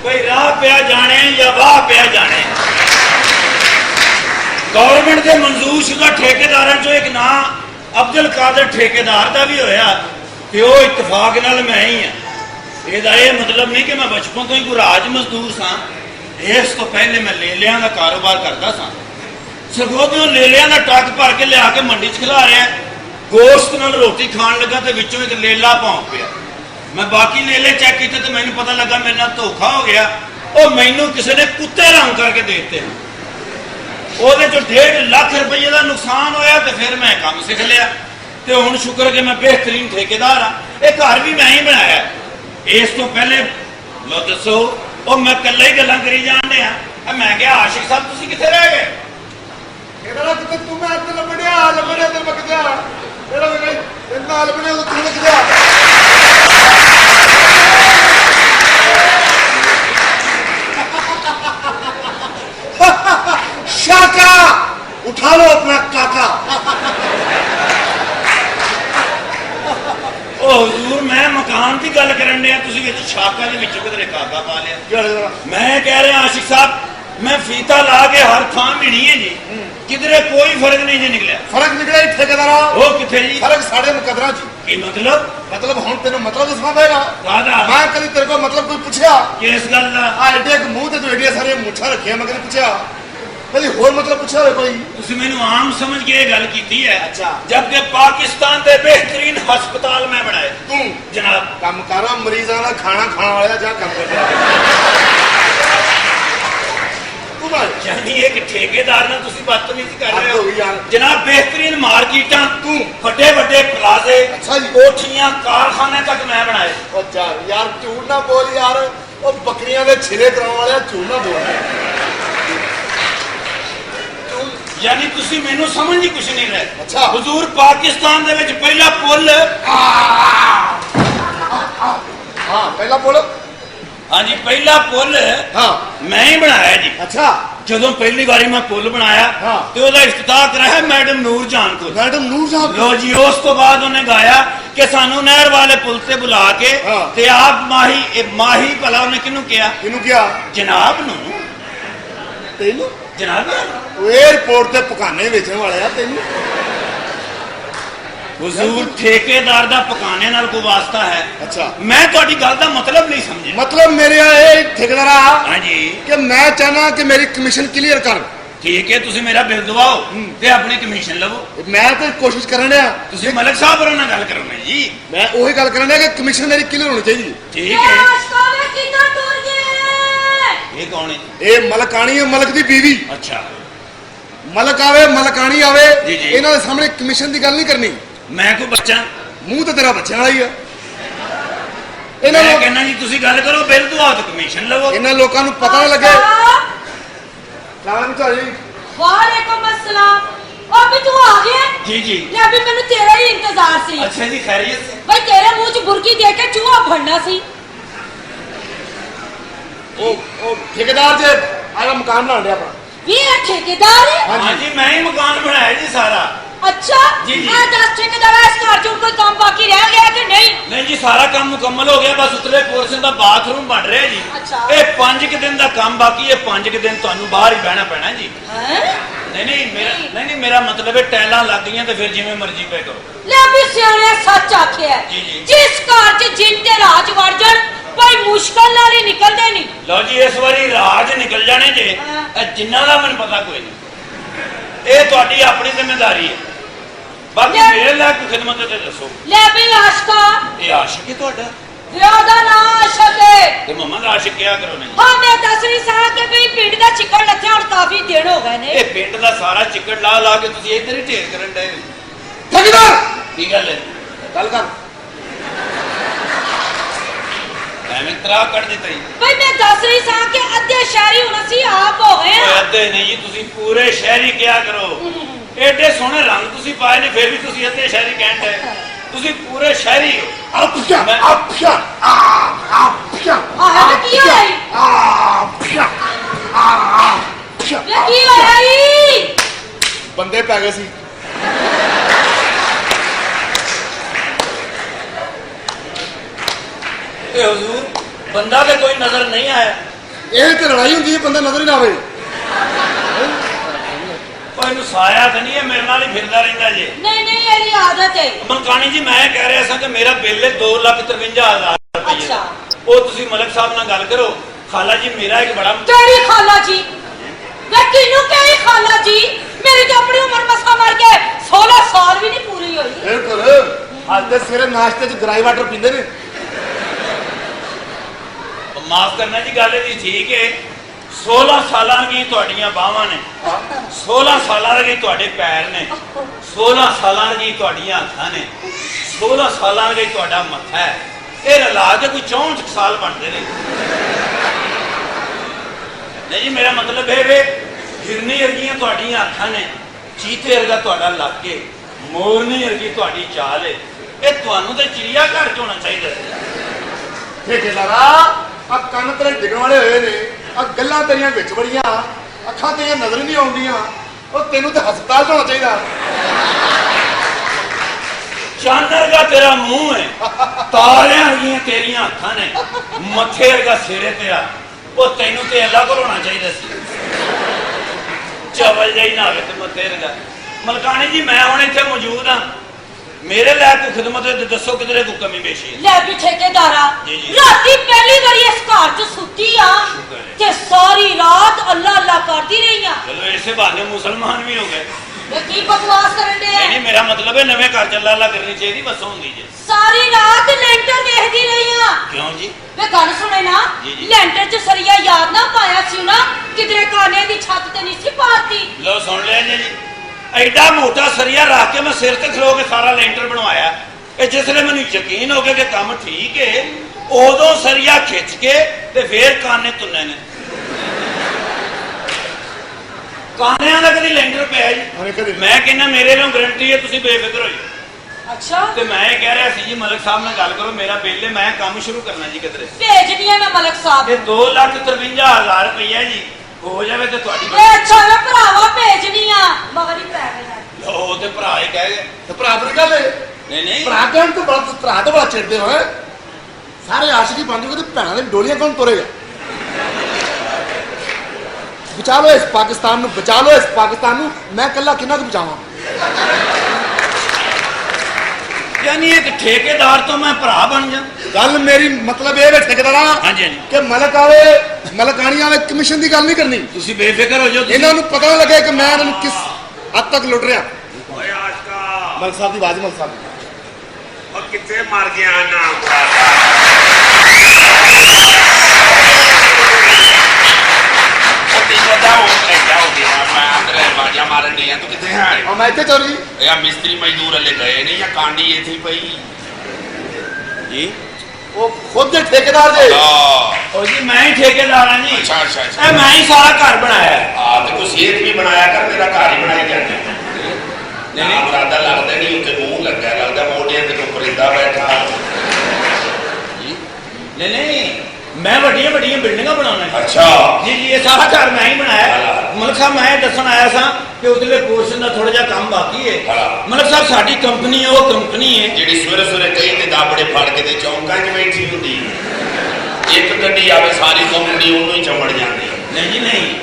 कोई राह पिया जाने या वाह पिया जाने। गवर्नमेंट के मंजूर शुदा ठेकेदार चो एक ना अब्दुल कादर ठेकेदार का भी होया कि वो इतफाक नाल मैं ही हाँ। ये मतलब नहीं कि मैं बचपन तो ही कोई राज मजदूर सा। इस तो पहले मैं लेलिया का कारोबार करता सा। सगों तो लेलिया का टक भर के लिया के मंडी च खिला रहा। गोश्त नाल रोटी खान लगा तो विचों एक लेला भौंक पिया। मैं बाकी लेले चेक किए तो मैंने पता लगा मेरे नाल धोखा हो गया। और मैनू किसी ने कुत्ते रंग करके देते वो 1.5 लाख रुपये का नुकसान होया। तो फिर मैं काम सीख लिया तो हुण शुक्र कि मैं बेहतरीन ठेकेदार हाँ। ये घर भी मैं ही बनाया। इस तो पहले लो दसो और मैं कल्ला ही गल्लां करी जान रहा। मैं क्या आशिक साहब तुसीं कित्थे रह गए? शाका उठा लो अपना काका। ओ हुजूर मैं मकान की गल करन दिया तुसीं विच शाका दे विच किधरे काका पा लिया। मैं कह रहा आशिक साहब मैं फीता ला के हर थां मिली है जी किधरे कोई फर्क नहीं जी निकलिया। फर्क निकलिया ठेकेदार वो किथे जी? फर्क साढ़े मुकदरा जी। की मतलब हुण तेन मतलब दसना पेगा। मैं कभी तेरे को मतलब कोई पूछया किस गल दा? एडे एक मुंह ते तू एडिया सारी मुछा रखिया मैं कभी पूछया कभी होर मतलब पूछा हो कोई? तुसीं मैनूं आम समझ के गल कीती है। अच्छा जबकि पाकिस्तान के बेहतरीन हस्पताल मैं बनाए। तू जनाब कम कर मरीजां दा खाना खाने वाला जा कम कर। यानी एक ठेकेदार ना तुसीं बदतमीजी कर रहे हो यार। जनाब बेहतरीन मार्केटां तू बड़े बड़े प्लाजे अच्छा जी कोठियां कारखाने तक मैं बनाए। अच्छा यार झूठ ना बोल यार वो बकरियां दे छिले कराने वाले झूठ ना बोल। यानी तुसीं मैनूं समझ ही कुछ नहीं रहे। अच्छा हुजूर पाकिस्तान दे विच पहला पुल हाँ पहला पुल हाँ जी पहला पुल हाँ मैं ही बनाया जी। अच्छा ਜਦੋਂ ਪਹਿਲੀ ਵਾਰੀ ਮੈਂ ਪੁੱਲ ਬਣਾਇਆ ਤੇ ਉਹਦਾ ਇਫਤਤਾਹ ਕਰਾਇਆ ਮੈਡਮ ਨੂਰ ਜਾਨ ਕੋਲ। ਮੈਡਮ ਨੂਰ ਜਾਨ ਲੋ ਜੀ ਉਸ ਤੋਂ ਬਾਅਦ ਉਹਨੇ ਗਾਇਆ ਕਿ ਸਾਨੂੰ ਨਹਿਰ ਵਾਲੇ ਪੁੱਲ ਤੇ ਬੁਲਾ ਕੇ ਤੇ ਆਪ ਮਾਹੀ ਭਲਾ ਉਹਨੇ ਕਿਹਨੂੰ ਕਿਹਾ ਜਨਾਬ ਨੂੰ ਤੈਨੂੰ ਜਨਾਬ ਉਹ 에어ਪੋਰਟ ਤੇ ਪਕਾਨੇ ਵੇਚਣ ਵਾਲੇ ਆ ਤੈਨੂੰ। हुजूर ठेकेदार दा पकाने नाल कोई वास्ता है? अच्छा मैं तुहाडी गल दा मतलब नहीं समझे। मतलब मेरे ठेकेदार हाँ जी कि मैं चाहना कि मेरी कमीशन क्लियर कर। ठीक है तुसी मेरा बिल दवाओ ते अपनी कमीशन लवो। मैं तो कोशिश करन दिया तुसी मलिक साहब होरां नाल गल करो ना जी। मैं वही गल करन दिया कि कमीशन मेरी क्लियर होनी चाहिए। ठीक है ये कौन है? ये मलकानी है मलक दी बीवी। अच्छा मलक आवे मलकानी आवे इन्हां दे सामने कमीशन दी गल नहीं करनी। मैं कोई बच्चा मुंह तो तेरा बच्चे वाला ही है। मैं कहना जी तुसी गल करो बिल दवाओ तो कमीशन लवो। इन्हां लोकां नूं पता ना लगे। वालेकुम अस्सलाम। अभी तू आ गया? जी जी ले अभी मैंने तेरा ही इंतजार सी। अच्छा जी खैरियत से? भाई तेरे मुंह च बुरकी देख के चूहा फड़ना सी। ओ ठेकेदार जे आला मकान बना दिया अपना। ये ठेकेदार है? हाँ जी मैं ही मकान बनाया जी सारा। अच्छा जी जी दस ठेकेदार इस घर च कोई काम बाकी रह गया कि नहीं? नहीं जी सारा काम मुकम्मल हो गया बस उतले पोर्शन का बाथरूम बन रहा जी। अच्छा ये 5 दिन का काम बाकी है। 5 दिन तुहानू बाहर ही बहना पैना जी। नहीं मेरा मतलब है टाइलां लग गई तो फिर जिवें मर्जी पे करो। ले भी सियाणे सच आखिया जी जी जिस घर च जिन ते राज वड़ जाण भाई मुश्किल नाल ही निकलदे नहीं। लो जी इस बारी राज निकल जाने जे जिन्ना दा मैनूं पता कोई नहीं। ये तुहाडी अपनी जिम्मेदारी है बाकी मेरे लायक खिदमत ते दसो। ले भी आशिका ये आशिक है तुहाडा विआह दा नाम आशिक है ते मम्मा दा आशिक क्या करो नहीं। हाँ मैं दस रही सा कि भाई पिंड दा चिकड़ लथया हुण काफी दिन हो गए ने। ये पिंड दा सारा चिकड़ ला ला के तुसीं इधर ही ढेर करन डे। ठेकेदार की गल है? गल कर एवें तरा कर दिता ही। भाई मैं दस रही सा कि अद्धे शहरी हुण असीं आप हो गए हैं। अद्धे नहीं जी तुसीं पूरे शहरी क्या करो। एडे सोहने रंग तुसीं पाए ने फिर भी तुसीं अद्धे शहरी कहण डे। तुसीं पूरे शहरी हो। आप्या आप्या आप्या आह की होई? आप्या आप्या वे की होई? बंदे पै गए सी। हुजूर ਬੰਦਾ ਤੇ ਕੋਈ ਨਜ਼ਰ ਨਹੀਂ ਆਇਆ। ਇਹ ਤੇ ਲੜਾਈ ਹੁੰਦੀ ਹੈ, ਬੰਦਾ ਨਜ਼ਰ ਹੀ ਨਾ ਆਵੇ। ਉਹ ਇਹਨੂੰ ਸਾਇਆ ਤਾਂ ਨਹੀਂ, ਇਹ ਮੇਰੇ ਨਾਲ ਹੀ ਫਿਰਦਾ ਰਹਿੰਦਾ ਜੇ। ਨਹੀਂ ਨਹੀਂ ਇਹਦੀ ਆਦਤ ਹੈ। ਮਲਕਾਣੀ ਜੀ ਮੈਂ ਕਹਿ ਰਿਹਾ ਸਾਂ ਕਿ ਮੇਰਾ ਬਿੱਲ ਹੈ 2,53,000 ਰੁਪਏ। ਅੱਛਾ। ਉਹ ਤੁਸੀਂ ਮਲਕ ਸਾਹਿਬ ਨਾਲ ਗੱਲ ਕਰੋ। ਖਾਲਾ ਜੀ ਮੇਰਾ ਇੱਕ ਬੜਾ ਕਿਹੜੀ ਖਾਲਾ ਜੀ? ਮੈਂ ਕਿਹਨੂੰ ਕਹੀ ਖਾਲਾ ਜੀ? ਮੇਰੀ ਤਾਂ ਆਪਣੀ ਉਮਰ ਮਸਾ ਮਰ ਕੇ 16 ਸਾਲ ਵੀ ਨਹੀਂ ਪੂਰੀ ਹੋਈ। ਬਿਲਕੁਲ। ਅੱਜ ਦੇ ਸਵੇਰੇ ਨਾਸ਼ਤੇ 'ਚ ਡਰਾਈ ਵਾਟਰ ਪੀਂਦੇ ਨੇ। ਮਾਫ ਕਰਨਾ ਜੀ, ਗੱਲ ਇਹਦੀ ਠੀਕ ਹੈ। 16 ਸਾਲਾਂ ਦੀ ਤੁਹਾਡੀਆਂ ਬਾਹਾਂ ਨੇ, 16 ਸਾਲਾਂ ਦੇ ਤੁਹਾਡੇ ਪੈਰ ਨੇ, 16 ਸਾਲਾਂ ਦੀ ਤੁਹਾਡੀਆਂ ਅੱਖਾਂ ਨੇ, 16 ਸਾਲਾਂ ਦਾ ਤੁਹਾਡਾ ਮੱਥਾ ਹੈ। ਇਹ ਰਲਾ ਕੇ ਕੋਈ 64 ਸਾਲ ਬਣਦੇ ਨੇ। ਨਹੀਂ ਜੀ, ਮੇਰਾ ਮਤਲਬ ਹੈ ਵੇ ਹਿਰਨੀ ਵਰਗੀਆਂ ਤੁਹਾਡੀਆਂ ਅੱਖਾਂ ਨੇ, ਚੀਤੇ ਵਰਗਾ ਤੁਹਾਡਾ ਲੱਕ ਹੈ, ਮੋਰਨੀ ਵਰਗੀ ਤੁਹਾਡੀ ਚਾਲ ਹੈ। ਇਹ ਤੁਹਾਨੂੰ ਤੇ ਚਿੜੀਆ ਘਰ 'ਚ ਹੋਣਾ ਚਾਹੀਦਾ ਸੀ। ਠੇਕੇਦਾਰਾ ਆ ਕੰਨ ਤੇਰੇ ਡਿੱਗਣ ਵਾਲੇ ਹੋਏ ਨੇ, ਆ ਗੱਲਾਂ ਤੇਰੀਆਂ ਵਿੱਚ ਬੜੀਆਂ, ਅੱਖਾਂ ਤੇਰੀਆਂ ਨਜ਼ਰ ਨਹੀਂ ਆਉਂਦੀਆਂ। ਉਹ ਤੈਨੂੰ ਤੇ ਹਸਪਤਾਲ 'ਚ ਹੋਣਾ ਚਾਹੀਦਾ। ਚੰਨ ਵਰਗਾ ਤੇਰਾ ਮੂੰਹ ਹੈ, ਤਾਰਿਆਂ ਵਰਗੀਆਂ ਤੇਰੀਆਂ ਅੱਖਾਂ ਨੇ, ਮੱਥੇ ਵਰਗਾ ਸਿਰੇ ਤੇਰਾ। ਉਹ ਤੈਨੂੰ ਤੇ ਅੱਲਾ ਕੋਲ ਹੋਣਾ ਚਾਹੀਦਾ ਸੀ। ਚਵਲ ਜਾਈ ਨਾ ਹੋਵੇ ਤੇ ਮੱਥੇ ਵਰਗਾ। ਮਲਕਾਣੀ ਜੀ ਮੈਂ ਹੁਣ ਇੱਥੇ ਮੌਜੂਦ ਹਾਂ, ਮੇਰੇ ਲੈ ਕੋਈ ਖਿਦਮਤ ਹੈ, ਦੱਸੋ ਕਿਧਰੇ ਕੋਈ ਕਮੀ ਪੇਸ਼ੀ ਹੈ? ਲੈ ਵੀ ਠੇਕੇਦਾਰਾ, ਜੀ, ਜੀ। ਰਾਤੀ ਪਹਿਲੀ ਵਾਰੀ ਇਸ ਘਰ 'ਚ ਸੁੱਤੀ ਆ ਸ਼ੁਕਰ ਹੈ। ਤੇ ਸਾਰੀ ਰਾਤ ਅੱਲਾ ਅੱਲਾ ਕਰਦੀ ਰਹੀ ਆ। ਚਲੋ ਇਸੇ ਬਹਾਨੇ ਮੁਸਲਮਾਨ ਵੀ ਹੋ ਗਏ। ਇਹ ਕੀ ਬਕਵਾਸ ਕਰਨ ਦੇ? ਨਹੀਂ ਮੇਰਾ ਮਤਲਬ ਹੈ ਨਵੇਂ ਘਰ ਚ ਅੱਲਾ ਅੱਲਾ ਕਰਨੀ ਚਾਹੀਦੀ, ਬਸ ਹੁੰਦੀ ਜੇ। ਸਾਰੀ ਰਾਤ ਲੈਂਟਰ ਵੇਖਦੀ ਰਹੀ ਆ। ਕਿਉਂ ਜੀ? ਵੇ ਗੱਲ ਸੁਣੇ ਨਾ, ਜੀ, ਜੀ। ਲੈਂਟਰ 'ਚ ਸਰੀਆ ਯਾਦ ਨਾ ਪਾਇਆ ਸੀ ਨਾ, ਕਿਧਰੇ ਕਾਨੇ ਦੀ ਛੱਤ ਤੇ ਨਹੀਂ ਸੀ ਪਾਤੀ। ਲੋ ਸੁਣ ਲਿਆ ਜੀ। ਐਡਾ ਮੋਟਾ ਸਰੀਆ ਰੱਖ ਕੇ ਮੈਂ ਸਿਰ ਤੇ ਖਲੋ ਕੇ ਸਾਰਾ ਲੈਂਟਰ ਬਣਵਾਇਆ। ਇਹ ਜਿਸਲੇ ਮੈਨੂੰ ਯਕੀਨ ਹੋ ਗਿਆ ਕਿ ਕੰਮ ਠੀਕ ਹੈ, ਉਦੋਂ ਸਰੀਆ ਖਿੱਚ ਕੇ ਤੇ ਫੇਰ ਕਾਨੇ ਤੁੰਨੇ ਨੇ। ਕਾਨਿਆਂ ਦਾ ਕਦੀ ਲੈਂਟਰ ਪਿਆ ਜੀ? ਮੈਂ ਕਹਿੰਦਾ ਮੇਰੇ ਨੂੰ ਗਰੰਟੀ ਹੈ, ਤੁਸੀਂ ਬੇਫਿਕਰ ਹੋ ਜਾਓ। ਅੱਛਾ, ਤੇ ਮੈਂ ਇਹ ਕਹਿ ਰਿਹਾ ਸੀ ਜੀ ਮਲਕ ਸਾਹਿਬ ਨਾਲ ਗੱਲ ਕਰੋ, ਮੇਰਾ ਬਿੱਲ ਹੈ, ਮੈਂ ਕੰਮ ਸ਼ੁਰੂ ਕਰਨਾ ਜੀ ਕਿਧਰੇ। ਭੇਜਦੀ ਆ ਮੈਂ ਮਲਕ ਸਾਹਿਬ। ਇਹ 2,53,000 ਰੁਪਈਆ ਜੀ ਹੋ ਜਾਵੇ ਤੇ ਤੁਹਾਡੀ ਇਹ ਅੱਛਾ ਮੈਂ ਭਰਾਵਾ ਭੇਜਣੀ ਆ, ਮਗਰ ਹੀ ਪੈ ਗਏ। ਲੋ ਤੇ ਭਰਾ ਹੀ ਕਹਿ ਗਏ। ਤੇ ਭਰਾ ਫਿਰ ਕਹਦੇ ਨਹੀਂ ਨਹੀਂ ਭਰਾ ਕਹਿਣ ਤੋਂ ਬੜਾ ਭਰਾ ਤੋਂ ਬੜਾ ਚਿੜਦੇ ਹੋਏ ਸਾਰੇ ਆਸ਼ਿਕੀ ਬਣ ਜੂਗੇ ਤੇ ਭੈਣਾਂ ਦੇ ਡੋਲੀਆਂ ਕੌਣ ਤੋਰੇਗਾ? ਬਚਾ ਲਓ ਇਸ ਪਾਕਿਸਤਾਨ ਨੂੰ, ਬਚਾ ਲਓ ਇਸ ਪਾਕਿਸਤਾਨ ਨੂੰ। ਮੈਂ ਇਕੱਲਾ ਕਿੰਨਾ ਕੁ ਬਚਾਵਾਂ? ਯਾਨੀ ਇੱਕ ਠੇਕੇਦਾਰ ਤੋਂ ਮੈਂ ਭਰਾ ਬਣ ਜਾ। ਗੱਲ ਮੇਰੀ ਮਤਲਬ ਇਹ ਵੇ ਠੇਕੇਦਾਰਾ, ਹਾਂਜੀ ਹਾਂਜੀ, ਕਿ ਮਲਕ ਆਵੇ ਮਲਕਾਣੀ ਆਵੇ, ਕਮਿਸ਼ਨ ਦੀ ਗੱਲ ਨਹੀਂ ਕਰਨੀ। ਤੁਸੀਂ ਬੇਫਿਕਰ ਹੋ ਜਾਓ। ਇਹਨਾਂ ਨੂੰ ਪਤਾ ਲੱਗੇ ਕਿ ਮੈਂ ਇਹਨਾਂ ਨੂੰ ਕਿਸ ਹੱਦ ਤੱਕ ਲੁੱਟ ਰਿਹਾ। ਓਏ ਆਸ਼ਕਾ, ਮਲਕ ਸਾਹਿਬ ਦੀ ਆਵਾਜ਼, ਮਲਕ ਸਾਹਿਬ ਉਹ ਕਿੱਥੇ ਮਰ ਗਿਆ ਨਾਮ ਮਾਰਨ ਡਿਆ ਤੂੰ ਕਿੱਥੇ ਹੈ? ਆ ਮੈਂ ਇੱਥੇ ਚੱਲ ਜੀ। ਇਹ ਮਿਸਤਰੀ ਮਜ਼ਦੂਰ ਹਲੇ ਗਏ ਨਹੀਂ ਜਾਂ ਕਾਂਡੀ ਇੱਥੇ ਹੀ ਪਈ ਜੀ? ਉਹ ਖੁਦ ਦੇ ਠੇਕੇਦਾਰ ਜੇ। ਉਹ ਜੀ ਮੈਂ ਹੀ ਠੇਕੇਦਾਰ ਹਾਂ ਜੀ। ਅੱਛਾ ਅੱਛਾ ਅੱਛਾ। ਇਹ ਮੈਂ ਹੀ ਸਾਰਾ ਘਰ ਬਣਾਇਆ। ਆ ਤੇ ਤੂੰ ਸਿਹਤ ਵੀ ਬਣਾਇਆ ਕਰ, ਤੇਰਾ ਘਰ ਹੀ ਬਣਾਈ ਜਾਂਦਾ। ਨਹੀਂ ਨਹੀਂ ਮੁਰਾਦਾ ਲੱਗਦਾ ਨਹੀਂ, ਉੱਤੇ ਮੂੰਹ ਲੱਗਾ, ਲੱਗਦਾ ਮੋਢਿਆਂ ਤੇ ਕੋਈ ਪਰਿੰਦਾ ਬੈਠਾ। ਨਹੀਂ ਨਹੀਂ ਮੈਂ ਵੱਡੀਆਂ ਵੱਡੀਆਂ ਬਿਲਡਿੰਗਾਂ ਬਣਾਉਣਾ ਜੀ। ਅੱਛਾ ਜੀ ਜੀ ਇਹ ਸਾਰਾ ਘਰ ਮੈਂ ਹੀ ਬਣਾਇਆ। ਮਲਕ ਸਾਹਿਬ ਮੈਂ ਇਹ ਦੱਸਣ ਆਇਆ ਸਾਂ ਕਿ ਉਧਰਲੇ ਪੋਰਸ਼ਨ ਦਾ ਥੋੜਾ ਜਿਹਾ ਕੰਮ ਬਾਕੀ ਹੈ। ਮਲਕ ਸਾਹਿਬ ਸਾਡੀ ਕੰਪਨੀ ਹੈ, ਉਹ ਕੰਪਨੀ ਹੈ ਜਿਹੜੀ ਸਵੇਰੇ ਸਵੇਰੇ ਕਈ ਤੇ ਦਾਬੜੇ ਫੜ ਕੇ ਤੇ ਚੌਂਕਾਂ 'ਚ ਬੈਠੀ ਹੁੰਦੀ। ਇੱਕ ਗੱਡੀ ਆਵੇ ਸਾਰੀ ਕੰਪਨੀ ਉਹਨੂੰ ਹੀ ਚੰਬੜ ਜਾਂਦੀ। ਨਹੀਂ ਜੀ ਨਹੀਂ,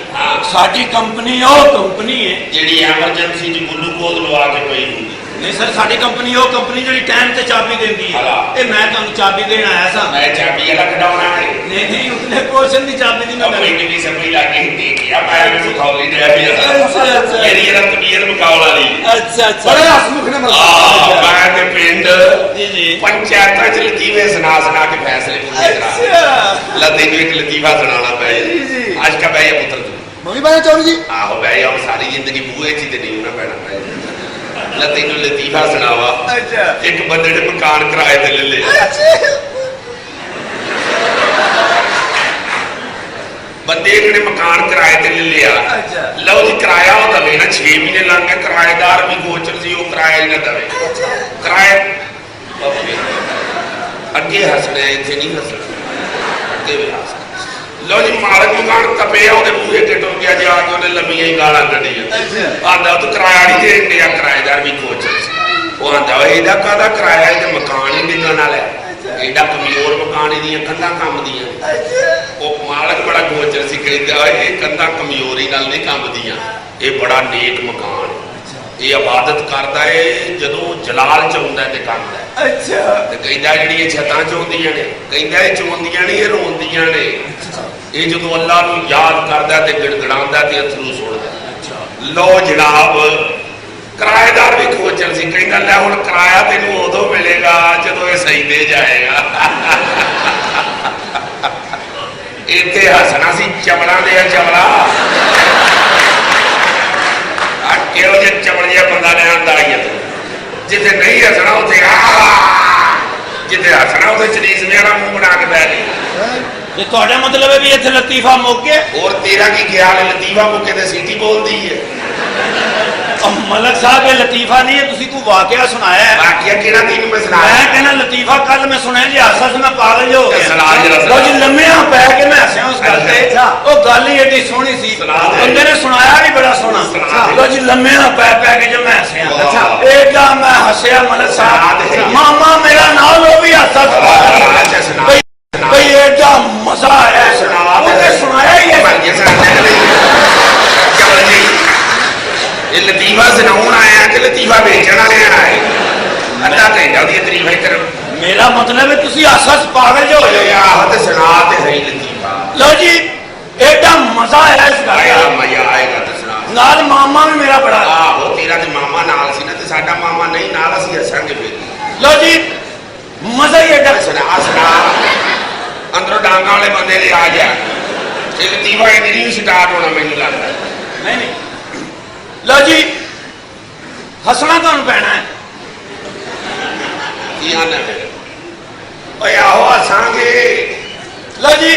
ਸਾਡੀ ਕੰਪਨੀ ਉਹ ਕੰਪਨੀ ਹੈ ਜਿਹੜੀ ਐਮਰਜੈਂਸੀ 'ਚ ਗਲੂਕੋਜ਼ ਲਵਾ ਕੇ ਪਈ ਹੁੰਦੀ। ਨਹੀਂ ਸਰ, ਸਾਡੀ ਕੰਪਨੀ ਉਹ ਕੰਪਨੀ ਜਿਹੜੀ ਟਾਈਮ ਤੇ ਚਾਬੀ ਦਿੰਦੀ ਹੈ। ਹਾਂ। ਇਹ ਮੈਂ ਤੁਹਾਨੂੰ ਚਾਬੀ ਦੇਣ ਆਇਆ ਸਾਂ। ਮੈਂ ਚਾਬੀ ਵਾਲਾ ਕਢਾਉਣਾ ਹੈ। ਨਹੀਂ ਨਹੀਂ ਉਤਲੇ ਪੋਰਸ਼ਨ ਦੀ ਚਾਬੀ ਦੀ ਮੈਂ ਕੋਈ ਗੱਲ- ਕਿੰਨੀ ਸਮਝ ਲੱਗੀ ਦੇਖਿਆ ਮੈਂ ਨੂੰ ਖੌਲੀ ਦੇ ਵੀ ਅੱਛਾ, ਅੱਛਾ। ਮੇਰੀ ਇਹਦਾ ਤਬੀਅਤ ਮੁਕਾਬਲਾ ਨਹੀਂ। ਅੱਛਾ ਅੱਛਾ। ਬੜੇ ਹਸਮੁਖ ਨੇ ਮਲਕ ਆ ਮੈਂ ਤੇ ਪਿੰਡ ਜੀ ਜੀ ਪੰਚਾਇਤਾਂ 'ਚ ਲਤੀਫੇ ਸੁਣਾ ਕੇ ਫੈਸਲੇ ਪੂਰੇ ਕਰਾ ਅੱਛਾ ਲੱਦੇ ਨੂੰ ਇੱਕ ਲਤੀਫਾ ਸੁਣਾਉਣਾ ਪੈ ਜੀ, ਜੀ। ਅੱਜ ਕਾ ਬੈ ਪੁੱਤਰ ਤੂੰ ਮੰਮੀ ਬਾਈ ਚੌਰ ਜੀ। ਆਹੋ ਬੈ ਉਹ ਸਾਰੀ ਜ਼ਿੰਦਗੀ ਬੂਹੇ 'ਚ ਹੀ ਤੇ ਨਹੀਂ ਹੋਣਾ ਪੈਣਾ ਪੈ ਲੱਦੇ ਨੂੰ ਲਤੀਫਾ ਸੁਣਾਵਾ। ਅੱਛਾ ਇੱਕ ਬੰਦੇ ਨੇ ਮਕਾਨ ਕਿਰਾਏ ਤੇ ਲੈ ਲਿਆ। ਬੰਦੇ ਨੇ ਮਕਾਨ ਕਿਰਾਏ ਤੇ ਲੈ ਲਿਆ। ਅੱਛਾ। ਲਓ ਜੀ ਕਿਰਾਇਆ ਉਹ ਦਵੇ ਨਾ 6 ਮਹੀਨੇ ਲੰਘ ਗਏ, ਕਿਰਾਏਦਾਰ ਵੀ ਗੋਚਰ ਸੀ, ਉਹ ਕਿਰਾਇਆ ਹੀ ਨਾ ਦਵੇ। ਕਿਰਾਏ ਅੱਗੇ ਹੱਸਣਾ, ਇੱਥੇ ਨਹੀਂ ਹੱਸਣਾ, ਅੱਗੇ ਵੀ ਹੱਸਣਾ। ਲਓ ਜੀ ਮਾਲਕ ਮਕਾਨ ਤਪਿਆ, ਉਹਦੇ ਮੂਹਰੇ ਤੇ ਟੁਰ ਗਿਆ ਜਾ ਕੇ, ਉਹਨੇ ਲੰਮੀਆਂ ਹੀ ਗਾਲਾਂ ਕੱਢੀਆਂ। ਆਂਦਾ ਤੂੰ ਕਿਰਾਇਆ ਨਹੀਂ ਦੇਣ ਡਿਆ, ਕਿਰਾਏਦਾਰ ਵੀ ਗੋਚਰ ਸੀ। ਉਹ ਆਂਦਾ ਇਹਦਾ ਕਾਹਦਾ ਕਿਰਾਇਆ, ਇਹ ਤੇ ਮਕਾਨ ਹੀ ਡਿੱਗਣ ਵਾਲਾ ਹੈ। एडा कमजोर मकान दी कंधा कंबदियां वो मालक बड़ा गोचर सी कहता ये कंधा कमजोरी नाल नहीं कंबदियां ये बड़ा नेक मकान ये इबादत करता है जदों जलाल च हुंदा ते कंबदा है अच्छा ते कहंदा जिहड़ी छतां च हुंदियां ने कहंदा ये चोंदियां नहीं ये रोंदियां ने ये जदों अल्लाह नूं याद करदा ते गिड़गिड़ांदा ते अथरू सुणदा लो जनाब किराएदार भी खोचल सी कहंदा लै हुण किराया तैनूं उदों मिलेगा जदों ये सईदे जाएगा इत्थे हसना सी चमड़ा दे चमड़ा केहो जे चमड़ जिहा बंदा ले आंदा आई जिथे नहीं हसना उथे जिथे हसना उथे चलीसने वाला मुंह बना के बैठ ये ਤੁਹਾਡਾ मतलब है भी इत्थे लतीफा मुक गया और तेरा की ख्याल है लतीफा मुके ते सीटी बोलदी है मलक साहब ये लतीफा नहीं है तुसी को वाकया सुनाया है वाकया केड़ा तीन में सुनाया मैं कहना लतीफा कल मैं सुनाया जी हासा से मैं पागल जो हो गया सुना जरा लो जी लम्मियां पै के मैं हसया उस गल ते ओ गल ही एडी सोहनी सी बंदे ने सुनाया भी बड़ा सोहना लो जी लम्मियां पै के जो मैं हसया एडा मैं हसया मलक साहब मामा मेरा नाल वो भी हंसा था भाई एडा मजा आया उसने सुनाया ही ये लतीफा सुनाउण आया कि लतीफा बेचण आया है अद्धा घंटा दी तारीफ है कर मेरा मतलब है तुसी हंस पागल जो हो जाओ आह ते सुना ते है लतीफा लो जी एडा मजा आया इस गल आया मजा आएगा ते सुना नाल मामा भी मेरा बड़ा आहो तेरा ते मामा नाल सी ना ते साडा मामा नहीं नाल असि हसांगे फिर लो जी मजा ही एडा सुना अंदरों डांगा वाले बंदे ने आ गया ये लतीफा नहीं स्टार्ट होना मैनू लगता नहीं लो जी हसना तुहानू पैना है आहो हसांगे लो जी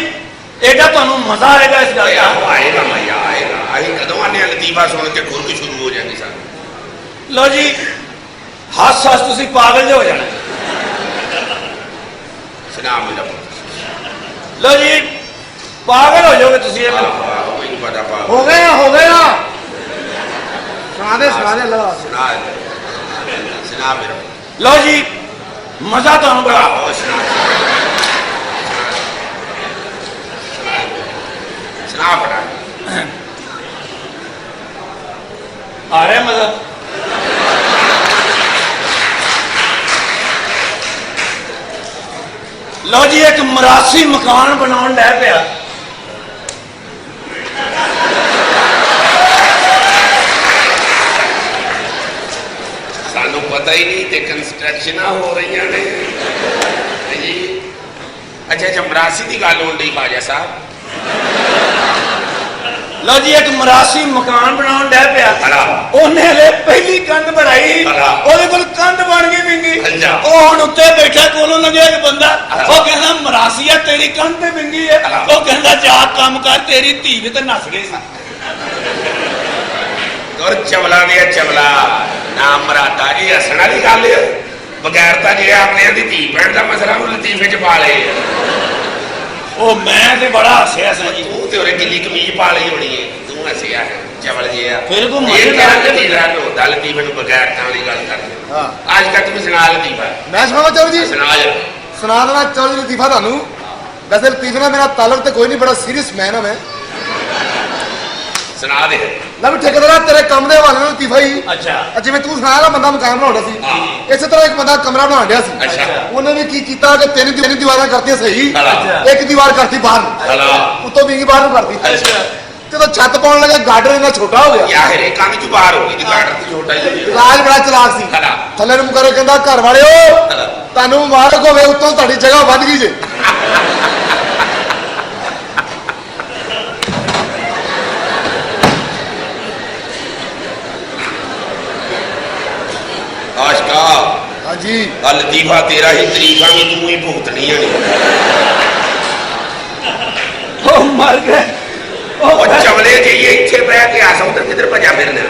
एडा तुहानू मजा आएगा इस गल का आएगा मजा आएगा अभी कदों आने लतीफा सुन के खुर शुरू हो जाएगी सर लो जी हस हस तुसी पागल जो हो जाना सुना मेरा लो जी पागल हो जाओगे तुसी ये हो गया सुना दे लो सुना मेरा लो जी मजा तुहानू बड़ा सुना बड़ा आ रहा है मजा लो जी एक मरासी मकान बनाने लग पिया सानू पता ही नहीं ते कंस्ट्रक्शन हो रही ने जी अच्छा जमरासी की गल होने दी ख्वाजा साहब लो जी एक मरासी मकान बनाने लग पिया उन्हें हले पहली कंध बनाई ओदे कोल कंध बन गई विंगी ओ हुण उत्ते बैठा कोलों लगे एक बंदा ओ कहंदा मरासीया तेरी कंध ते विंगी है ओ कहंदा जा काम कर तेरी धी भी ते नस गई सी और चमला ने चमला नाम मरादा जी हसण वाली गल है बगैर ता जे अपने दी धी भैन दा मसला लतीफे च पा ले ओ मैं ते बड़ा हसया सा जी तू ते ओरे गिल्ली कमीज पा ली होनी है तू हसया है चमल जी फिर को मजेदार लतीफा होता लतीफे नु बगैर ता वाली गल कर हां आज तक भी सुना लतीफा मैं सुनावा चलो जी सुना जा सुना देना चलो जी लतीफा थानू वैसे लतीफे नाल मेरा ताल्लुक ते कोई नहीं बड़ा सीरियस मैन है मैं सुना दे ला भी ठेकेदार तेरे काम दे हवाले नाल लतीफा ही अच्छा जिवें तू सुनाया ना बंदा मकान बनाउंदा सी इस तरह एक बंदा कमरा बनाउंदा सी अच्छा ਉਹਨੇ ਵੀ ਕੀ ਕੀਤਾ ਕਿ ਤਿੰਨ ਦੀਵਾਰਾਂ ਕਰਤੀਆਂ ਸਹੀ ਇੱਕ ਦੀਵਾਰ ਕਰਤੀ ਬਾਹਰ ਉੱਤੋਂ ਵੀ ਬਾਹਰ ਨੂੰ ਕਰਤੀ ਅੱਛਾ ਜਦੋਂ ਛੱਤ ਪਾਉਣ ਲੱਗਾ ਗਾਰਡਨ ਇਹਨਾਂ ਛੋਟਾ ਹੋ ਗਿਆ ਯਾਰ ਇਹ ਕੰਨ ਚ ਬਾਹਰ ਹੋ ਗਈ ਦੀ ਗਾਰਡਨ ਤੇ ਛੋਟਾ ਹੀ ਰਾਜ ਬੜਾ ਚਲਾਕ ਸੀ ਥੱਲੇ ਨੂੰ ਮੁਕਰੇ ਕਹਿੰਦਾ ਘਰ ਵਾਲਿਓ ਤੁਹਾਨੂੰ ਮੁਬਾਰਕ ਹੋਵੇ ਉੱਤੋਂ ਤੁਹਾਡੀ ਜਗ੍ਹਾ ਵੱਧ ਗਈ ਜੇ आशका हाँ जी लतीफा तेरा ही तरीका भी तू ही भुगतनी है ओ मर गए ओ चमले जी ये इत्थे बह के आसा उधर किधर भजा फिरना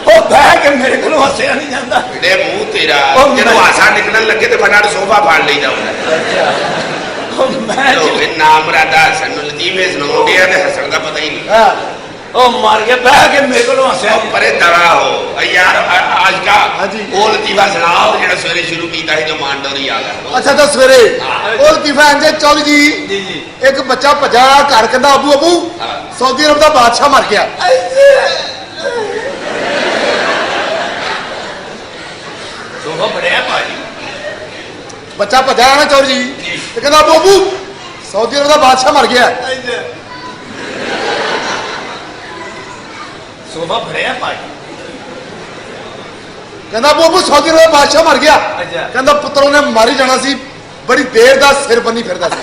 ओ बह के मेरे को हसया नहीं जाता बड़े मुंह तेरा जब आसा निकलने लगे तो फटाफट सोफा फाड़ लेदा अच्छा मैं लो फिर नाम रादा हसन लतीफे सुनाउंदे आ ते हसन दा पता ही नहीं ਉਹ ਮਾਰ ਕੇ ਬਹਿ ਕੇ ਮੇਰੇ ਕੋਲੋਂ ਹੱਸਿਆ ਉਹ ਪਰੇ ਦਰਾ ਹੋ ਯਾਰ ਅੱਜ ਕਾ ਹਾਂਜੀ। ਉਹ ਲਤੀਫਾ ਸੁਣਾਓ ਜਿਹੜਾ ਸਵੇਰੇ ਸ਼ੁਰੂ ਕੀਤਾ ਸੀ ਜੋ ਮਾਂਡੋ ਨਹੀਂ ਆ ਗਿਆ ਅੱਛਾ ਤਾਂ ਸਵੇਰੇ ਹਾਂ। ਉਹ ਲਤੀਫਾ ਇੰਜੇ ਚੌਲ ਜੀ ਜੀ ਇੱਕ ਬੱਚਾ ਭੱਜਾ ਘਰ ਕਹਿੰਦਾ ਅਬੂ ਅਬੂ ਹਾਂ। ਸਾਊਦੀ ਅਰਬ ਦਾ ਬਾਦਸ਼ਾਹ ਮਰ ਗਿਆ। ਸੋਫਾ ਬੜਿਆ ਭਾਜੀ ਬੱਚਾ ਭੱਜਾ ਨਾ ਚੌਲ ਜੀ ਤੇ ਕਹਿੰਦਾ ਅਬੂ ਅਬੂ ਸਾਊਦੀ ਅਰਬ ਦਾ ਬਾਦਸ਼ਾਹ ਮਰ ਗਿਆ। ਸੋਫਾ ਬੜਿਆ ਭਾਜੀ ਕਹਿੰਦਾ ਅਬੂ ਅਬੂ ਸਾਊਦੀ ਅਰਬ ਦਾ ਬਾਦਸ਼ਾਹ ਮਰ ਗਿਆ। ਅੱਛਾ। ਕਹਿੰਦਾ ਪੁੱਤਰ ਉਹਨੇ ਮਾਰੀ ਜਾਣਾ ਸੀ, ਬੜੀ ਦੇਰ ਦਾ ਸਿਰ ਬੰਨੀ ਫਿਰਦਾ ਸੀ।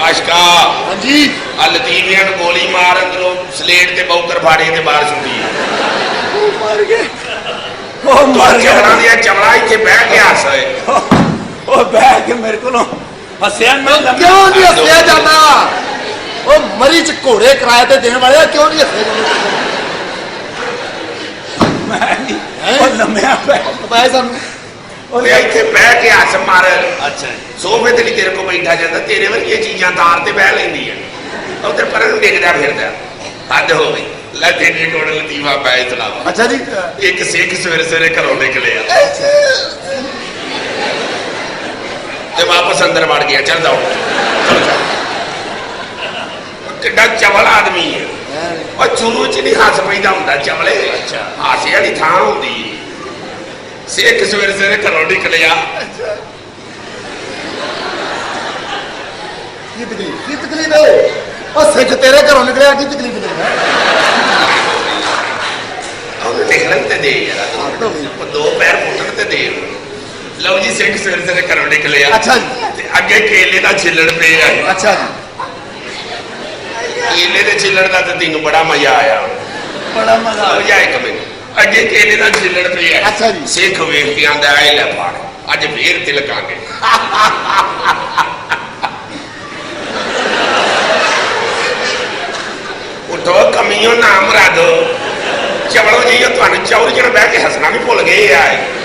ਆਸ਼ਕਾ ਹਾਂਜੀ ਆ ਲਤੀਫਿਆਂ ਨੂੰ ਗੋਲੀ ਮਾਰ ਅੰਦਰੋਂ ਸਲੇਟ ਤੇ ਬੌਕਰ ਫਾੜੇ ਤੇ ਬਾਹਰ ਸੁੱਟੀ ਮਾਰ ਗਏ। ਉਹ ਮਾਰ ਗਿਆ ਚਵਲਾਂ ਦੀਆਂ ਚਵਲਾਂ ਇੱਥੇ ਬਹਿ ਕੇ ਹੱਸ ਓਏ ਉਹ ਬਹਿ ਕੇ ਮੇਰੇ ਕੋਲੋਂ ਹੱਸਿਆ ਮੈਂ ਕਿਉਂ ਨਹੀਂ ਹੱਸਿਆ ਜਾਂਦਾ? ਉਹ ਮਰੀ ਚ ਘੋੜੇ ਕਿਰਾਏ ਤੇ ਦੇਣ ਵਾਲੇ ਕਿਉਂ ਨਹੀਂ ਹੱਸੇ ਜਾਂਦੇ? ਮੈਂ ਨਹੀਂ ਉਹ ਲੰਮਿਆ ਪੈ ਪਤਾ ਸਾਨੂੰ ਓਏ ਇੱਥੇ ਬਹਿ ਕੇ ਹੱਸ ਮਾਰ ਅੱਛਾ ਸੋਫੇ ਤੇ ਨਹੀਂ ਤੇਰੇ ਕੋਲ ਬੈਠਾ ਜਾਂਦਾ, ਤੇਰੇ ਵਰਗੀਆਂ ਚੀਜ਼ਾਂ ਤਾਰ ਤੇ ਬਹਿ ਲੈਂਦੀ ਆ ਉਧਰ ਪਰਾਂ ਨੂੰ ਡਿੱਗਦਾ ਫਿਰਦਾ। ਹੱਦ ਹੋ ਗਈ ਲੈ ਤੇਰੇ ਕੋਲ ਲਤੀਫਾ ਪੈ ਇਤਲਾਵਾ। ਅੱਛਾ ਜੀ ਇੱਕ ਸਿੱਖ ਸਵੇਰੇ ਸਵੇਰੇ ਘਰੋਂ ਨਿਕਲਿਆ ਤੇ ਵਾਪਸ ਅੰਦਰ ਵੜ ਗਿਆ। ਚੱਲ ਜਾਓ ਕਿੱਡਾ ਚਵਲ ਆਦਮੀ ਹੈ। ਉਹ ਸ਼ੁਰੂ ਚ ਨਹੀਂ ਹੱਸ ਪੈਂਦਾ ਹੁੰਦਾ ਚਵਲੇ, ਹਾਸੇ ਵਾਲੀ ਥਾਂ ਹੁੰਦੀ। ਸਿੱਖ ਸਵੇਰੇ ਸਵੇਰੇ ਘਰੋਂ ਨਿਕਲਿਆ ਕੀ ਤਕਲੀਫ ਹੈ? ਉਹ ਸਿੱਖ ਤੇਰੇ ਘਰੋਂ ਨਿਕਲਿਆ, ਕੀ ਤਕਲੀਫ ਹੈ? ਉਹਨੂੰ ਨਿਕਲਣ ਤੇ ਦੇ ਯਾਰ, ਉਹ ਦੋ ਪੈਰ ਪੁੱਟਣ ਤੇ ਦੇ। ਲਓ ਜੀ ਸਿੱਖ ਸਵੇਰੇ ਸਵੇਰੇ ਘਰੋਂ ਨਿਕਲਿਆ। ਅੱਛਾ ਜੀ। ਤੇ ਅੱਗੇ ਕੇਲੇ ਦਾ ਛਿੱਲੜ ਪਿਆ ਹੈ। ਅੱਛਾ ਜੀ। ਕੇਲੇ ਦੇ ਛਿੱਲੜ ਦਾ ਤਾਂ ਤੈਨੂੰ ਬੜਾ ਮਜ਼ਾ ਆਇਆ। ਬੜਾ ਮਜ਼ਾ ਹੋ ਜਾ ਇੱਕ ਮਿੰਟ। ਅੱਗੇ ਕੇਲੇ ਦਾ ਛਿੱਲੜ ਪਿਆ ਹੈ। ਅੱਛਾ ਜੀ। ਸਿੱਖ ਵੇਖ ਕੇ ਆਂਦਾ ਐ ਲੈ ਫੜ ਅੱਜ ਫੇਰ ਤਿਲਕਾਂਗੇ। ਉਠੋ ਕਮੀਓ ਨਾਮ ਰਾਦੋ ਚਵਲੋ ਜੀ ਉਹ ਤੁਹਾਨੂੰ ਚੌੜੀਆਂ ਬਹਿ ਕੇ ਹੱਸਣਾ ਵੀ ਭੁੱਲ ਗਏ ਆ।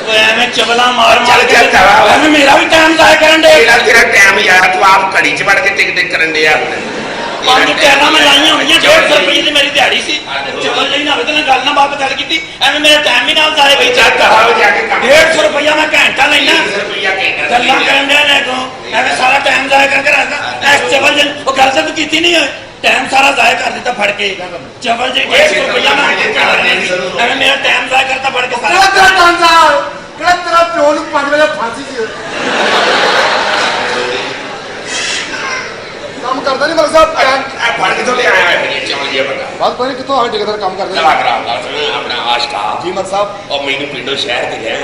ਉਹ ਐਵੇਂ ਚਵਲਾ ਮਾਰ ਮਾਰ ਚੱਲ ਕੇ ਚੱਲ ਚੱਲ। ਐਵੇਂ ਮੇਰਾ ਵੀ ਟਾਈਮ ਜ਼ਾਇਆ ਕਰਨ ਦੇ ਤੇਰਾ ਟਾਈਮ ਯਾਰ ਤੂੰ ਆਪ ਘੜੀ ਚ ਵੜ ਕੇ ਟਿਕ ਟਿਕ ਕਰਨ ਡਿਆ। ਪੰਜ ਟੈਰਾਂ ਮੈਂ ਲਾਈਆਂ ਹੋਈਆਂ 150 ਰੁਪਏ ਦੀ ਮੇਰੀ ਦਿਹਾੜੀ ਸੀ। ਚਵਲ ਲਈ ਨਾ ਹੋਵੇ ਤੇ ਗੱਲ ਨਾ ਬਾਤ ਗੱਲ ਕੀਤੀ ਐਵੇਂ ਮੇਰਾ ਟਾਈਮ ਵੀ ਨਾਲ ਜ਼ਾਇਆ ਬਈ ਚੱਲ ਕਹਾਓ ਜਾ ਕੇ ਕੰਮ 150 ਰੁਪਇਆ ਮੈਂ ਘੰਟਾ ਲੈਣਾ 150 ਰੁਪਇਆ ਘੰਟਾ ਗੱਲਾਂ ਕਰਨ ਦੇ ਨੇ ਕੋ ਐਵੇਂ ਸਾਰਾ ਟਾਈਮ ਜ਼ਾਇਆ ਕਰਕੇ ਰੱਖਦਾ। ਐਸ ਚਵਲ ਜੀ ਉਹ ਗੱਲ ਤਾਂ ਤੂੰ ਕੀਤੀ ਨਹੀਂ ਹੋਏ ਟਾਈਮ ਸਾਰਾ ਜ਼ਾਇਆ ਕਰ ਦਿੱਤਾ ਫੜ ਕੇ। ਚਵਲ ਜੀ 150 ਰੁਪਇਆ ਮੈਂ ਐਵੇਂ ਮੇਰਾ ਟਾਈਮ ਜ਼ਾਇਆ ਕਰਤਾ ਫੜ ਕੇ ਕਿਹੜਾ ਸਾਰਾ। ਤੇਰਾ ਟਾਂਜ਼ਾ? ਕਿਹੜਾ ਤੇਰਾ ਪਿਓ ਨੂੰ 5 ਵਜੇ ਫਾਂਸੀ ਸੀ? ਕੰਮ ਕਰਦਾ ਨਹੀਂ ਮਤਲਬ ਸਾਹਿਬ ਟਾਈਮ ਫੜ ਕੇ ਤੋਂ ਲੈ ਆਇਆ ਹੈ ਚੌਲ ਜਿਹਾ ਬੰਦਾ। ਬਾਤ ਕੋਈ ਨਹੀਂ ਕਿੱਥੋਂ ਆਏ ਠੇਕੇਦਾਰ ਕੰਮ ਕਰਦੇ ਚਲਾ ਕਰਾ ਆਪਣਾ ਆਸ਼ਕਾ ਜੀ ਮਤ ਸਾਹਿਬ। ਉਹ ਮੈਨੂੰ ਪਿੰਡੋਂ ਸ਼ਹਿਰ ਤੇ ਗਿਆ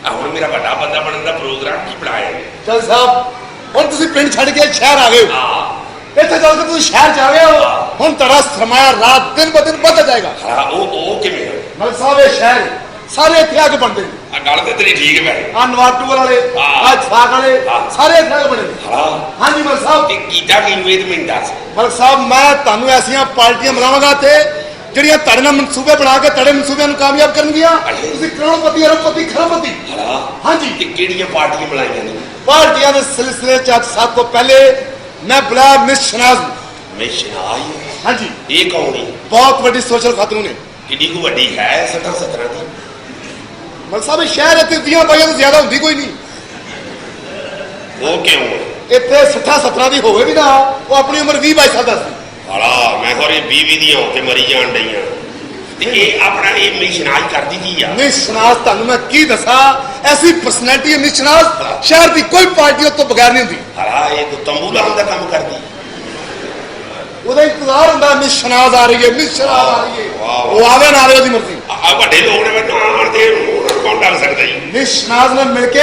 ਆ ਹੁਣ ਮੇਰਾ ਵੱਡਾ ਬੰਦਾ ਬਣਨ ਦਾ ਪ੍ਰੋਗਰਾਮ ਕੀ ਬਣਾਇਆ ਹੈ। ਚਲ ਸਾਹਿਬ ਹੁਣ ਤੁਸੀਂ ਪਿੰਡ ਛੱਡ ਕੇ ਸ਼ਹਿਰ ਆ ਗਏ ਹੋ। ਹਾਂ ਇੱਥੇ ਜਾ ਕੇ ਤੁਸੀਂ ਸ਼ਹਿਰ ਚ ਆ ਗਏ ਹੋ। ਹੁਣ ਤੁਹਾਡਾ ਸਰਮਾਇਆ ਰਾਤ ਦਿਨ ਬ ਦਿਨ ਵੱਧਦਾ ਜਾਏਗਾ। ਹਾਂ ਉਹ ਕਿਵੇਂ ਹੈ ਮਤਲਬ ਸਾਹਿਬ ਇਹ ਸ਼ਹਿਰ ਸਾਰੇ ਇੱਥੇ ਆ ਕੇ ਬਣਦੇ ਨੇ। ਆ ਗੱਲ ਤੇ ਤੇਰੀ ਠੀਕ ਹੈ ਆ ਨਵਾਟੂਰ ਵਾਲੇ ਹਾਂ। ਆ ਛਾਕ ਵਾਲੇ ਹਾਂ। ਸਾਰੇ ਇੱਥੇ ਆ ਕੇ ਬਣੇ ਨੇ। ਹਾਂ ਹਾਂਜੀ ਮਤਲਬ ਸਾਹਿਬ। ਤੇ ਕੀਤਾ ਕੀ ਵੇਦ ਮੈਨੂੰ ਦੱਸ। ਮਤਲਬ ਸਾਹਿਬ ਮੈਂ ਤੁਹਾਨੂੰ ਐਸੀਆਂ ਪਾਰਟੀਆਂ ਬਣਾਵਾਂਗਾ ਤੇ ਜਿਹੜੀਆਂ ਤੁਹਾਡੇ ਨਾਲ ਮਨਸੂਬੇ ਬਣਾ ਕੇ ਤੁਹਾਡੇ ਮਨਸੂਬਿਆਂ ਨੂੰ ਕਾਮਯਾਬ ਕਰਨਗੀਆਂ। ਤੁਸੀਂ ਕਰੋੜਪਤੀ ਅਰਬਪਤੀ ਖਰਬਪਤੀ। ਹਾਂ ਹਾਂਜੀ ਤੇ ਕਿਹੜੀਆਂ ਪਾਰਟੀਆਂ ਬਣਾਈਆਂ ਨੇ। ਪਾਰਟੀਆਂ ਦੇ ਸਿਲਸਿਲੇ ਚ ਅੱਜ ਸਭ ਤੋਂ ਪਹਿਲੇ ਮੈਂ ਬੁਲਾਇਆ ਮਿਸ ਸ਼ਨਾਜ਼ ਨੂੰ। ਮੈਂ ਸ਼ਨਾਈ ਹਾਂਜੀ ਇਹ ਕੌਣ ਹੈ ਬਹੁਤ ਵੱਡੀ ਸੋਸ਼ਲ ਖਾਤੂਨ ਹੈ। ਕਿੰਨੀ ਕੁ ਵੱਡੀ ਹੈ 17 ਦੀ। ਮਤਲਬ ਸਾਹਿਬ ਇਹ ਸ਼ਹਿਰ ਇੱਥੇ 20 ਬਾਈਆਂ ਤੋਂ ਜ਼ਿਆਦਾ ਹੁੰਦੀ ਕੋਈ ਨਹੀਂ। ਉਹ ਕਿਉਂ ਇੱਥੇ 60-17 ਦੀ ਹੋਵੇ ਵੀ ਨਾ ਉਹ ਆਪਣੀ ਉਮਰ 20 22 ਸਾਲ ਦਾ ਸੀ। ਹਲਾ ਮੈਂ ਹੋਰੇ 20 ਦੀਆਂ ਹੋ ਕੇ ਮਰੀ ਜਾਣ ਡਈਆਂ। ਤੇ ਇਹ ਆਪਣਾ ਇਹ ਮਿਸ਼ਨਾਈ ਕਰਦੀ ਕੀ ਆ। ਮਿਸ ਸ਼ਨਾਜ਼ ਤੁਹਾਨੂੰ ਮੈਂ ਕੀ ਦੱਸਾਂ ਐਸੀ ਪਰਸਨੈਲਿਟੀ ਹੈ ਮਿਸ ਸ਼ਨਾਜ਼ ਸ਼ਹਿਰ ਦੀ ਕੋਈ ਪਾਰਟੀ ਉਸ ਤੋਂ ਬਗੈਰ ਨਹੀਂ ਹੁੰਦੀ। ਹਲਾ ਇਹ ਤੰਬੂ ਲਾਉਣ ਦਾ ਕੰਮ ਕਰਦੀ। ਉਹਦਾ ਇੰਤਜ਼ਾਰ ਹੁੰਦਾ ਮਿਸ ਸ਼ਨਾਜ਼ ਆ ਰਹੀ ਹੈ ਮਿਸ ਸ਼ਨਾਜ਼ ਆ ਰਹੀ ਹੈ। ਉਹ ਆਵੇ ਨਾ ਆਵੇ ਉਹਦੀ ਮਰਜ਼ੀ। ਆ ਵੱਡੇ ਲੋਕ ਨੇ ਮੈਨੂੰ ਆਣ ਦੇ ਕੌਣ ਕਰ ਸਕਦਾ ਜੀ। ਮਿਸ ਸ਼ਨਾਜ਼ ਨਾਲ ਮਿਲ ਕੇ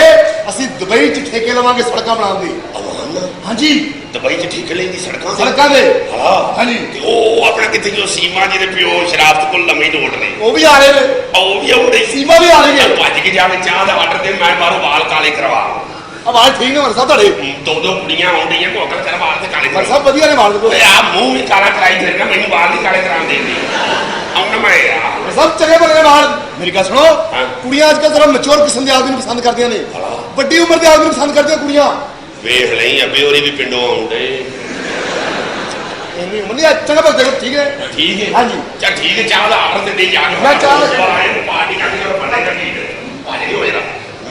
ਅਸੀਂ ਦੁਬਈ 'ਚ ਠੇਕੇ ਲਵਾਂਗੇ ਸੜਕਾਂ ਬਣਾਉਣ ਦੀ। ਅਮਾਨ ਹਾਂਜੀ ਦੁਬਈ 'ਚ ਠੀਕ ਲੈਂਦੀ ਸੜਕਾਂ ਤੇ। ਸੜਕਾਂ ਦੇ ਹਾਂ ਹਾਂਜੀ ਤੇ ਉਹ ਆਪਣਾ ਕਿੱਥੇ ਜੋ ਸੀਮਾ ਜਿਹਦੇ ਪਿਓ ਸ਼ਰਾਫਤ ਕੋਲ ਲੰਮੇ ਲੋਟ ਨੇ ਉਹ ਵੀ ਆ ਰਹੇ ਨੇ। ਉਹ ਵੀ ਆਉਂਦੇ ਸੀਮਾ ਵੀ ਆ ਰਹੀ ਹੈ। ਭੱਜ ਕੇ ਜਾਵੇ ਚਾਹ ਦਾ ਆਰਡਰ ਦੇ ਮੈਂ ਬਾਹਰੋਂ ਵਾਲ ਕਾਲੇ ਕਰਵਾ। ਆਵਾਜ਼ ਠੀਕ ਨੇ ਮਰ ਸਾਹਿਬ ਤੁਹਾਡੇ। ਦੋ ਕੁੜੀਆਂ ਆਉਂਦੀਆਂ ਕੋਕਲ ਕਰ ਵਾਲ ਤੇ ਕਾਲੇ ਮਰ ਕਰਵਾ। ਸਾਹਿਬ ਵਧੀਆ ਨੇ ਮਾਰ ਦਿਓ। ਓਏ ਆ ਮੂੰਹ ਵੀ ਕਾਲਾ ਕਰਾਈ ਫਿਰਨਾ ਮੈਨੂੰ ਵਾਲ ਨਹੀਂ ਕਾਲੇ ਕਰਾਉਣ ਦੇਂਦੀ। ਆਉਣਾ ਮੈਂ ਸਭ ਚੰਗੇ ਭਲੇ ਬਾਹਰ ਮੇਰੀ ਗੱਲ ਸੁਣੋ ਹਾਂ। ਕੁੜੀਆਂ ਅੱਜ ਕੱਲ੍ਹ ਜ਼ਰਾ ਮੈਚੁਰ ਕਿਸਮ ਦੇ ਆਦਮੀ ਨੂੰ ਪਸੰਦ ਕਰਦੀਆਂ ਨੇ ਵੱਡੀ ਉਮਰ ਦੇ ਆਦਮੀ ਨੂੰ ਪਸੰਦ ਕਰਦੀਆਂ ਕੁੜੀਆਂ ਵੇਖ ਲਈ ਅੱਬੇ ਹੋਰੀ ਵੀ ਪਿੰਡੋਂ ਆਉਂਦੇ ਇੰਨੀ ਉਮਰ ਨਹੀਂ ਚੰਗਾ ਭਲੇ ਦੇਖੋ ਠੀਕ ਹੈ ਠੀਕ ਹੈ ਹਾਂਜੀ। ਚੱਲ ਠੀਕ ਹੈ ਚਾਹ ਦਾ ਆਰਡਰ ਦੇ ਦੇ ਜਾ ਕੇ ਮੈਂ ਚਾਹ ਦਾ- ਪਾਰਟੀ ਕਰਨੀ ਔਰ ਬੰਦੇ ਕਰਨੀ ਪਾਣੀ ਹੋਏਗਾ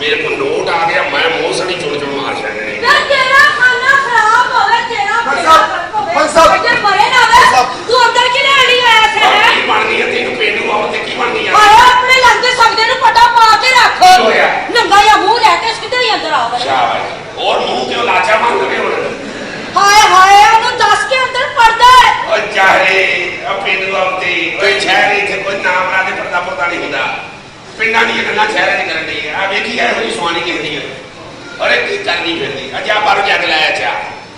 ਮੇਰੇ ਕੋਲ ਨੋਟ ਆ ਗਿਆ ਮੈਂ ਮੂੰਹ ਸਣੀ ਚੁਣ ਚੁਣ ਮਾਰ ਛੱਡਣੇ ਮੈਂ ਤੇਰਾ ਖਾਣਾ ਖਰਾਬ ਹੋਵੇ ਤੇਰਾ ਭਾਈ ਬੇੜਾ ਸਾਹਿਬ, ਗਰਕ ਹੋਵੇ ਭਾਈ ਸਾਹਿਬ। ਜੇ ਮਰੇ ਨਾ ਵੇ ਸਾਹਿਬ। ਤੂੰ ਅੰਦਰ ਕਿ ਲੈਣੀ ਆਇਆ ਸੀ ਕੀ ਬਣਨੀ ਹੈ ਤੈਨੂੰ ਪਿੰਡੂ ਆਉ ਤੇ ਕੀ ਬਣਨੀ ਹੈ ਆਇਆ ਆਪਣੇ ਲੰਦੇ ਸਕਦੇ ਨੂੰ ਪਟਾ ਪਾ ਕੇ ਰੱਖ ਹੋਇਆ? ਨੰਗਾ ਜਾਂ ਮੂੰਹ ਲੈ ਕੇ ਸਿੱਧੇ ਹੀ ਅੰਦਰ ਆ ਵੜੇ ਸ਼ਾਬਾਸ਼ ਔਰ ਮੂੰਹ ਕਿਉਂ ਲਾਚਾ ਮੰਗਦੇ ਹੁਣ ਹਾਏ ਹਾਏ ਉਹਨੂੰ ਦੱਸ ਕੇ ਅੰਦਰ ਪੜਦਾ ਹੈ ਓ ਚਾਹੇ ਆ ਪਿੰਡੂ ਆਉਂਦੇ ਓਏ ਸ਼ਹਿਰ ਇੱਥੇ ਕੋਈ ਨਾਮ ਲਾ ਦੇ ਪਰਦਾ ਪਰਦਾ ਨਹੀਂ ਹੁੰਦਾ ਪਿੰਡਾਂ ਦੀਆਂ ਗੱਲਾਂ ਸ਼ਹਿਰਾਂ 'ਚ ਕਰਨ ਦੀ ਆ ਵੇਖੀ ਇਹੋ ਜਿਹੀ ਸੁਆਣੀ ਕਿਹਦੀ ਹੈ ਅਰੇ ਕੀ ਕਰਨੀ ਫਿਰਦੀ ਅਜਾ ਬਾਹਰੋਂ ਜੱਗ ਲਾਇਆ ਚਾ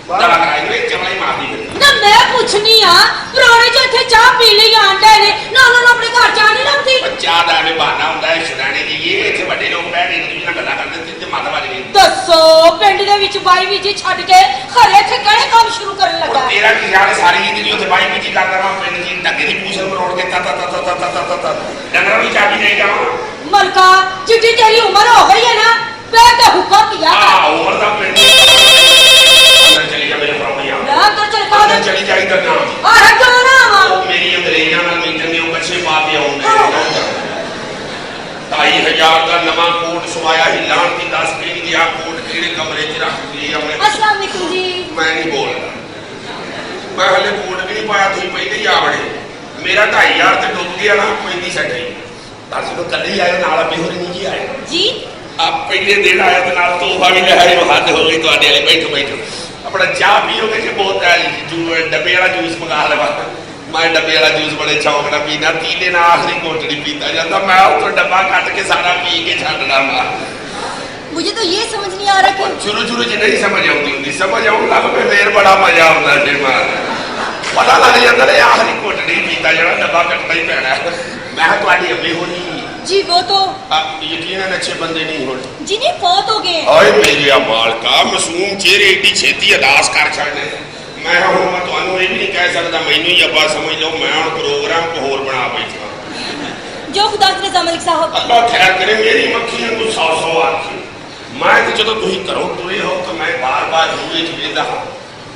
ਦਵਾ ਕਰਾਈ ਨੂੰ ਚਮੜਾ ਹੀ ਮਾਰਦੀ ਫਿਰਦੀ ਨਾ ਮੈਂ ਪੁੱਛਣੀ ਆ ਪ੍ਰਾਹੁਣੇ ਜੋ ਇੱਥੇ ਚਾਹ ਪੀ ਲਈ ਆਂਡੇ ਨੇ ਨਾ ਉਹਨਾਂ ਨੂੰ ਆਪਣੇ ਘਰ ਚਾਹ ਨਹੀਂ ਲੱਗਦੀ ਬੱਚਾ ਦਾ ਐਵੇਂ ਬਹਾਨਾ ਹੁੰਦਾ ਹੈ ਸ਼ੁਦਾਣੇ ਦੀ ਇਹ ਇੱਥੇ ਵੱਡੇ ਲੋਕ ਬਹਿ ਕੇ ਦੂਜੇ ਨਾਲ ਗੱਲਾਂ ਕਰਦੇ ਤੇ ਮਾਤਾ ਵੱਜ ਗਈ ਦੱਸੋ ਪਿੰਡ ਦੇ ਵਿੱਚ ਬਾਈ ਵੀ ਜੀ ਛੱਡ ਕੇ ਘਰੇ ਇੱਥੇ ਕਿਹੜੇ ਕੰਮ ਸ਼ੁਰੂ ਕਰਨ ਲੱਗਾ ਹੁਣ ਤੇਰਾ ਕੀ ਖਿਆਲ ਹੈ ਸਾਰੀ ਜ਼ਿੰਦਗੀ ਉੱਥੇ ਬਾਈ ਬੀਜੀ ਕਰਦਾ ਰਹਾਂ ਪਿੰਡ ਦੀ ਢੱਗੇ ਦੀ ਪੂਛ ਮਰੋੜ ਕੇ ਤਾ ਤਾ ਤਾ ਤਾ ਤਾ ਤਾ ਡੰਗਰਾਂ ਨੂੰ ਚਾਬੀ ਦੇ ਜਾਵਾਂ ਮਲਕਾ ਜਿੱਡੀ ਤੇਰੀ ਉਮਰ ਹੋ ਗਈ ਹੈ ਨਾ ਮੈਂ ਤਾਂ ਹੁਕਮ ਕੀਆ ਆ ਉਮਰ ਦਾ ਪਿੰਡ ਅੰਦਰ ਚਲੀ ਜਾ ਮੇਰੇ ਫਰਾਮੀ ਆ ਮੈਂ ਅੰਦਰ ਚਲ ਪਾ ਅੰਦਰ ਚਲੀ ਜਾਈ ਤਾਂ ਨਾ ਆਹ ਕਿਉਂ ਨਾ ਆਵਾਂ ਉਹ ਮੇਰੀ ਅੰਗਰੇਜ਼ਾਂ ਨਾਲ ਮੀਟਿੰਗ ਦੇ ਉਹ ਕੱਛੇ ਪਾ ਕੇ ਆਉਂਦੇ 2500 ਦਾ ਨਵਾਂ ਕੋਟ ਸਵਾਇਆ ਹੀ ਲਾਣ ਦੀ 10 ਕੇ ਦੀ ਆ ਕੋਟ ਕਿਹੜੇ ਕਮਰੇ 'ਚ ਰੱਖ ਲਈ ਉਹਨੇ अस्सलाम वालेकुम जी ਮੈਂ ਨਹੀਂ ਬੋਲਦਾ ਮੈਂ ਹਲੇ ਕੋਟ ਵੀ ਨਹੀਂ ਪਾਇਆ ਤੁਸੀਂ ਪਹਿਲੇ ਹੀ ਆ ਵੜੇ ਮੇਰਾ 2500 ਤੇ ਡੁੱਬ ਗਿਆ ਨਾ ਪੈਂਦੀ ਸੱਟ ਹੀ ਦੱਸ ਨੂੰ ਕੱਲੇ ਹੀ ਆਏ ਨਾਲ ਆਪੇ ਹੋਰੀ ਨਹੀਂ ਜੀ ਆਏ जी ਆ ਪਹਿਲੇ ਦਿਨ ਆਇਆ ਤੇ ਨਾਲ ਤੋਹਫਾ ਵੀ ਲੈ ਆਏ ਹੱਦ ਹੋ ਗਈ ਤੁਹਾਡੇ ਵਾਲੇ ਬੈਠੋ ਬੈਠੋ ਆਪਣਾ ਚਾਹ ਪੀਓਗੇ ਕਿ ਬਹੁਤ ਡੱਬੇ ਵਾਲਾ ਜੂਸ ਮੰਗਾ ਲਵਾ ਮੈਂ ਡੱਬੇ ਵਾਲਾ ਜੂਸ ਬੜੇ ਸ਼ੌਕ ਨਾਲ ਪੀਣਾ ਤੀਲੇ ਨਾਲ ਆਖਰੀ ਘੋਟੜੀ ਪੀਤਾ ਜਾਂਦਾ ਮੈਂ ਉੱਥੋਂ ਡੱਬਾ ਕੱਟ ਕੇ ਸਾਰਾ ਪੀ ਕੇ ਛੱਡਣਾ ਮੈਂ मुझे तो ये समझ नहीं आ रहा कि ਸ਼ੁਰੂ ਸ਼ੁਰੂ 'ਚ ਨਹੀਂ ਸਮਝ ਆਉਂਦੀ ਹੁੰਦੀ ਸਮਝ ਆਉਣ ਲੱਗ ਪਏ ਫੇਰ ਬੜਾ ਮਜ਼ਾ ਆਉਂਦਾ ਜੇ ਮਾਰ ਪਤਾ ਲੱਗ ਜਾਂਦਾ ਨੇ ਆਖਰੀ ਘੋਟੜੀ ਪੀਤਾ ਜਿਹੜਾ ਡੱਬਾ ਕੱਟਣਾ ਹੀ ਪੈਣਾ ਮੈਂ ਕਿਹਾ ਤੁਹਾਡੀ ਅੰਮੀ ਹੋਣੀ जी वो तो ਯਕੀਨਨ ਅੱਛੇ ਬੰਦੇ ਨਹੀਂ ਹੋਣ जी नहीं फौत हो गए ਹਾਏ ਮੇਰੇ ਆ ਮਾਲਕਾ ਮਾਸੂਮ ਚਿਹਰੇ ਏਡੀ ਛੇਤੀ ਅਦਾਸ ਕਰ ਛੱਡਨੇ ਮੈਂ ਹੁਣ ਮੈਂ ਤੁਹਾਨੂੰ ਇਹ ਵੀ ਨਹੀਂ ਕਹਿ ਸਕਦਾ ਮੈਨੂੰ ਹੀ ਅੱਬਾ ਸਮਝ ਲਓ ਮੈਂ ਹੁਣ ਪ੍ਰੋਗਰਾਮ ਕੋ ਹੋਰ ਬਣਾ ਬੈਠਾ जो खुदा की रजा मलिक साहब ਅੱਲਾ ਖੈਰ ਕਰੇ ਮੇਰੀ ਮੱਖੀਆਂ ਨੂੰ 100 ਆਖੀ ਮੈਂ ਤੇ ਜਦੋਂ ਤੁਸੀਂ ਘਰੋਂ ਤੁਰੇ ਹੋ ਤਾਂ ਮੈਂ ਬਾਰ-ਬਾਰ ਰੂਏ ਚ ਵੇਖਦਾ ਹਾਂ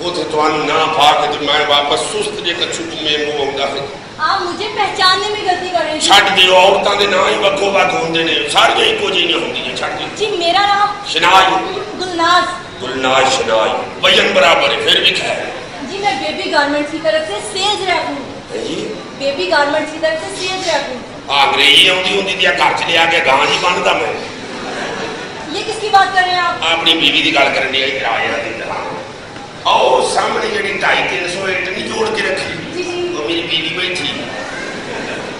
ਉਥੇ ਤੁਹਾਨੂੰ ਨਾ ਪਾ ਕੇ ਤੇ ਮੈਂ ਵਾਪਸ ਸੁਸਤ ਜੇ ਕੱਛੂ ਮੇ ਮੂੰਹ ਆਉਂਦਾ ਹੈ आप मुझे पहचानने में गलती कर रहे हैं ਛੱਡ ਦਿਓ ਔਰਤਾਂ ਦੇ ਨਾਂ ਹੀ ਵੱਖੋ ਵੱਖ ਹੁੰਦੇ ਨੇ ਸਾਰੀਆਂ ਇੱਕੋ ਜਿਹੀਆਂ ਹੁੰਦੀਆਂ ਛੱਡ ਦਿਓ जी मेरा नाम ਸ਼ਨਾਜ गुलनाज ਗੁਲਨਾਜ ਸ਼ਨਾਜ ਵਜਨ ਬਰਾਬਰ ਹੈ ਫਿਰ ਵੀ ਖੈਰ जी मैं बेबी गारमेंट्स की तरफ से सेल्स रैप हूँ ਹੈ ਜੀ बेबी गारमेंट्स की तरफ से सेल्स रैप हूँ ਆ ਅੰਗਰੇਜ਼ੀ ਆਉਂਦੀ ਹੁੰਦੀ ਤੇ ਆ ਘਰ ਚ ਲਿਆ ਕੇ ਗਾਂ ਜੀ ਬੰਨਦਾ ਮੈਂ ये किसकी बात कर रहे हैं आप ਆਪਣੀ ਬੀਵੀ ਦੀ ਗੱਲ ਕਰਨ ਦੀ ਆਈ ਕਿਰਾਇਆ ਦੀ ਤਰ੍ਹਾਂ ਆਓ ਸਾਹਮਣੇ ਜਿਹੜੀ 250-300 ਇੱਟ ਨਹੀਂ ਜੋੜ ਕੇ ਰੱਖੀ जी जी ਉਹ ਮੇਰੀ ਬੀਵੀ ਬੈਠੀ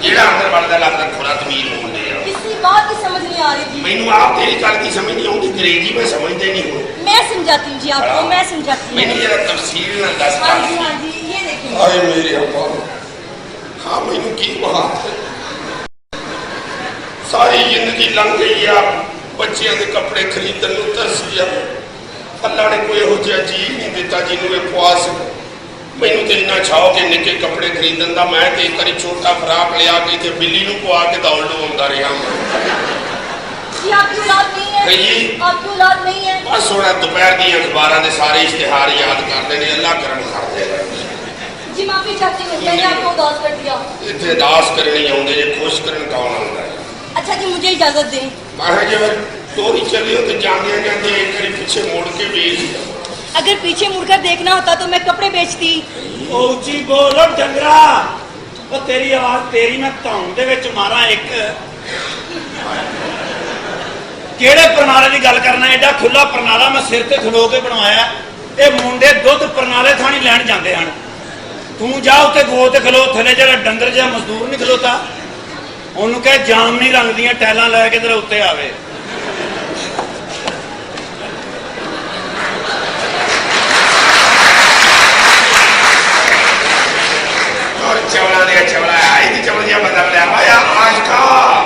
ਜਿਹੜਾ ਅੰਦਰ ਵੜਦਾ ਲੱਗਦਾ ਖੋਰਾ ਤਮੀਰ ਹੁੰਦੇ ਆ किसी बात की समझ नहीं आ रही जी ਮੈਨੂੰ ਆਪ ਤੇਰੀ ਗੱਲ ਦੀ ਸਮਝ ਨਹੀਂ ਆਉਂਦੀ ਅੰਗਰੇਜ਼ੀ ਮੈਂ समझते नहीं हूँ मैं समझाती हूँ जी आपको मैं समझाती हूँ ਮੈਨੂੰ ਜਰਾ ਤਫਸੀਲ ਨਾਲ ਦੱਸ हाँ ਕਰ जी हाँ जी ये देखिए ਹਾਏ ਮੇਰੇ ਅੱਪਾ ਹਾਂ ਮੈਨੂੰ ਕੀ ਬਾਤ ਸਾਰੀ ਜ਼ਿੰਦਗੀ ਲੰਘ ਗਈ ਆ ਬੱਚਿਆਂ ਦੇ ਕੱਪੜੇ ਖਰੀਦਣ ਨੂੰ ਤਰਸੀ ਆ ਅੱਲਾ ਨੇ ਕੋਈ ਇਹੋ ਜਿਹਾ ਚੀਜ਼ ਨਹੀਂ ਦਿੱਤਾ ਜਿਹਨੂੰ ਇਹ ਖਵਾ ਸਕੇ ਮੈਨੂੰ ਤੇ ਇੰਨਾ ਛਾਓ ਕਿ ਨਿੱਕੇ ਕੱਪੜੇ ਖਰੀਦਣ ਦਾ ਮੈਂ ਤੇ ਇੱਕ ਵਾਰੀ ਛੋਟਾ ਫਰਾਕ ਲਿਆ ਕੇ ਤੇ ਬਿੱਲੀ ਨੂੰ ਪਵਾ ਕੇ ਦੌੜ ਲਵਾਉਂਦਾ ਰਿਹਾ जी आपकी औलाद नहीं है जी। आपकी औलाद नहीं है ਬਸ ਹੁਣ ਦੁਪਹਿਰ ਦੀਆਂ ਅਖਬਾਰਾਂ ਦੇ ਸਾਰੇ ਇਸ਼ਤਿਹਾਰ ਯਾਦ ਕਰਦੇ ਨੇ ਅੱਲਾ ਕਰਮ ਕਰਦੇ ਨੇ जी माफी चाहती हूँ मैंने आपको उदास कर दिया ਇੱਥੇ ਅਰਦਾਸ ਕਰਨੀ ਆਉਂਦੇ ਜੇ ਖੁਸ਼ ਕਰਨ ਕੌਣ ਆਉਂਦਾ ਹੈ अच्छा जी मुझे इजाजत दें ਮੈਂ ਕਿਹਾ ਜੇ ਤੋਰੀ ਚੱਲਿਓ ਤੇ ਜਾਂਦੇ ਜਾਂਦੇ ਇੱਕ ਵਾਰੀ ਪਿੱਛੇ ਮੁੜ ਕੇ ਵੇਖ अगर पीछे मुड़कर देखना होता तो मैं कपड़े बेचती ਉਹ ਉੱਚੀ ਬੋਲ ਓ ਡੰਗਰਾ ਉਹ ਤੇਰੀ ਆਵਾਜ਼ ਤੇਰੀ ਮੈਂ ਧੌਣ ਦੇ ਵਿੱਚ ਮਾਰਾਂ ਇੱਕ ਕਿਹੜੇ ਪ੍ਰਣਾਲੇ ਦੀ ਗੱਲ ਕਰਨਾ ਐਡਾ ਖੁੱਲਾ ਪ੍ਰਣਾਲਾ ਮੈਂ ਸਿਰ ਤੇ ਖਲੋ ਕੇ ਬਣਵਾਇਆ ਇਹ ਮੁੰਡੇ ਦੁੱਧ ਪ੍ਰਣਾਲੇ ਥਾਣੀ ਲੈਣ ਜਾਂਦੇ ਹਨ ਤੂੰ ਜਾ ਉੱਤੇ ਗੋ ਤੇ ਖਲੋ ਥੱਲੇ ਜਿਹੜਾ ਡੰਗਰ ਜਿਹਾ ਮਜ਼ਦੂਰ ਨਹੀਂ ਖਲੋਤਾ ਉਹਨੂੰ ਕਹੇ ਜਾਮਨੀ ਰੰਗ ਦੀਆਂ ਟੈਲਾਂ ਲੈ ਕੇ ਤੇਰੇ ਉੱਤੇ ਆਵੇ ਔਰ ਚਵਲਾ ਦੇ ਚਵਲਾ ਆਈ ਦੀ ਚਵਲ ਜਿਹਾ ਬੰਦਾ ਬਲਿਆ ਆਇਆ ਆਸ਼ਕਾ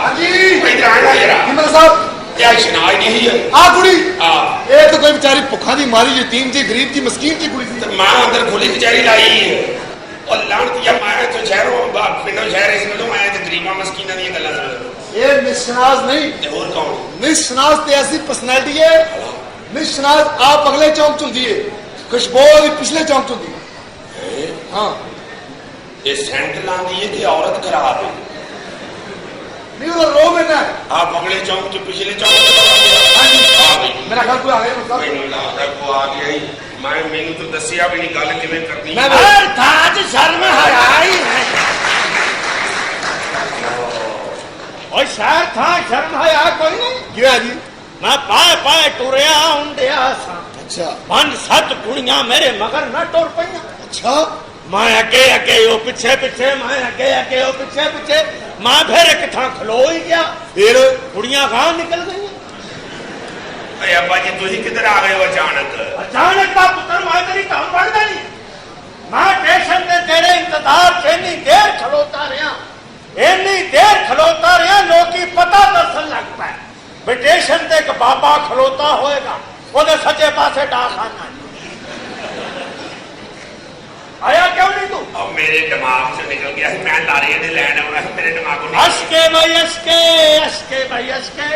ਹਾਂਜੀ ਇਧਰ ਆਇਆ ਜਰਾ ਹਿੰਮਤ ਸਾਹਿਬ ਇਹ ਸ਼ਨਾਜ ਨਹੀਂ ਹੈ ਆ ਕੁੜੀ ਆ ਇਹ ਤਾਂ ਕੋਈ ਵਿਚਾਰੀ ਭੁੱਖਾਂ ਦੀ ਮਾਰੀ ਯਤੀਮ ਜੀ ਗਰੀਬ ਜੀ ਮਸਕੀਨ ਜੀ ਕੁੜੀ ਸੀ ਤੇ ਮਾਂ ਅੰਦਰ ਖੁੱਲੀ ਕਚਹਿਰੀ ਲਾਈ ਹੈ ਉਹ ਲਾਣਤੀਆ ਮਾਇਆ ਤੋਂ ਸ਼ਹਿਰੋਂ ਪਿੰਡੋਂ ਸ਼ਹਿਰ ਇਸ ਨੂੰ ਆਇਆ ਤੇ ਇਹਨਾਂ ਦੀਆਂ ਗੱਲਾਂ ਸੁਣ। ਇਹ ਮਿਸ਼ਨਾਜ਼ ਨਹੀਂ, ਤੇ ਹੋਰ ਕੌਣ? ਮਿਸ਼ਨਾਜ਼ ਤੇ ਐਸੀ ਪਰਸਨੈਲਿਟੀ ਹੈ। ਮਿਸ਼ਨਾਜ਼ ਆਪ ਅਗਲੇ ਚੌਂਕ 'ਚ ਹੁੰਦੀ ਹੈ, ਖੁਸ਼ਬੂ ਦੀ ਪਿਛਲੇ ਚੌਂਕ 'ਚ ਹੁੰਦੀ ਹੈ। ਹਾਂ ਇਹ ਸੈਂਟ ਲਾਉਂਦੀ ਹੈ ਕਿ ਔਰਤ ਖਰਾਬ ਹੈ? ਨਹੀਂ ਉਹਦਾ ਰੋਹ ਮੈਨਾਂ ਹੈ। ਆਪ ਅਗਲੇ ਚੌਂਕ ਚ ਪਿਛਲੇ ਚੌਂਕ ਚ ਆ ਗਈ। ਮੇਰਾ ਖਿਆਲ ਕੋਈ ਆ ਗਿਆ ਮਤਲਬ ਮੈਨੂੰ ਲੱਗਦਾ ਕੋ ਆ ਗਿਆ ਹੀ। ਮੈਨੂੰ ਤਾਂ ਦੱਸਿਆ ਵੀ ਨਹੀਂ ਗੱਲ ਕਿਵੇਂ ਕਰਨੀ। ਮੈਂ ਹਰ ਥਾਂ 'ਚ ਸ਼ਰਮ ਹਰਾਈ ਹੈ। ਓਏ ਸ਼ਹਿਰ ਥਾਂ ਸ਼ਰਮ ਹਇਆ ਕੋਈ ਨਹੀਂ। ਕੀ ਹੋਇਆ ਜੀ? ਮੈਂ ਪਾਏ ਪਾਏ ਟੁਰਿਆ ਹੁੰਦਿਆ ਸਾਂ, ਅੱਛਾ 5-7 ਕੁੜੀਆਂ ਮੇਰੇ ਮਗਰ ਨਾ ਟੁਰ ਪਈਆਂ। ਅੱਛਾ ਮੈਂ ਅੱਗੇ ਅੱਗੇ ਉਹ ਪਿੱਛੇ ਪਿੱਛੇ, ਮੈਂ ਅੱਗੇ ਅੱਗੇ ਉਹ ਪਿੱਛੇ ਪਿੱਛੇ। ਮੈਂ ਫਿਰ ਇੱਕ ਥਾਂ ਖਲੋ ਹੀ ਗਿਆ, ਫਿਰ ਕੁੜੀਆਂ ਗਾਂ ਨਿਕਲ ਗਈਆਂ। ਅਰੇ ਅੱਬਾ ਜੀ ਤੁਸੀਂ ਕਿੱਧਰ ਆ ਗਏ ਹੋ ਅਚਾਨਕ? ਅਚਾਨਕ ਦਾ ਪੁੱਤਰ ਮੈਂ ਤੇਰੀ ਕੰਮ ਪੜਦਾ ਨਹੀਂ। ਮੈਂ ਸਟੇਸ਼ਨ ਤੇ ਤੇਰੇ ਇੰਤਜ਼ਾਰ 'ਚ ਇੰਨੀ ਦੇਰ ਖਲੋਤਾ ਰਿਹਾ, ਇੰਨੀ ਦੇਰ ਖਲੋਤਾ ਰਿਹਾ, ਲੋਕੀ ਪਤਾ ਦੱਸਣ ਲੱਗ ਪਏ ਵੀ ਸਟੇਸ਼ਨ ਤੇ ਇੱਕ ਬਾਬਾ ਖਲੋਤਾ ਹੋਏਗਾ, ਉਹਦੇ ਸੱਜੇ ਪਾਸੇ ਡਾਕਖਾਨਾ। ਆਇਆ ਕਿਉਂ ਨਹੀਂ ਤੂੰ? अब मेरे दिमाग से निकल गया मैं लारे ने लैंड आना है मेरे दिमाग को ਅਸਕੇ ਭਾਈ ਅਸਕੇ, ਅਸਕੇ ਭਾਈ ਅਸਕੇ।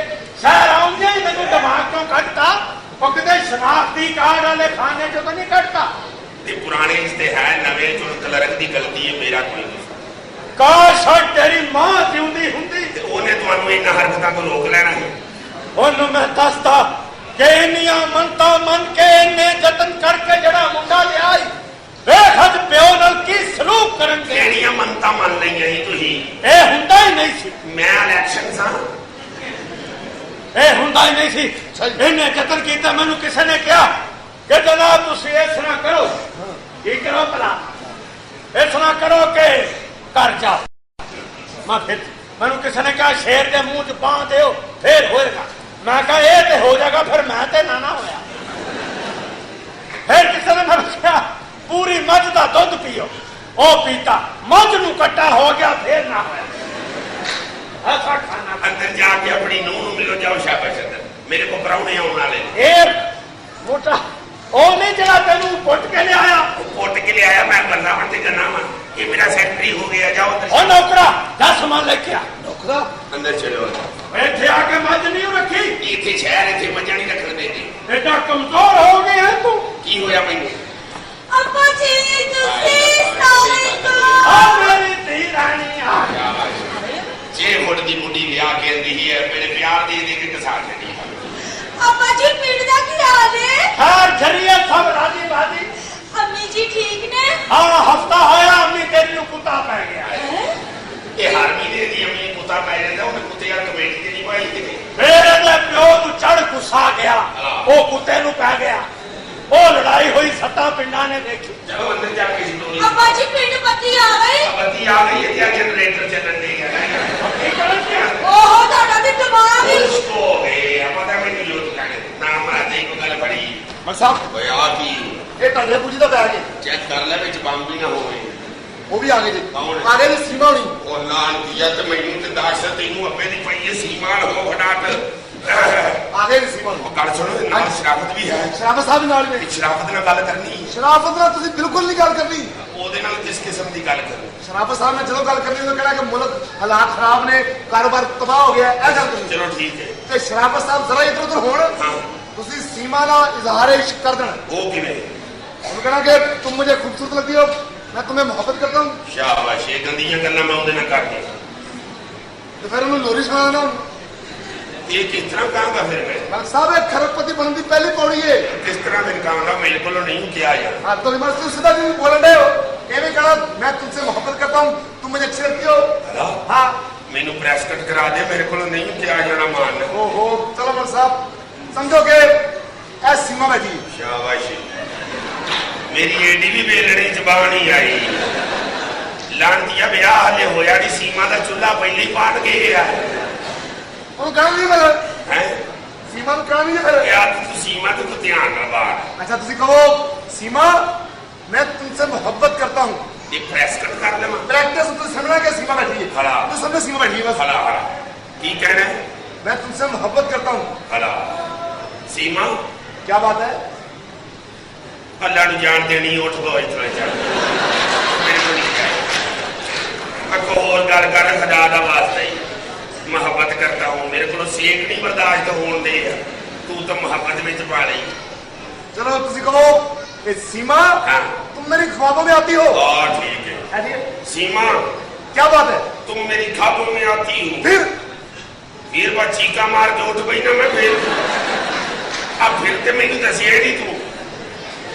ਸ਼ਹਿਰ ਆਉਂਦੇ ਹੀ ਮੈਨੂੰ ਦਿਮਾਗ ਤੋਂ ਕੱਢਤਾ। ਉਹ ਕਿਤੇ ਸ਼ਨਾਖਤੀ ਕਾਰਡ ਵਾਲੇ ਖਾਨੇ 'ਚੋਂ ਤਾਂ ਨਹੀਂ ਕੱਢਤਾ। ते पुराने रिश्ते है नवे चुन क्लर्क दी गलती है मेरा कोई नहीं। ਕਾਸ਼ ਤੇਰੀ ਮਾਂ ਜਿਉਂਦੀ ਹੁੰਦੀ, ते ओने ਤੁਹਾਨੂੰ ਇਹਨਾਂ ਹਰਕਤਾਂ ਤੋਂ ਰੋਕ ਲੈਣਾ ਸੀ। ਉਹਨੂੰ ਮੈਂ ਦੱਸਦਾ ਕਿ ਇੰਨੀਆਂ ਮੰਨਤਾਂ ਮੰਨ ਕੇ ਇੰਨੇ ਯਤਨ ਕਰਕੇ ਜਿਹੜਾ ਮੁੰਡਾ ਲਿਆ ਈ, ਵੇਖ ਅੱਜ ਪਿਓ ਨਾਲ ਕੀ ਸਲੂਕ ਕਰਨਗੇ। ਕਿਹੜੀਆਂ ਮੰਨਤਾਂ ਮੰਨ ਲਈਆਂ ਜੀ ਤੁਸੀਂ? ਇਹ ਹੁੰਦਾ ਹੀ ਨਹੀਂ ਸੀ, ਮੈਂ ਇਲੈਕਸ਼ਨ ਸਾਂ। ਇਹ ਹੁੰਦਾ ਹੀ ਨਹੀਂ ਸੀ। ਇਹਨੇ ਯਤਨ ਕੀਤਾ। ਮੈਨੂੰ ਕਿਸੇ ਨੇ ਕਿਹਾ ਕਿ ਜਨਾਬ ਤੁਸੀਂ ਇਸ ਤਰ੍ਹਾਂ ਕਰੋ। ਕੀ ਕਰੋ ਭਲਾ? ਇਸ ਤਰ੍ਹਾਂ ਕਰੋ ਕਿ ਘਰ ਜਾਓ। ਮੈਂ ਫਿਰ ਮੈਨੂੰ ਕਿਸੇ ਨੇ ਕਿਹਾ ਸ਼ੇਰ ਦੇ ਮੂੰਹ 'ਚ ਬਾਂਹ ਦਿਓ ਫੇਰ ਹੋਏਗਾ। ਮੈਂ ਕਿਹਾ ਇਹ ਤੇ ਹੋ ਜਾਏਗਾ, ਫਿਰ ਮੈਂ ਤੇ ਨਾ ਹੋਇਆ। ਫਿਰ ਕਿਸੇ ਨੇ ਮੈਨੂੰ ਕਿਹਾ ਪੂਰੀ ਮੱਝ ਦਾ ਦੁੱਧ ਪੀਓ। ਉਹ ਪੀਤਾ, ਮੱਝ ਨੂੰ ਕੱਟਾ ਹੋ ਗਿਆ, ਫੇਰ ਨਾ ਹੋਇਆ। ਐਸਾ ਖਾਣਾ ਅੰਦਰ ਜਾ ਕੇ ਆਪਣੀ ਨੂੰਹ ਨੂੰ ਮਿਲੋ, ਜਾਓ ਸ਼ਾਬਾਸ਼ ਅੰਦਰ। ਮੇਰੇ ਕੋ ਪਰਾਉਣੇ ਆਉਣ ਵਾਲੇ ਨੇ। ਇਹ ਮੋਟਾ ਉਹ ਨਹੀਂ ਜਿਹੜਾ ਤੈਨੂੰ ਪੁੱਟ ਕੇ ਲਿਆਇਆ। ਉਹ ਪੁੱਟ ਕੇ ਲਿਆਇਆ ਮੈਂ ਬੰਦਾ ਹੁਣ ਤੇ ਕਰਨਾ ਵਾ। ਇਹ ਮੇਰਾ ਸੈਕਟਰੀ ਹੋ ਗਿਆ। ਜਾਓ ਉਹ ਅੰਦਰ। ਨੌਕਰਾ ਜਾ ਸਮਾਨ ਲੈ ਕੇ ਆ। ਨੌਕਰਾ ਅੰਦਰ ਚਲੋ। ਇੱਥੇ ਆ ਕੇ ਮੱਝ ਨਹੀਂ ਰੱਖੀ। ਇੱਥੇ ਸ਼ਹਿਰ ਇੱਥੇ ਮੱਝਾਂ ਨਹੀਂ ਰੱਖਣ ਦੇਣੀ। ਐਡਾ ਕਮਜ਼ੋਰ ਹੋ ਗਿਆ ਹੈ ਤੂੰ। ਕੀ ਹੋਇਆ ਮੈਨੂੰ? ਅੱਬਾ ਜੀ ਤੁਸੀਂ ਸਾਲੇ ਆ ਮੇਰੀ ਧੀ ਰਾਣੀ ਆ। ਜੇ ਹੁਣ ਦੀ ਮੁੰਡੀ ਵਿਆਹ ਕੇ ਆਂਦੀ ਹੈ ਮੇਰੇ ਪਿਆਰ ਦੀ ਕੇ ਕਿਸਾਨ ਨਹੀਂ। ਅੱਬਾ ਜੀ ਪਿੰਡ ਦਾ ਕੀ ਹਾਲ ਹੈ? ਖੈਰ ਜਰੀਏ ਸਭ ਰਾਜੀ ਬਾਜੀ। ਅੰਮੀ ਜੀ ਠੀਕ ਨੇ? ਹਾਂ ਹਫਤਾ ਹੋਇਆ ਅੰਮੀ ਤੇਰੀ ਨੂੰ ਕੁੱਤਾ ਪੈ ਗਿਆ। ਇਹ ਹਰ ਮਹੀਨੇ ਦੀ ਅਮੀ ਕੁੱਤਾ ਪੈ ਜਾਂਦਾ। ਉਹਨੇ ਕੁੱਤੇ ਯਾਰ ਕਮੇਟੀ ਤੇ ਨਹੀਂ ਪਾਈ ਕਿਤੇ। ਫੇਰ ਇਹਦੇ ਪਿਓ ਨੂੰ ਚੜ ਗੁੱਸਾ ਗਿਆ, ਉਹ ਕੁੱਤੇ ਨੂੰ ਪੈ ਗਿਆ। ਉਹ ਲੜਾਈ ਹੋਈ 7 ਪਿੰਡਾਂ ਨੇ ਦੇਖੀ। ਚਲੋ ਅੰਦਰ ਜਾ ਕੇ ਸਟੋਰੀ। ਅੱਬਾ ਜੀ ਪਿੰਡ ਬੱਤੀ ਆ ਗਈ? ਬੱਤੀ ਆ ਗਈ ਹੈ ਜਾਂ ਜਨਰੇਟਰ ਚੱਲਣ ਦੇ ਗਿਆ ਕੀ ਕਰਨ ਗਿਆ? ਓਹੋ ਤੁਹਾਡਾ ਤੇ ਦਿਮਾਗ ਹੀ ਉਸ ਕੋ ਗਏ ਆਪਾਂ ਤਾਂ ਮੈਨੂੰ ਲੋਟ ਕਾਣੇ ਨਾ ਮਾ ਦੇ ਕੋ ਗੱਲ ਫੜੀ। ਮੈਂ ਸਾਹਿਬ ਓਏ ਆ ਕੀ ਇਹ ਤੁਹਾਡੇ ਪੂਜੀ ਦਾ ਬੈਗ ਹੈ। ਚੈੱਕ ਕਰ ਲੈ ਵਿੱਚ ਬੰਬ ਵੀ ਨਾ ਹੋਵੇ। ਉਹ ਵੀ ਆ ਗਏ ਜੀ। ਕੌਣ? ਆ ਗਏ ਜੀ ਸੀਮਾ ਹੋਣੀ। ਉਹ ਲਾਂ ਦੀਆ ਤੇ ਮੈਨੂੰ ਤੇ ਦੱਸ ਤੈਨੂੰ ਅੱਬੇ ਦੀ ਪਈ ਹੈ ਸੀਮਾਨ ਹੋ ਹਟਾਟ। ਆ ਗਏ ਜੀ ਸੀਮਾ ਹੋਣੀ। ਉਹ ਗੱਲ ਸੁਣੋ ਨਾਲ ਸ਼ਰਾਫਤ ਵੀ ਹੈ। ਸ਼ਰਾਫਤ ਸਾਹਿਬ ਨਾਲ ਹੀ ਨੇ। ਸ਼ਰਾਫਤ ਨਾਲ ਗੱਲ ਕਰਨੀ। ਸ਼ਰਾਫਤ ਨਾਲ ਤੁਸੀਂ ਬਿਲਕੁਲ ਨਹੀਂ ਗੱਲ ਕਰਨੀ। ਉਹਦੇ ਨਾਲ ਕਿਸ ਕਿਸਮ ਦੀ ਗੱਲ ਕਰੂ? ਸ਼ਰਾਫਤ ਸਾਹਿਬ ਨਾਲ ਜਦੋਂ ਗੱਲ ਕਰਨੀ ਉਹ ਕਹਿਣਾ ਕਿ ਮੁਲਕ ਹਾਲਾਤ ਖਰਾਬ ਨੇ, ਕਾਰੋਬਾਰ ਤਬਾਹ ਹੋ ਗਿਆ, ਇਹ ਗੱਲ ਕਰਨੀ। ਚਲੋ ਠੀਕ ਹੈ। ਤੇ ਸ਼ਰਾਫਤ ਸਾਹਿਬ ਜ਼ਰਾ ਇੱਧਰ ਉੱਧਰ ਹੋਣ, ਹਾਂ ਤੁਸੀਂ ਸੀਮਾ ਦਾ ਇਜ਼ਹਾਰ ਇਸ਼ਕ ਕਰ ਦੇਣਾ। ਉਹ ਕਿਵੇਂ? ਉਹਨੂੰ ਕਹਿਣਾ ਕਿ तुम मुझे खूबसूरत लगती हो, मैं तुम्हें मोहब्बत करता हूँ। ਸ਼ਾਬਾਸ਼ ਇਹ ਗੰਦੀਆਂ ਗੱਲਾਂ ਮੈਂ ਉਹਦੇ ਨਾਲ ਕਰਦੀ। तो फिर उन्होंने लोरी सुनाना। ਇਹ ਕਿਸ ਤਰ੍ਹਾਂ ਕਹਾਂਗਾ ਫਿਰ ਮੈਂ? मलिक साहब एक खरबपति बनने की पहली पौड़ी है। किस तरह मैं कहांगा मेरे को नहीं किया यार। हाँ तो विमर्श तुम सीधा जी बोल रहे हो ये भी कहना मैं तुमसे मोहब्बत करता हूँ, तुम मुझे अच्छी लगती हो। हाँ मैनू प्रेस कट करा दे मेरे को नहीं किया जाना मान। ओहो चलो मलिक साहब समझो कि ऐ सीमा बैठी है। शाबाश मेरी एडी भी बेलने जबान ही आई। लांतिया ब्याह हले होया नहीं सीमा का चूल्हा पहले ही पाट गए यार। ਉਹਨੂੰ ਕਹਿਣਾ ਨਹੀਂ ਫਿਰ हैं ਸੀਮਾ ਨੂੰ ਕਹਿਣਾ ਨਹੀਂ ਫਿਰ। यार तू सीमा तो ध्यान ना बात। अच्छा ਤੁਸੀਂ ਕਹੋ सीमा मैं तुमसे मोहब्बत करता हूँ। ये प्रेस कट कर ले प्रैक्टिस तुम समझना कि सीमा बैठी है। खड़ा। तुम समझो सीमा बैठी है बस। खड़ा खड़ा की कहना है? मैं तुमसे मोहब्बत करता हूँ। खड़ा सीमा क्या बात है? अल्लाह ਨੂੰ ਜਾਣ ਦੇਣੀ ਉੱਠ ਦੋ ਇਤਨਾ ਚੱਲ ਮੇਰੇ ਕੋਲ ਨਹੀਂ ਹੈ। ਅੱਗੋਂ ਹੋਰ ਗੱਲ ਕਰ ਖੁਦਾ ਦਾ ਵਾਸਤਾ ਹੀ मोहब्बत करता हूँ, मेरे को सेक नहीं बर्दाश्त होने दे, तू तो मोहब्बत में पा ली। चलो तुसी कहो ए सीमा, हाँ। तुम मेरी ख्वाबों में आती हो। ठीक है है सीमा, क्या बात है? तुम मेरी ख्वाबों में आती हो, फिर बार चीका मार के उठ गई ना मैं, अब फिर तो मैंने दसिया नहीं तू,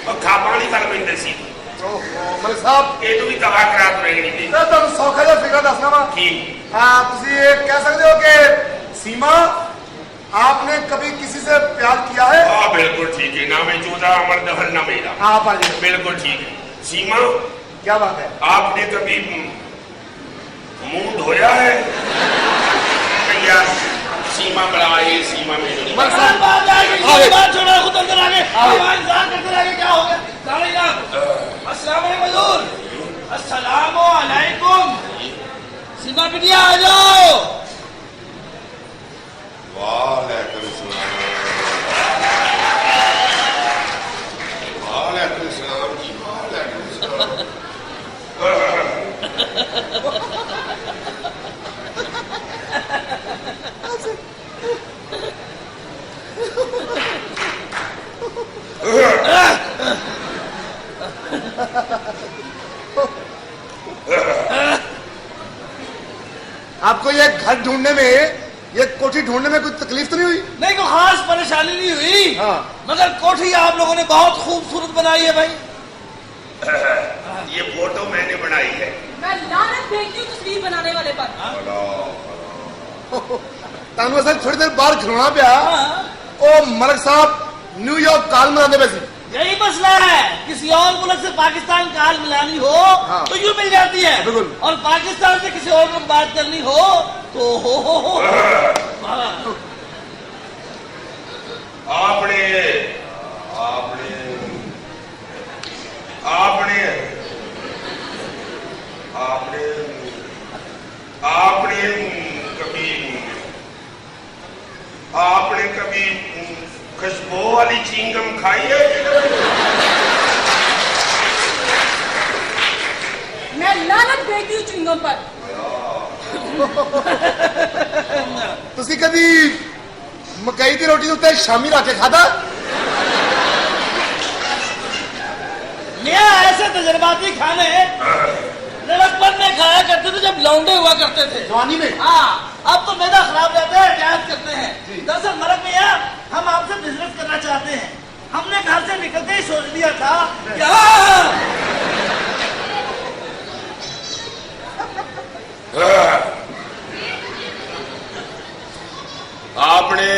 और खाबा नहीं कर मैं दसी मलिक साहब ये तो भी तबाह करा तो रहेगी नहीं मैं तुम सौखा जा फिक्र दसना वा की। तुसी ये कह सकते हो कि सीमा आपने कभी किसी से प्यार किया है? हाँ बिल्कुल ठीक है, ना मैं चूजा अमर दहल ना मेरा। आप आ जाइए। बिल्कुल ठीक है। सीमा, क्या बात है? आपने कभी मुंह धोया है? यार सीमा बड़ा है, सीमा में नहीं। मलिक साहब बात छोड़ा, खुद अंदर आगे इंतजार करते रहे, क्या हो गया? अस्सलाम वालेकुम। सीमा बिटिया आ जाओ। वालेकुम सलाम। वालेकुम सलाम जी, वालेकुम सलाम। आपको ये घर ढूंढने में, ये कोठी ढूंढने में कोई तकलीफ तो नहीं हुई? नहीं, कोई खास परेशानी नहीं हुई। हाँ। मगर कोठी आप लोगों ने बहुत खूबसूरत बनाई है भाई। ये फोटो मैंने बनाई है। मैं लानत भेजती हूँ तस्वीर बनाने वाले पर। तानू असल थोड़ी देर बाहर खिलौना पिया ओ मलिक साहब न्यूयॉर्क काल मनाने पे सी। यही मसला है, किसी और मुल्क से पाकिस्तान काल मिलानी हो तो यूं मिल जाती है, बिल्कुल। और पाकिस्तान से किसी और में बात करनी हो तो हो। आपने आपने आपने आपने आपने कभी आपने कभी खुशबू वाली चिंगम खाई है? मैं लानत भेजती हूँ चिंगम पर। तुसी कभी मकई की रोटी उत्ते शामी रख के खाता? मियां ऐसे तजर्बाती खाने लड़कपन में खाया करते थे जब लौंडे हुआ करते थे जवानी में। हाँ, अब तो मैदा खराब रहता है, जायज करते हैं। दरअसल मलक मियां, हम आपसे बिजनेस करना चाहते हैं। हमने घर से निकलते ही सोच लिया था कि आपने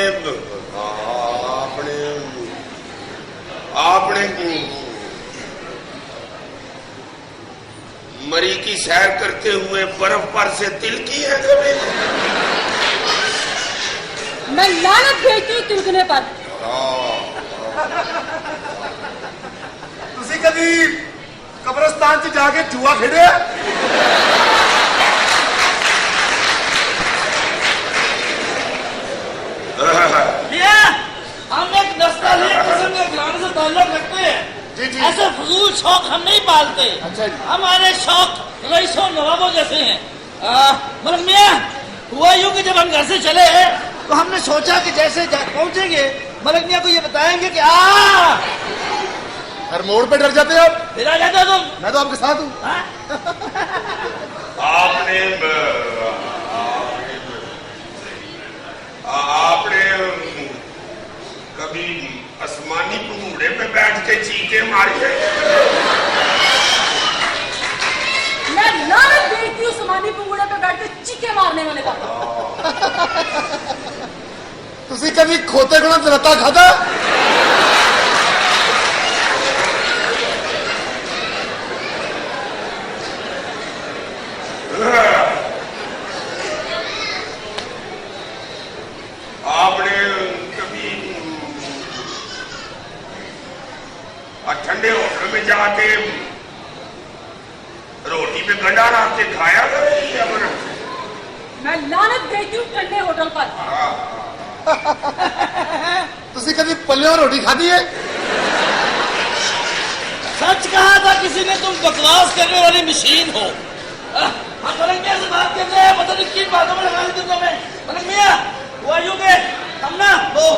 आपने आपने मरी की सैर करते हुए बर्फ पर से तिल की है कभी? मैं लानत भेजती हूँ तिलकने पर। तुसी कभी कब्रिस्तान से जाके जुआ खेले? मियां, हम एक नस्तालिक किस्म के घराने से ताल्लुक रखते हैं। जी जी। ऐसे फजूल शौक हम नहीं पालते। अच्छा जी। हमारे शौक रईसों नवाबों जैसे हैं। मलक मियां, हुआ यूं कि जब हम घर से चले तो हमने सोचा कि जैसे पहुंचेंगे मलक मियां को ये बताएंगे कि हर मोड़ पे डर जाते हो आप? फिर आ जाता तुम। मैं तो आपके साथ हूँ। आपने आपने कभी आसमानी पंगूड़े पे बैठ के चीखे मारी है? मैं लानत भेजती हूँ समानी पंगुड़े पे बैठ के चीखे मारने वाले पर। तुसी कभी खोते गुणा दरता खाता? आपने कभी ठंडे होटल में जाके रोटी पे गंडा रख के खाया कभी? मैं लानत भेजती हूँ ठंडे होटल पर। तुसी कभी पल्लियों रोटी खाती है? सच कहा था किसी ने, तुम बकवास करने वाली मशीन हो। हम मलक मियां से बात कर रहे हैं, पता नहीं किन बातों में लगा दी तुमने। मियां वो आयुगे हम ना वो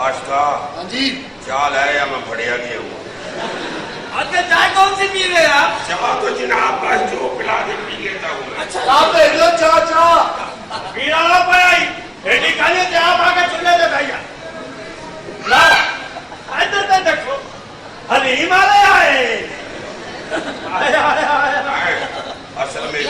आशका हाँ जी चाल है या मैं बढ़िया गया हूँ आजकल चाय कौन सी पी रहे हैं आप? चाह तो जनाब बस जो पिला दे पी लेता हूँ मैं। अच्छा चाह भेज लो चाह पीड़ा ना पाई एडी काले ते आप आके चुल्ले दे भैया ला इधर ते देखो हलीम आए आए आए आए आए असल में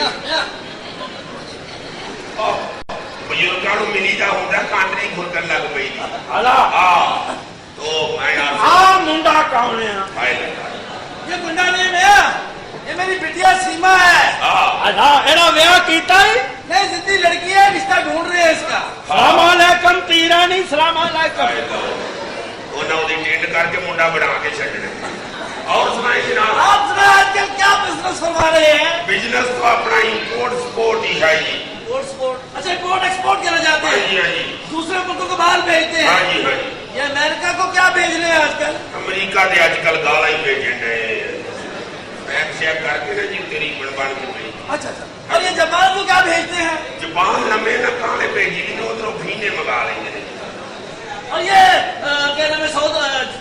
बुजुर्गों को मिली जा होता कांटरी घुरकन लग पई थी अला हाँ तो मैं यार आ मुंडा कौन है भाई लगा ये गुंडा नहीं मियां ये मेरी बिटिया सीमा है हाँ अला एड़ा ब्याह कीता है नहीं जिद्दी लड़की है रिश्ता ढूंढ रहे हैं इसका सलाम अलैकुम पीरा नहीं सलाम अलैकुम भाई लो उन्हें उदी टेंड करके मुंडा बना के छड़ने और सुनाई जनाब आप सुना आजकल क्या बिजनेस करवा रहे हैं? बिजनेस तो अपना इंपोर्ट एक्सपोर्ट ही है जी एक्सपोर्ट अच्छा इंपोर्ट एक्सपोर्ट करना चाहते हाँ हैं जी हाँ जी दूसरे मुल्कों को बाहर भेजते हाँ हैं जी हाँ जी ये अमेरिका को क्या भेज रहे हैं आजकल? अमेरिका दे आजकल गाला ही भेजन डे बैग चेक करके ना जी तकरीबन बन के गई अच्छा अच्छा और ये जापान को क्या भेजते हैं? जापान लम्बे न काले भेजी नहीं उधरों भीने मंगा लेंगे और ये क्या नाम है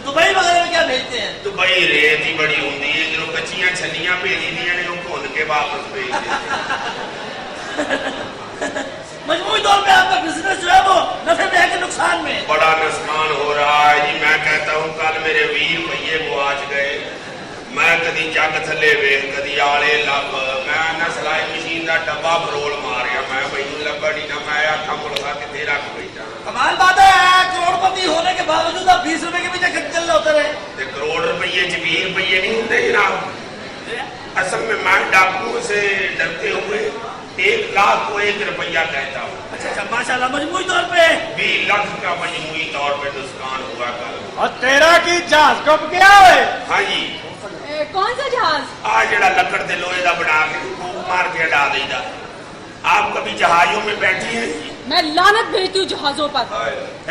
दुबई वगैरह में क्या भेजते हैं? दुबई रेत ही बड़ी होंगी है जो कच्चियां छलियां भेजी दियां ने वो भुन के वापस भेज देते मजमूई तौर पे आपका बिजनेस जो है वो नफे में है कि नुकसान में? बड़ा नुकसान हो रहा है जी मैं कहता हूँ कल मेरे 20 रुपये गुआच गए मैं कदी जग थले वेख कदी आले लब मैं ना सिलाई मशीन का डब्बा फरोल मारिया मैं मैनू लभा नहीं ना मैं आखा मुल्का कितने रख बैठा कमाल बात है करोड़पति होने के बावजूद आप 20 रुपए के पीछे खच्चल होते रहे ते करोड़ रुपये च 20 रुपये नहीं होंगे जनाब असल में मैं डाकुओं से डरते हुए 1 लाख को 1 रुपया कहता हूँ अच्छा अच्छा माशाल्लाह मजमूई तौर पे 20 लाख का मजमूई तौर पे नुकसान हुआ कल और तेरा की जहाज कब गया है हाँ जी कौन सा जहाज? आ जड़ा लकड़ ते लोहे का बना के फूक मार के हटा देगा आप कभी जहाजों में बैठी हैं मैं लानत भेजती हूँ जहाजों पर।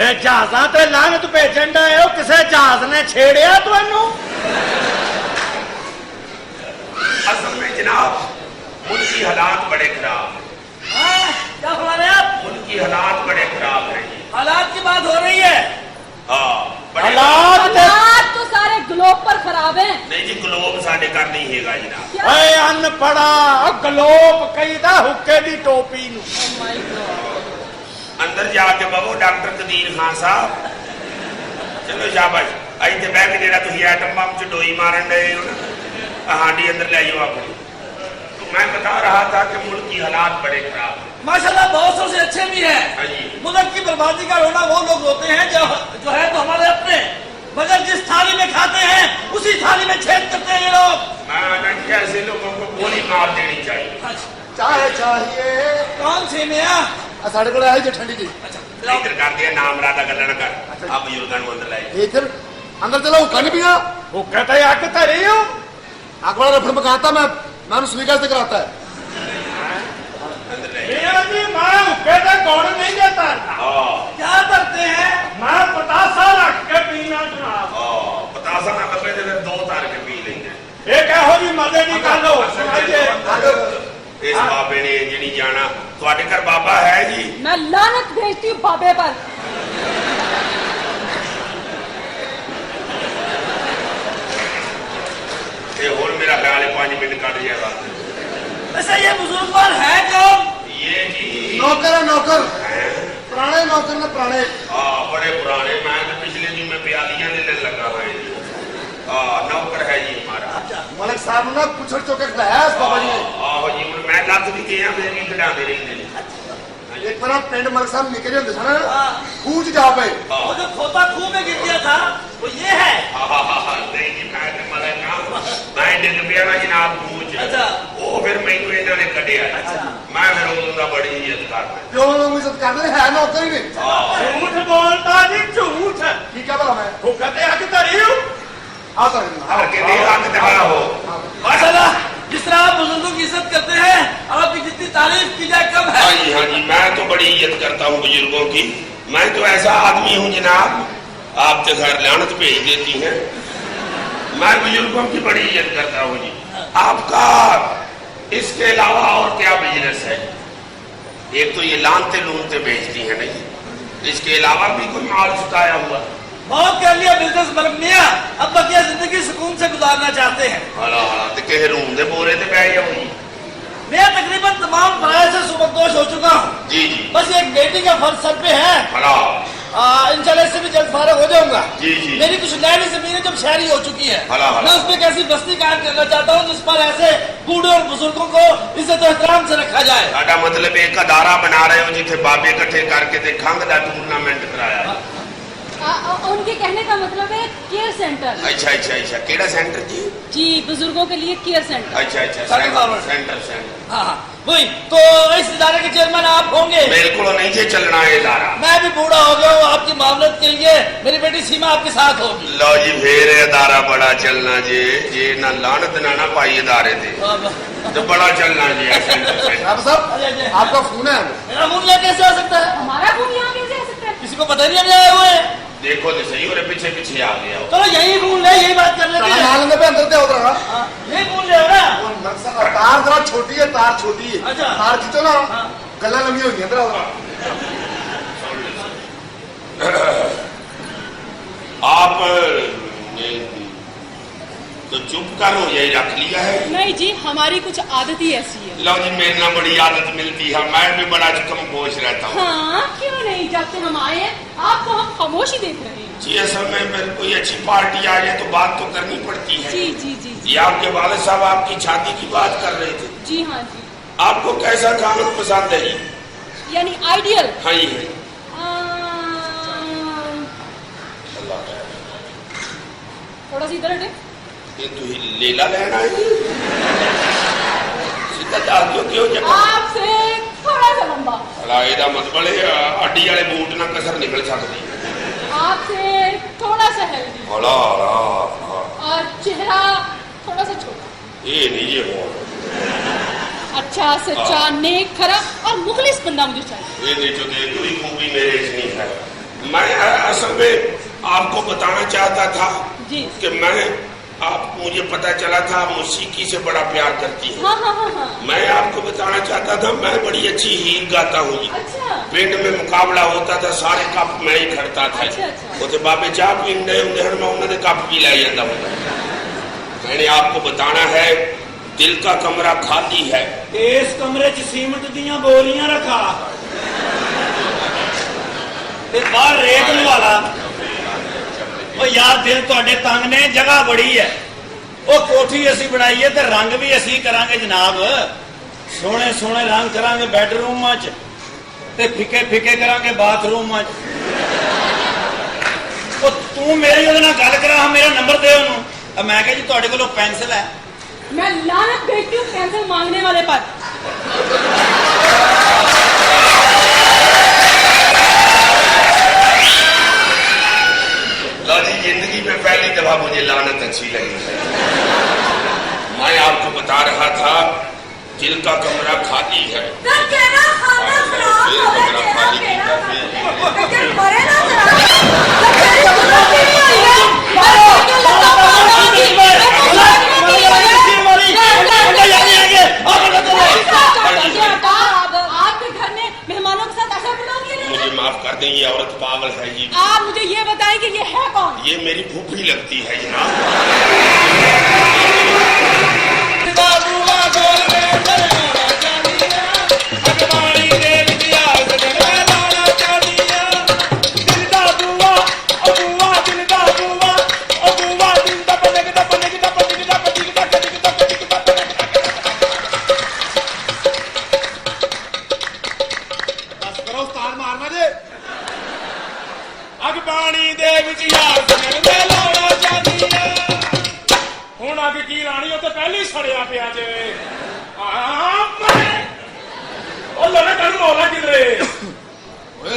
ए जहाजा ते लानत भेजन डे हो किसे जहाज ने छेड़िया तुहानू असल में जनाब मुल्की हालात बड़े खराब हैं क्या फरमा रहे हैं आप? मुल्की हालात बड़े खराब हैं जी हालात की बात हो रही है हाँ बड़े हालात ते हालात तो सारे ग्लोब पर खराब हैं। नहीं जी ग्लोब साढ़े घर नहीं हैगा जनाब क्या? ए अनपढ़ा गलोब कईदा हुक्के दी टोपी नू Oh my God। अंदर जाके बबो डॉक्टर कदीर खान साहब चलो शाबाश इतने बह के जेड़ा तुम एटम बम च डोई मारन डे हो ना हांडी अंदर ले जाओ अपनी तो मैं बता रहा था कि मुल्क की हालात बड़े खराब हैं माशाल्लाह बहुत से अच्छे भी हैं हाँ जी मुल्क की बर्बादी का रोना वो लोग रोते हैं जो है तो हमारे अपने मगर जिस थाली में खाते हैं उसी थाली में छेद करते हैं ये लोग मैं ऐसे लोगों को गोली मार देनी चाहिए चाहे चाहिए कौन सी मियां? साढ़े को आए जो ठंडी जी इधर कर दिया नाम राधा गलन कर आप बुजुर्गों को अंदर लाए इधर अंदर चलो हुक्का नहीं पिया हुक्का ते अग धरी हो आग वाला रफड़ मकाता मैं स्वीकार से कराता है अंदर ले मियां जी मैं हुक्के ते गुण नहीं देता हाँ क्या करते हैं? मैं पतासा रख के पीना जनाब पतासा ना लगे तो फिर 2 तार के पी लेंगे ਇਹ ਕਹੋ ਜੀ ਮਜ਼ੇ ਦੀ ਗੱਲ ਹੋ ਸੁਣਾਈਏ इस बाबे ने इंज नहीं जाना ਤੁਹਾਡੇ घर बाबा है जी मैं लानत भेजती हूँ बाबे पर। ये होर मेरा ख्याल है 5 मिनट कट जाएगा वैसे ये बुजुर्गवार है कौन? ये जी नौकर है नौकर हैं? पुराने नौकर ने पुराने हाँ बड़े पुराने मैं तो पिछले दिन में प्यालियां लेने लगा हुआ है जी नौकर है जी हमारा मलिक साहब ने ना पुछड़ चौके खिलाया इस बाबा जी ने आहो जी हूँ मैं लत भी गया फिर भी खिलाते रहते हैं एक बार पिंड मलिक साहब निकले होंगे सन हाँ। खूह च जा पे वो जो खोता खूह में गिर गया था वो ये है। नहीं जी मैं तो मलक ना मैं डिग पिया ना जनाब पूछ अच्छा। वो फिर मैनू इन्होंने कढ़िया मैं फिर उनका बड़ी इज्जत करता जो लोग इज्जत करते है नौकर ही ने ਝੂਠ ਬੋਲਦਾ ਜੀ ਝੂਠ ठीक है भला मैं ਹੁੱਕਾ ਤੇ ਅੱਗ ਧਰੀ ਹੋ आता हर के दे हक दबा हो माशाल्लाह जिस तरह आप बुजुर्गों की इज्जत करते हैं आपकी जितनी तारीफ की जाए कम है। हाँ जी मैं तो बड़ी इज्जत करता हूँ बुजुर्गों की मैं तो ऐसा आदमी हूँ जनाब आप तो खैर लानत भेज देती हैं मैं बुजुर्गों की बड़ी इज्जत करता हूँ जी आपका इसके अलावा और क्या बिजनेस है? एक तो ये लानते लूनते बेचती है नहीं, इसके अलावा भी कोई माल छुटाया हुआ? बहुत कर लिया बिजनेस बन लिया, अब बकिया जिंदगी सुकून से गुजारना चाहते हैं। हला ते कहे रूम दे बोरे ते पै गया हुई। मैं तकरीबन तमाम पढ़ाई से सुबकदोश हो चुका हूँ। जी जी। बस एक बेटी का फर्ज सर पे है। हला इंशाल्लाह इससे भी जल्द फारग हो जाऊंगा। जी जी। मेरी कुछ नैनी जमीनें जब शहरी हो चुकी है, हला हला। मैं उस पर कैसी बस्ती कायम करना चाहता हूँ जिस पर ऐसे बूढ़े और बुजुर्गों को इज्जत एहतराम से रखा जाए। साडा मतलब एक अदारा बना रहे हो जिथे बाबे इकट्ठे करके ते खंग दा टूर्नामेंट कराया। उनके कहने का मतलब है केयर सेंटर। अच्छा अच्छा अच्छा, केड़ा सेंटर जी? जी, बुजुर्गों के लिए केयर सेंटर। अच्छा अच्छा, सेंटर। हाँ हाँ वही तो। इस इदारे के चेयरमैन आप होंगे? बिल्कुल नहीं जी, चलना है इदारा। मैं भी बूढ़ा हो गया हूँ, आपकी मामलत के लिए मेरी बेटी सीमा आपके साथ होगी। लो जी, फिर इदारा बड़ा चलना जी, ये ना लानत ना पाई इदारे थे तो बड़ा चलना जी। साहब आपका फोन है? मेरा फोन यहाँ कैसे आ सकता है? हमारा फोन यहाँ कैसे आ सकता है? किसी को पता नहीं हम आए हुए हैं। देखो तो सही, और पीछे पीछे आ गया हो। चलो यही फोन ले, यही बात कर लेते हैं। नाल पे अंदर होता रहा। यही फोन ले ना। तार जरा छोटी है, तार छोटी है। अच्छा। तार खींचो ना, गला लंबी हो गई अंदर। आप तो चुप करो, यही रख लिया है। नहीं जी, हमारी कुछ आदत ही ऐसी है। लो जी, मेरे ना बड़ी आदत मिलती है, मैं भी बड़ा कम गोश रहता हूँ। हाँ, क्यों नहीं? जब से हम आए हैं आपको हम खामोशी देख रहे हैं। जी असल में मेरे कोई अच्छी पार्टी आ जाए तो बात तो करनी पड़ती है। जी जी जी जी। ये आपके वाले साहब आपकी शादी की बात कर रहे थे। जी हाँ जी। आपको कैसा खाना पसंद है जी? यानी आइडियल। हाँ ही है। थोड़ा सा इधर हटे। ये तो ही लेला लेना है। सीधा डाल दो क्यों जब आपसे थोड़ा सा लंबा। ਇਹਦਾ मतलब है अड्डी वाले बूट ना कसर निकल सकती। आपसे थोड़ा सा हेल्दी। हला हला और चेहरा थोड़ा सा छोटा। ये नहीं ये हो। अच्छा सच्चा नेक खरा और मुखलिस बंदा मुझे चाहिए। ये नहीं जो कोई खूबी मेरे इसमें है। मैं असल में आपको बताना चाहता था जी कि मैं मुझे पता चला था मौसीकी से बड़ा प्यार करती है। हाँ हाँ हाँ हाँ। मैं आपको बताना चाहता था मैं बड़ी अच्छी हीर गाता हूँ। अच्छा। पिंड में मुकाबला होता था, सारे कप मैं ही खड़ता था। अच्छा, अच्छा। उसे बाबे चाह पींदे होंगे, मैं उन्होंने कप भी लै जाता हूँ। मैंने आपको बताना है दिल का कमरा खाली है। इस कमरे च सीमेंट दियां बोरियां रखा ते बाहर रेत लवाला। ओ यार दिल तुहाडे तंग ने, जगह बड़ी है। ओ कोठी असी बनाई है ते रंग भी असी करांगे जनाब। सोहने सोहने रंग करांगे बैडरूम च ते फिके फिके करांगे बाथरूम च। ओ तू मेरी ओहदे नाल गल करा, मेरा नंबर दे ओनू। मैं कहा जी तुहाडे कोल पेंसिल है? मैं लानत भेजती हूँ पेंसिल मांगने वाले पर। लो जी, जिंदगी में पहली दफा मुझे लानत अच्छी लगी है। मैं आपको बता रहा था दिल का कमरा खाली है। आपके घर में मेहमानों के साथ ऐसा बुलाओ? मुझे माफ कर दें, ये औरत पागल है जी। आप मुझे ये बताएं कि ये है कौन? ये मेरी फूफी लगती है जनाब।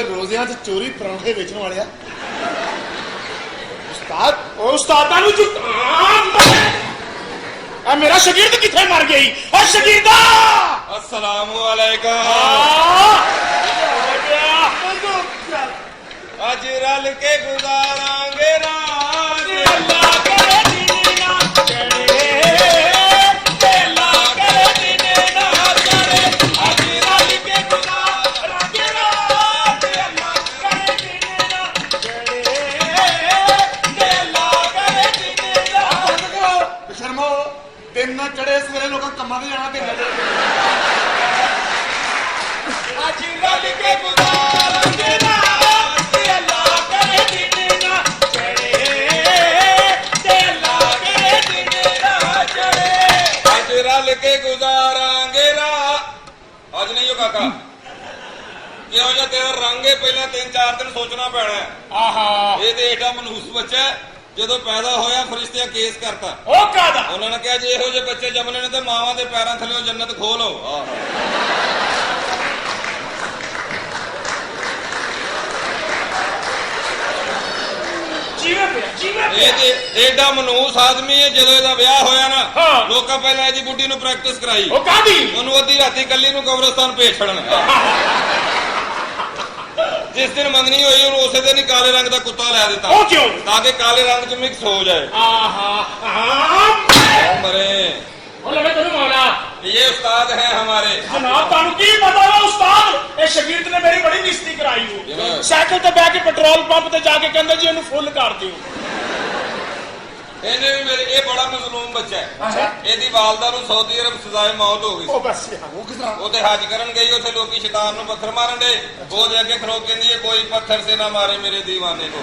रोजियां चोरी परौंठे बेचने वाले उस्ताद मेरा शगीर्द किथे मर गई? और शगीर्दा अस्सलाम वालेकुम। आज रल के गुजारांगे राज, अल्लाह करे दीना करे, अल्लाह करे दीने ਦਿਨ ਨਾ ਚੜੇ ਸਵੇਰੇ ਲੋਕਾਂ ਕੰਮਾਂ ਤੇ ਜਾਣਾ ਤੇ ਅੱਜ ਰਲ ਕੇ ਗੁਜ਼ਾਰਾਂਗੇ ਰਾਤ ਤੇ ਅੱਲਾ ਕਰੇ ਦਿਨ ਨਾ ਚੜੇ ਤੇ ਅੱਲਾ ਕਰੇ ਦਿਨ ਨਾ ਚੜੇ ਅੱਜ ਰਲ ਕੇ ਗੁਜ਼ਾਰਾਂਗੇ ਰਾਤ ਅੱਜ ਨਹੀਂ ਉਹ ਕਾਕਾ ਕਿਉਂ ਜਿਹਾ ਤੇਰਾ ਰੰਗ ਹੈ ਪਹਿਲਾਂ 3-4 ਦਿਨ ਸੋਚਣਾ ਪੈਣਾ ਹੈ। ਆਹਾ ਇਹ ਤੇ ਏਡਾ ਮਨਹੂਸ ਬੱਚਾ ਹੈ, ਜਦੋਂ ਪੈਦਾ ਹੋਇਆ ਫਰਿਸ਼ਤਿਆਂ ਕੇਸ ਕਰਤਾ। ਉਹ ਕਾਦਾ ਉਹਨਾਂ ਨੇ ਕਿਹਾ ਜੇ ਇਹੋ ਜਿਹੇ ਬੱਚੇ ਜੰਮਣੇ ਨੇ ਤੇ ਮਾਵਾਂ ਦੇ ਪੈਰਾਂ ਥੱਲੇ ਜੰਨਤ ਖੋਲੋ। ਇਹ ਤੇ ਏਡਾ ਮਨਹੂਸ ਆਦਮੀ ਹੈ, ਜਦੋਂ ਇਹਦਾ ਵਿਆਹ ਹੋਇਆ ਨਾ ਹਾਂ। ਲੋਕਾਂ ਪਹਿਲਾਂ ਇਹਦੀ ਬੁੱਢੀ ਨੂੰ ਪ੍ਰੈਕਟਿਸ ਕਰਾਈ, ਉਹ ਕਾਦੀ ਉਹਨੂੰ ਅੱਧੀ ਰਾਤੀ ਕੱਲੀ ਨੂੰ ਕਬਰਸਤਾਨ ਭੇਜ ਛੱਡਣ। ਜਿਸ ਦਿਨ ਮੰਗਣੀ ਹੋਈ ਉਹਨੂੰ ਉਸੇ ਦਿਨ ਹੀ ਕਾਲੇ ਰੰਗ ਦਾ ਕੁੱਤਾ ਲੈ ਦਿੱਤਾ, ਉਹ ਕਿਉਂ ਤਾਂ ਕਿ ਕਾਲੇ ਰੰਗ 'ਚ ਮਿਕਸ ਹੋ ਜਾਏ। ਆਹਾ ਮਰੇ ਉਹ ਲੜੇ ਤੈਨੂੰ ਮੌਲਾ ਇਹ ਉਸਤਾਦ ਹੈ ਹਮਾਰੇ। ਜਨਾਬ ਤੁਹਾਨੂੰ ਕੀ ਪਤਾ ਵਾ ਉਸਤਾਦ ਇਹ ਸ਼ਗੀਰਦ ਨੇ ਮੇਰੀ ਬੜੀ ਲਿਸਤੀ ਕਰਾਈ ਹੋ ਸਾਈਕਲ ਤੇ ਬਹਿ ਕੇ ਪੈਟਰੋਲ ਪੰਪ ਤੇ ਜਾ ਕੇ ਕਹਿੰਦਾ ਜੀ ਇਹਨੂੰ ਫੁੱਲ ਕਰ ਦਿਓ। ਇਹਨੇ ਵੀ ਮੇਰੇ ਇਹ ਬੜਾ ਮਜ਼ਲੂਮ ਬੱਚਾ ਹੈ। ਅੱਛਾ ਇਹਦੀ ਵਾਲਦਾ ਨੂੰ ਸਾਊਦੀ ਅਰਬ ਸਜ਼ਾਏ ਮੌਤ ਹੋ ਗਈ। ਉਹ ਬਸ ਯਾਰ ਉਹ ਕਿਸ ਤਰ੍ਹਾਂ ਉਹ ਤੇ ਹੱਜ ਕਰਨ ਗਈ, ਉੱਥੇ ਲੋਕੀ ਸ਼ੈਤਾਨ ਨੂੰ ਪੱਥਰ ਮਾਰਨ ਦੇ, ਉਹਦੇ ਅੱਗੇ ਖਲੋ ਕੇ ਕਹਿੰਦੀ ਹੈ ਕੋਈ ਪੱਥਰ ਸੇ ਨਾ ਮਾਰੇ ਮੇਰੇ دیਵਾਨੇ को।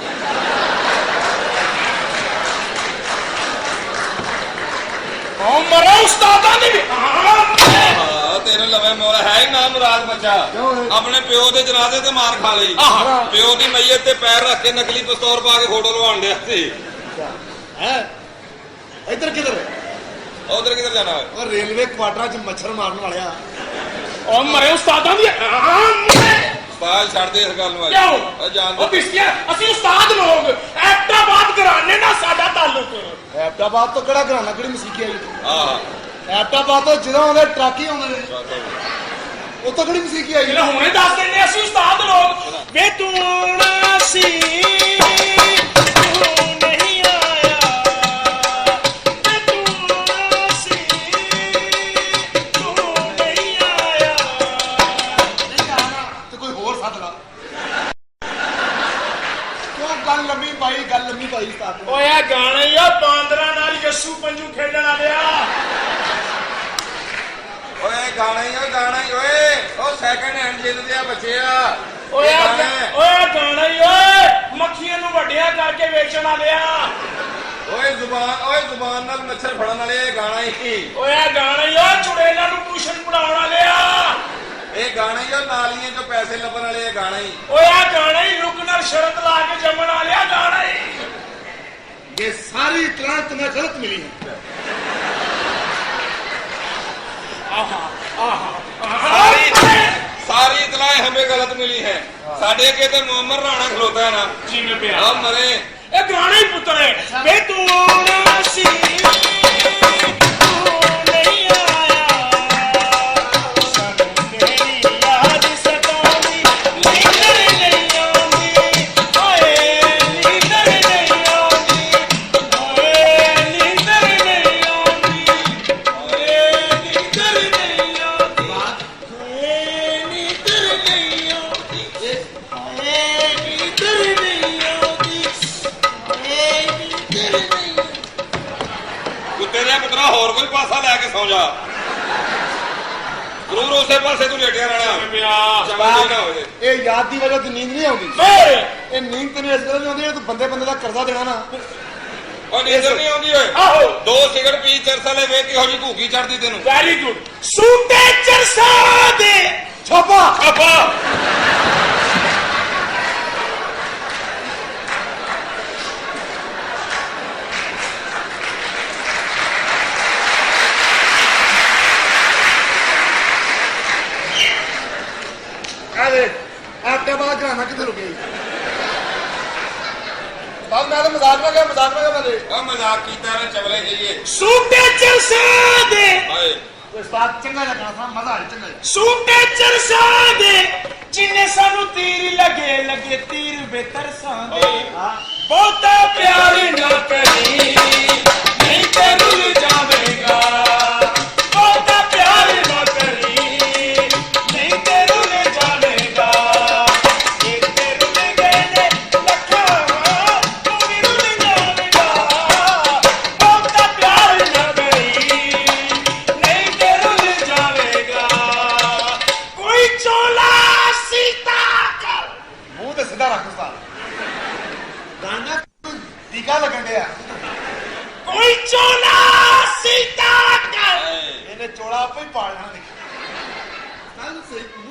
ਉਹ ਮਰੇ ਉਸਤਾਦਾਂ ਨੇ ਵੀ ਹਾਂ ਤੇਰੇ ਲਵੇ ਮੌਲਾ ਹੈ ਹੀ ਨਾ ਮੁਰਾਦ ਬੱਚਾ, ਆਪਣੇ ਪਿਓ ਦੇ ਜਨਾਜ਼ੇ ਤੇ ਮਾਰ ਖਾ ਲਈ। ਪਿਓ ਦੀ ਮਈਅਤ ਤੇ ਪੈਰ ਰੱਖ ਕੇ ਨਕਲੀ ਪਿਸਤੌਲ ਪਾ ਕੇ ਫੋਟੋ ਲਵਾਉਣ ਡਿਆ ਸੀ। ਹੈ ਇੱਧਰ ਕਿਧਰ ਉਧਰ ਕਿੱਧਰ ਜਾਣਾ ਹੈ? ਉਹ ਰੇਲਵੇ ਕੁਆਟਰਾਂ 'ਚ ਮੱਛਰ ਮਾਰਨ ਵਾਲਿਆ ਉਹ ਮਰੇ ਉਸਤਾਦਾਂ ਦੀ ਉਸਤਾਦ ਛੱਡ ਦੇ ਇਸ ਗੱਲ ਨੂੰ। ਕਿਉਂ ਜਾਣਦਾ ਉਹ ਬਿਸਕਿਆ ਅਸੀਂ ਉਸਤਾਦ ਲੋਗ ਐਬਟਾਬਾਦ ਘਰਾਣੇ ਨਾਲ ਸਾਡਾ ਤਾਲੁਕ। ਐਬਟਾਬਾਦ ਤੋਂ ਕਿਹੜਾ ਘਰਾਣਾ ਕਿਹੜੀ ਮਸੀਕੀ ਆਈ ਆਹ ਐਬਟਾਬਾਦ ਤੋਂ ਜਦੋਂ ਆਉਂਦੇ ਟਰੱਕ ਹੀ ਆਉਂਦੇ ਨੇ, ਉਹ ਤੋਂ ਕਿਹੜੀ ਮਸੀਕੀ ਆਈ ਜਿਹੜਾ ਹੁਣੇ ਦੱਸ ਦਿੰਦੇ ਅਸੀਂ ਉਸਤਾਦ ਲੋਗ ਵੇ ਤੂੰ ਨਾ ਸੀ ਤੂੰ ਨਹੀਂ ਆਇਆ ਵੇ ਤੂੰ ਨਾ ਸੀ ਤੂੰ ਨਹੀਂ ਆਇਆ। ਨਹੀਂ ਆਣਾ ਤੇ ਕੋਈ ਹੋਰ ਸੱਦ ਲਾ। ਕਿਉਂ ਗੱਲ ਲੰਮੀ ਪਾਈ ਸਾਥ ਓਏ ਆ ਗਾਣਾ ਹੀ ਆ ਬਾਂਦਰਾਂ ਨਾਲ ਯੱਸੂ ਪੰਜੂ ਖੇਡਣ ਵਾਲਿਆ। ਓਏ ਗਾਣਾ ਹੀ ਓਏ ਉਹ ਸੈਕੰਡ ਹੈਂਡ ਜਿੱਦਦੇ ਆ ਬੱਚੇ ਆ। ਓਏ ਗਾਣਾ ਹੀ ਓਏ ਮੱਖੀਆਂ ਨੂੰ ਵੱਡਿਆ ਕਰਕੇ ਵੇਚਣ ਵਾਲਿਆ। ਓਏ ਜ਼ੁਬਾਨ ਨਾਲ ਮੱਛਰ ਫੜਨ ਵਾਲੇ ਇਹ ਗਾਣਾ ਹੀ। ਓਏ ਆ ਗਾਣਾ ਹੀ ਓ ਚੁੜੇਲਾਂ ਨੂੰ ਟਿਊਸ਼ਨ ਪੜਾਉਣ ਵਾਲਿਆ। ਇਹ ਗਾਣਾ ਹੀ ਉਹ ਨਾਲੀਆਂ 'ਚੋਂ ਪੈਸੇ ਲੱਭਣ ਵਾਲੇ ਇਹ ਗਾਣਾ ਹੀ। ਓਏ ਆ ਗਾਣਾ ਹੀ ਰੁਕ ਨਾਲ ਸ਼ਰਤ ਲਾ ਕੇ ਜੰਮਣ ਵਾਲਿਆ ਗਾਣਾ ਹੀ। ये सारी इतला तुम्हें गलत मिली है। सारी इतलाएं हमें गलत मिली है। साढ़े के तो मोहम्मद राणा खलोता है ना जी में प्यार हम मरे ए गाना ही पुत्र है बे तू ना सी तू नहीं आया सन तेरी याद सताई नींदर नहीं आती ओए नींदर नहीं आती ओए नींदर नहीं आती ओए नींदर नहीं आती ओए नींदर नहीं आती ओए नींदर नहीं आती कुत्ते ने पुत्रा होर कोई पासा लैके सौ जा जरूर उसे पासे तू लेटिया रहना चमन ना हो जाए। ये याद की वजह से नींद नहीं आती। फिर ये नींद तेन इस तरह नहीं आती, तू बंदे का कर्जा देना ना। और नींदर नहीं आती होए आहो दो सिगरेट पी चरसा ले वे किहो जी भूखी चढ़ती तेन वेरी गुड सूटे चरसा दे छापा खपा आपके बाद घराना कितने रुके बात मैं तो मजाक में गया मैंने और मजाक कीता ना चवले जाइए सूटे चरसा दे हाय उस्ताद चंगा लगना था मजा आ चंगा सूटे चरसा दे जिन्ने सानू तीर लगे तीर बेतर सादे बहुता प्यार ना करी नहीं ते रुल जावेगा बहुता प्यार ना करी नहीं ते रुल जावेगा एक ते रुल गए ने लखा तू भी रुल जावेगा बहुता प्यार ना करी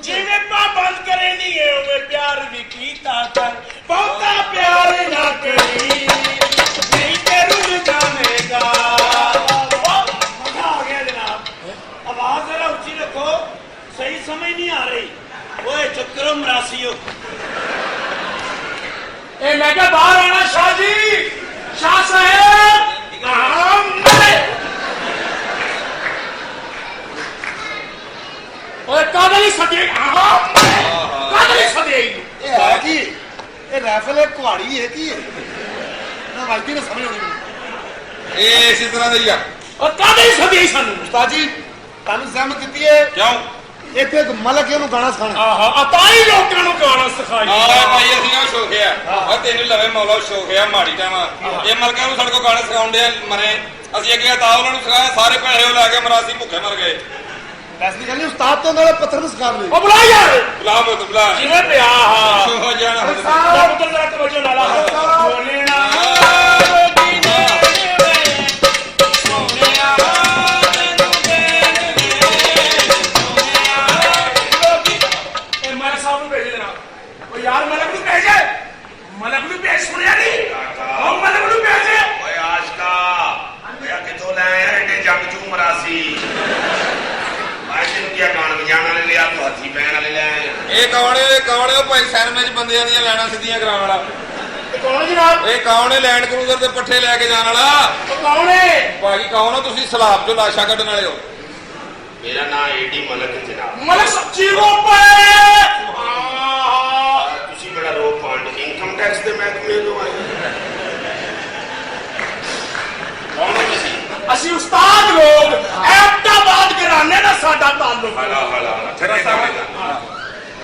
ਜਿਵੇਂ ਪਾਬੰਦ करे नहीं है उਵੇਂ प्यार भी कीता कर बहुता प्यार ना करी नहीं ते रुल जाएगा मजा आ गया जनाब आवाज जरा ऊंची रखो सही समझ नहीं आ रही ओए चक्करो मरासियो ए मैं क्या बाहर आना शाह जी शाह साहब ओए कागली सदे कागली सदे ਇਹ ਹੈ ਕੀ ਇਹ ਰਾਈਫਲ ਹੈ ਕੁਹਾੜੀ ਹੈ ਕੀ ਹੈ ਨਾ ਵਾਲਤੀ ਨੇ ਸਮਝ ਆਉਣੀ ਮੈਨੂੰ ਇਹ ਇਸੇ ਤਰ੍ਹਾਂ ਦਾ ਹੀ ਆ और कागली सदे सानू ਉਸਤਾਦ ਜੀ ਤੁਹਾਨੂੰ ਸਹਿਮਤ ਦਿੱਤੀ ਹੈ ਕਿਉਂ ਇੱਥੇ ਇੱਕ ਮਲਕ ਹੈ ਉਹਨੂੰ ਗਾਣਾ ਸਿਖਾਣਾ ਆਹਾ ਅਤਾਈ ਲੋਕਾਂ ਨੂੰ ਗਾਣਾ ਸਿਖਾਈ ਆਹ ਭਾਈ ਅਸੀਂ ਉਹ ਸ਼ੌਕ ਆ ਉਹ ਤੈਨੂੰ ਲਵੇ ਮੌਲਾ ਸ਼ੌਕ ਆ ਮਾੜੀ ਟਾਈਮ ਇਹ ਮਲਕਾਂ ਨੂੰ ਸਾਡੇ ਕੋਲ ਗਾਣੇ ਸਿਖਾਉਂਦੇ ਆ ਮਰੇ ਅਸੀਂ ਅੱਗੇ ਤਾਂ ਉਹਨਾਂ ਨੂੰ ਸਿਖਾਇਆ ਸਾਰੇ ਪੈਸੇ ਉਹ ਲੈ ਕੇ ਮਰਾਸੀ ਭੁੱਖੇ ਮਰ ਗਏ ਵੈਸੇ ਦੀ ਗੱਲ ਨਹੀਂ ਉਸਤਾਦ ਤੋਂ ਨਾਲੇ ਪੱਥਰ ਨੂੰ ਸਿਖਾ ਦੇ ਉਹ ਬੁਲਾ ਯਾਰ ਬੁਲਾ ਮਤ ਬੁਲਾ ਜਿਵੇਂ ਪਿਆ ਹਾਂ ਹੋ ਜਾਣਾ ਲੈ ਪੁੱਤਰ ਜਰਾ ਤਵੱਜੋ ਲਾ ਲਾ ਬੋਲਣਾ यार मलक नूं भेजे मलक नूं भेज सुनिया नहीं ਉਹ ਮਲਕ ਨੂੰ ਭੇਜੇ ਓਏ ਆਸ਼ਕਾ ਓਏ ਕਿੱਥੋਂ ਲੈ ਆਇਆ ਐਡੇ ਜੰਗਜੂ ਮਰਾਸੀ ਮੈਂ ਤੈਨੂੰ ਕੀ ਗਾਣ ਵਜਾਣ ਵਾਲੇ ਲਿਆ ਤੂੰ ਹੱਥੀ ਪੈਣ ਵਾਲੇ ਲੈ ਆਇਆ ਇਹ ਕੌਣ ਹੈ ਭਾਈ ਸੈਨਮੇ ਚ ਬੰਦਿਆਂ ਦੀਆਂ ਲੈਣਾ ਸਿੱਧੀਆਂ ਕਰਾਉਣ ਵਾਲਾ ਕੌਣ ਜਨਾਬ ਇਹ ਕੌਣ ਹੈ ਲੈਂਡ ਕਰੂਜ਼ਰ ਦੇ ਪੱਠੇ ਲੈ ਕੇ ਜਾਣ ਵਾਲਾ ਉਹ ਕੌਣ ਹੈ ਭਾਜੀ ਕੌਣ ਹੋ ਤੁਸੀਂ ਸਲਾਬ ਚੋਂ ਲਾਸ਼ਾਂ ਕੱਢਣ ਵਾਲੇ ਹੋ ਮੇਰਾ ਨਾਂ ਏਡੀ ਮਲਕ ਜਨਾਬ ਮਲਕ ਸੱਚੀ ਰੋਪੇ ਤੁਸੀਂ ਬੜਾ ਰੋਪ ਪਾਉਂਦੇ ਇਨਕਮ ਟੈਕਸ ਦੇ ਮਹਿਕਮੇ ਤੋਂ ਆਏ ਕੌਣ ਹੋ ਤੁਸੀਂ ਅਸੀਂ ਉਸਤਾਦ ਲੋਕ ਐਬਟਾਬਾਦ ਘਰਾਣੇ ਦਾ ਸਾਡਾ ਤਾਲੁਕ ਹਲਾ ਠੱਕੇ ਸਾਹਮਣੇ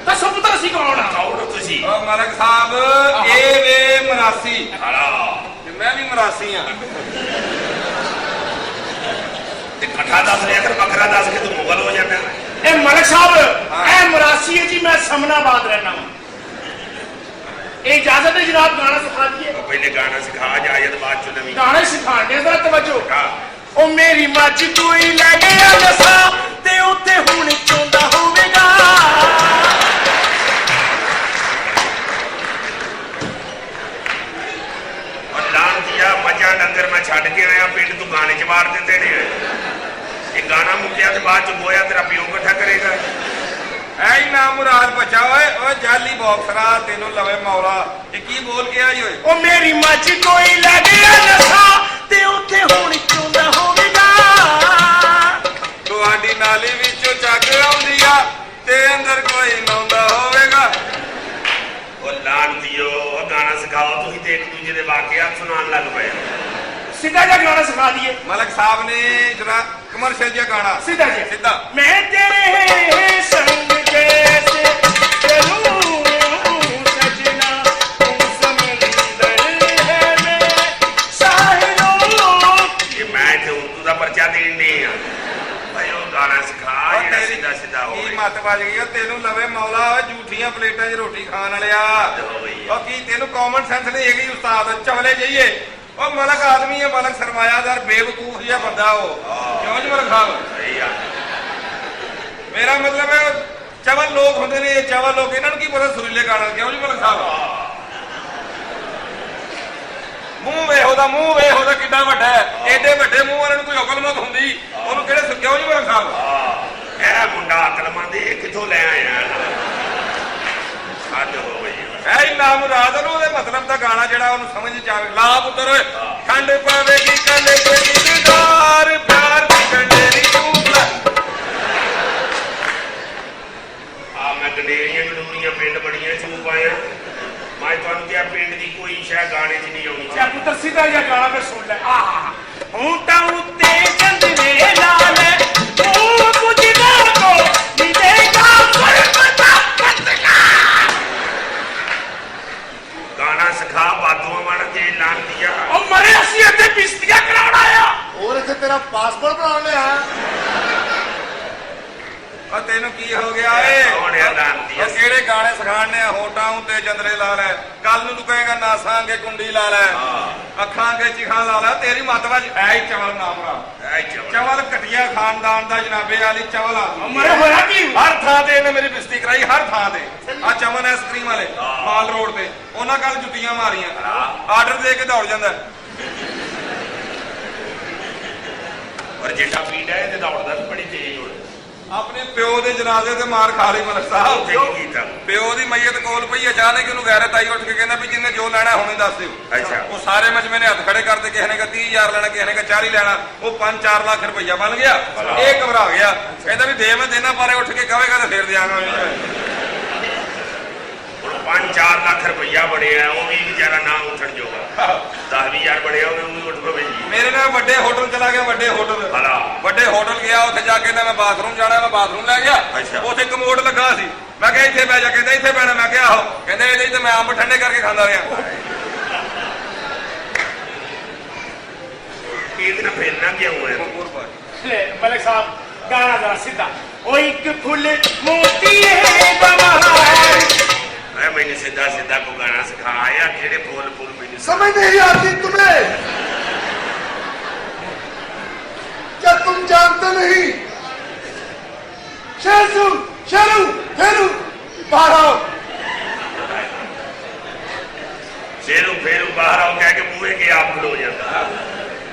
ਦੱਸੋ ਪੁੱਤਰ ਅਸੀਂ ਕੌਣ ਆ ਕੌਣ ਹੋ ਤੁਸੀਂ ਉਹ ਮਲਕ ਸਾਹਿਬ ਇਹ ਵੇ ਮਰਾਸੀ ਹਲਾ ਤੇ ਮੈਂ ਵੀ ਮਰਾਸੀ ਆ ਤੇ ਕਠਾ ਦੱਸ ਲਿਆ ਕਰ ਬੱਕਰਾ ਦੱਸ ਕੇ ਤੂੰ ਮੁਗਲ ਹੋ ਜਾਂਦਾ ਇਹ ਮਲਕ ਸਾਹਿਬ ਇਹ ਮਰਾਸੀ ਹੈ ਜੀ ਮੈਂ ਸਮਨਾਬਾਦ ਰਹਿਣਾ ਹਾਂ ਇਹ ਇਜਾਜ਼ਤ ਹੈ ਜਨਾਬ ਗਾਣਾ ਸਿਖਾ ਦਈਏ ਪਹਿਲੇ ਗਾਣਾ ਸਿਖਾ ਜਾਇਦ ਬਾਅਦ ਚ ਨਵੀਂ ਗਾਣੇ ਸਿਖਾਣੇ ਜ਼ਰਾ ਤਵੱਜੋ ਹਾਂ ਉਹ ਮੇਰੀ ਮੱਝ ਕੋਈ ਲੈ ਗਿਆ ਨਸਾ ਤੇ ਉੱਥੇ ਹੁਣ ਚੋਂਦਾ ਹੋਵੇਗਾ ਲਾਣ ਦਿਆ ਮੱਝਾਂ ਡੰਗਰ ਮੈਂ ਛੱਡ ਕੇ ਆਇਆ ਪਿੰਡ ਤੂੰ ਗਾਣੇ ਚ ਮਾਰ ਦਿੰਦੇ ਨੇ ਇਹ ਗਾਣਾ ਮੁੱਕਿਆ ਤੇ ਬਾਅਦ ਚ ਗੋਇਆ ਤੇਰਾ ਪਿਓ ਇਕੱਠਾ ਕਰੇਗਾ ਐ ਹੀ ਨਾ ਮੁਰਾਦ ਬਚਾ ਓਏ ਜਾਲੀ ਬੌਕਸਰਾ ਤੈਨੂੰ ਲਵੇ ਮੌਲਾ ਇਹ ਕੀ ਬੋਲ ਕੇ ਆਈ ਓਏ ਉਹ ਮੇਰੀ ਮੱਝ ਕੋਈ ਲੈ ਗਿਆ ਨਸਾ ਤੇ ਉੱਥੇ ਹੁਣ ਚੋਂਦਾ ਹੋਵੇਗਾ ਤੁਹਾਡੀ ਨਾਲੀ ਵਿੱਚੋਂ ਚੱਕ ਆਉਂਦੀ ਆ ਤੇ ਅੰਦਰ ਕੋਈ ਨੌਂਦਾ ਹੋਵੇਗਾ ਉਹ ਲਾਣ ਦਿਓ ਉਹ ਗਾਣਾ ਸਿਖਾਓ ਤੁਸੀਂ ਤੇ ਇੱਕ ਦੂਜੇ ਦੇ ਵਾਕਿਆ ਸੁਣਾਉਣ ਲੱਗ ਪਏ ਸਿੱਧਾ ਜਿਹਾ ਗਾਣਾ ਸਿਖਾ ਦਈਏ ਮਲਕ ਸਾਹਿਬ ਨੇ ਜਰਾ ਕਮਰਸ਼ੀਅਲ ਜਿਹਾ ਗਾਣਾ ਸਿੱਧਾ ਜਿਹਾ ਸਿੱਧਾ ਮੈਂ ਤੇਰੇ ਸੰਗ ਕੈਸੇ ਚਲੂੰ ਸਜਣਾ ਤੂੰ ਸਮੁੰਦਰ ਹੈ ਮੈਂ ਸਾਹਿਲੋਂ ਇਹ ਮੈਂ ਤੇ ਉਰਦੂ ਦਾ ਪਰਚਾ ਦੇਣ ਨਹੀਂ ਆ ਭਾਈ ਉਹ ਗਾਣਾ ਸਿਖਾ ਜਿਹੜਾ ਸਿੱਧਾ ਸਿੱਧਾ ਕੀ ਹੋਵੇ ਮੱਤ ਵੱਜ ਗਈ ਓ ਤੈਨੂੰ ਲਵੇ ਮੌਲਾ ਓਏ ਝੂਠੀਆਂ ਪਲੇਟਾਂ 'ਚ ਰੋਟੀ ਖਾਣ ਵਾਲਿਆ ਉਹ ਕੀ ਤੈਨੂੰ ਕਾਮਨ ਸੈਂਸ ਨਹੀਂ ਹੈਗੀ ਉਸਤਾਦ ਚਵਲੇ ਜਾਈਏ ਉਹ ਮਲਕ ਆਦਮੀ ਹੈ ਮਲਕ ਸਰਮਾਇਆਦਾਰ ਬੇਵਕੂਫ ਜਿਹਾ ਬੰਦਾ ਉਹ ਕਿਉਂ ਜੀ ਮਲਕ ਸਾਹਿਬ ਸਹੀ ਆ ਮੇਰਾ ਮਤਲਬ ਹੈ ਚਵਲ ਲੋਕ ਹੁੰਦੇ ਨੇ ਚਵਲ ਲੋਕ ਇਹਨਾਂ ਨੂੰ ਕੀ ਪਤਾ ਸੁਰੀਲੇ ਗਾਣਾ ਕਿਉਂ ਜੀ ਮਲਕ ਸਾਹਿਬ ਮੂੰਹ ਵੇਖੋ ਦਾ ਕਿੱਡਾ ਵੱਡਾ ਹੈ ਏਡੇ ਵੱਡੇ ਮੂੰਹ ਵਾਲੇ ਨੂੰ ਕੋਈ ਅਕਲਮੰਦ ਹੁੰਦੀ ਉਹਨੂੰ ਕਿਹੜੇ ਕਿਉਂ ਜੀ ਮਲਕ ਸਾਹਿਬ ਇਹ ਮੁੰਡਾ ਅਕਲਮੰਦ ਇਹ ਕਿੱਥੋਂ ਲੈ ਆਇਆ ਹੱਦ ਹੋ ਗਈ ਐ ਨਾਮ ਰਾਤ ਨੂੰ ਉਹਦੇ ਮਤਲਬ ਦਾ ਗਾਣਾ ਜਿਹੜਾ ਉਹਨੂੰ ਸਮਝ ਚ ਆਵੇ ਲਾ ਪੁੱਤਰ ਠੰਡ ਪਵੇਗੀ ਕੰਡੇ ਤੇ ਦੀਦਾਰ ਪਿਆਰ ਦੀ ਕੰਡੇਰੀ ਤੂੰ ਆ ਮੈਂ ਗੰਡੇਰੀਆਂ ਗੰਡੂਰੀਆਂ ਪਿੰਡ ਬੜੀਆਂ ਚੂ ਪਾਇਆ ਮੈਂ ਤੁਹਾਨੂੰ ਕਿਹਾ ਪਿੰਡ ਦੀ ਕੋਈ ਸ਼ੈ ਗਾਣੇ 'ਚ ਨਹੀਂ ਆਉਣੀ ਕਿਆ ਪੁੱਤਰ ਸਿੱਧਾ ਜਿਹਾ ਗਾਣਾ ਮੈਂ ਸੁਣ ਲੈ ਆਹਾ ਹੋਂਟਾਂ ਉੱਤੇ ਚੰਦਰੇ ਲਾਲ ਉਹ ਪੁੱਜਦਾ ਕੋ ਮਿਲੇਗਾ ਪਰਬਤਾ ਪਤਲਾ ਗਾਣਾ ਸਿਖਾ ਬਾਦੂਆਂ ਵਾਲਾ ਤੇ ਐਲਾਨ ਦਿਆ ਉਹ ਮਰੇ ਅਸੀਂ ਇੱਥੇ ਬਿਸਤੀਆਂ ਕਰਾਉਣ ਆਇਆ ਹੋਰ ਇੱਥੇ ਤੇਰਾ ਪਾਸਪੋਰਟ ਬਣਾਉਣ ਲਿਆ ਉਹ ਤੈਨੂੰ ਕੀ ਹੋ ਗਿਆ ਏ ਸੋਹਣਿਆ ਲਾਂਦੀ ਉਹ ਕਿਹੜੇ ਗਾਣੇ ਸਿਖਾਣਨੇ ਆ ਹੋਟਾਂ ਉੱਤੇ ਜੰਦਰੇ ਲਾ ਲੈ ਕੱਲ ਨੂੰ ਤੂੰ ਕਹੇਗਾ ਨਾਸਾਂ ਅੱਗੇ ਕੁੰਡੀ ਲਾ ਲੈ ਅੱਖਾਂ ਅੱਗੇ ਚਿਖਾਂ ਲਾ ਲੈ ਤੇਰੀ ਮਤਵਾ ਐ ਹੀ ਚਵਲ ਨਾਮ ਰਾ ਚਵਲ ਘਟਿਆ ਖਾਨਦਾਨ ਦਾ ਜਨਾਬੇ ਵਾਲੀ ਚਵਲ ਆ ਮਰੇ ਹੋਇਆ ਕੀ ਹਰ ਥਾਂ ਤੇ ਇਹਨੇ ਮੇਰੀ ਬਿਸਤੀ ਕਰਾਈ ਹਰ ਥਾਂ ਤੇ ਆ ਚਮਨ ਆਈਸਕ੍ਰੀਮ ਵਾਲੇ ਮਾਲ ਰੋਡ ਤੇ ਉਹਨਾਂ ਕੱਲ ਜੁੱਤੀਆਂ ਮਾਰੀਆਂ ਆਰਡਰ ਦੇ ਕੇ ਦੌੜ ਜਾਂਦਾ ਪਰ ਜਿੱਡਾ ਪੀੜਾ ਇਹ ਤੇ ਦੌੜਦਾ ਵੀ ਬੜੀ ਤੇਜ਼ ਹੋਣ ਆਪਣੇ ਪਿਓ ਦੇ ਜਨਾਜ਼ੇ ਤੇ ਮਾਰ ਖਾ ਲਈ ਮਲਕ ਸਾਹਿਬ ਤੇ ਕੀ ਕੀਤਾ ਪਿਓ ਦੀ ਮਈਅਤ ਕੋਲ ਪਈ ਅਚਾਨਕ ਉਹਨੂੰ ਗੈਰਤ ਆਈ ਉੱਠ ਕੇ ਕਹਿੰਦਾ ਵੀ ਜਿੰਨੇ ਜੋ ਲੈਣਾ ਹੁਣੇ ਦੱਸ ਦਿਓ ਅੱਛਾ ਉਹ ਸਾਰੇ ਮਜਮੇ ਨੇ ਹੱਥ ਖੜੇ ਕਰਦੇ ਕਿਸੇ ਨੇ ਕਹਾ 30,000 ਲੈਣਾ ਕਿਸੇ ਨੇ ਕਹਾ 40 ਲੈਣਾ ਉਹ 5-4 ਲੱਖ ਰੁਪਈਆ ਬਣ ਗਿਆ ਇਹ ਘਬਰਾ ਗਿਆ ਕਹਿੰਦਾ ਵੀ ਦੇ ਮੈਂ ਦੇਣਾ ਪਾਰੇ ਉੱਠ ਕੇ ਕਹੇਗਾ ਤਾਂ ਫੇਰ ਦਿਆਂਗਾ 5-4 ਲੱਖ ਰੁਪਈਆ ਬਣਿਆ ਉਹ ਵੀ ਵਿਚਾਰਾ ਨਾ ਉੱਠਣ ਜੋਗਾ 10,000 ਬਣਿਆ ਉਹਨੂੰ ਉੱਠ ਪਵੇ ਜੀ ਮੇਰੇ ਨਾਲ ਵੱਡੇ ਹੋਟਲ ਚਲਾ ਗਿਆ ਵੱਡੇ ਹੋਟਲ ਗਿਆ ਉੱਥੇ ਜਾ ਕੇ ਮੈਂ ਬਾਥਰੂਮ ਜਾਣਾ ਮੈਂ ਬਾਥਰੂਮ ਲੈ ਗਿਆ ਉੱਥੇ ਕਮੋਡ ਲੱਗਾ ਸੀ ਮੈਂ ਕਿਹਾ ਇੱਥੇ ਬਹਿ ਜਾ ਕਹਿੰਦਾ ਇੱਥੇ ਬਹਿਣਾ ਮੈਂ ਕਿਹਾ ਆਹੋ ਕਹਿੰਦਾ ਇਹਦੇ ਤੇ ਮੈਂ ਅੰਬ ਠੰਡੇ ਕਰਕੇ ਖਾਂਦਾ ਰਿਹਾ ਇਤਨਾ ਫੇਰਨਾ ਕਿਉਂ ਹੈ ਲੈ ਮਲਿਕ ਸਾਹਿਬ ਗਾਣਾ ਜਰਾ ਸਿੱਧਾ ਉਹ ਇੱਕ ਫੁੱਲ ਮੋਤੀ ਹੈ ਬਹਾਰ मैंने सीधा सीधा को गाना सिखाया खेड़े फूल फूल मैंने समझ नहीं आती तुम्हें? क्या तुम जानते नहीं? शेरू शेरू फेरू बाहर आओ शेरू फेरू बाहर आओ कह के बूहे के आप खड़ो जाता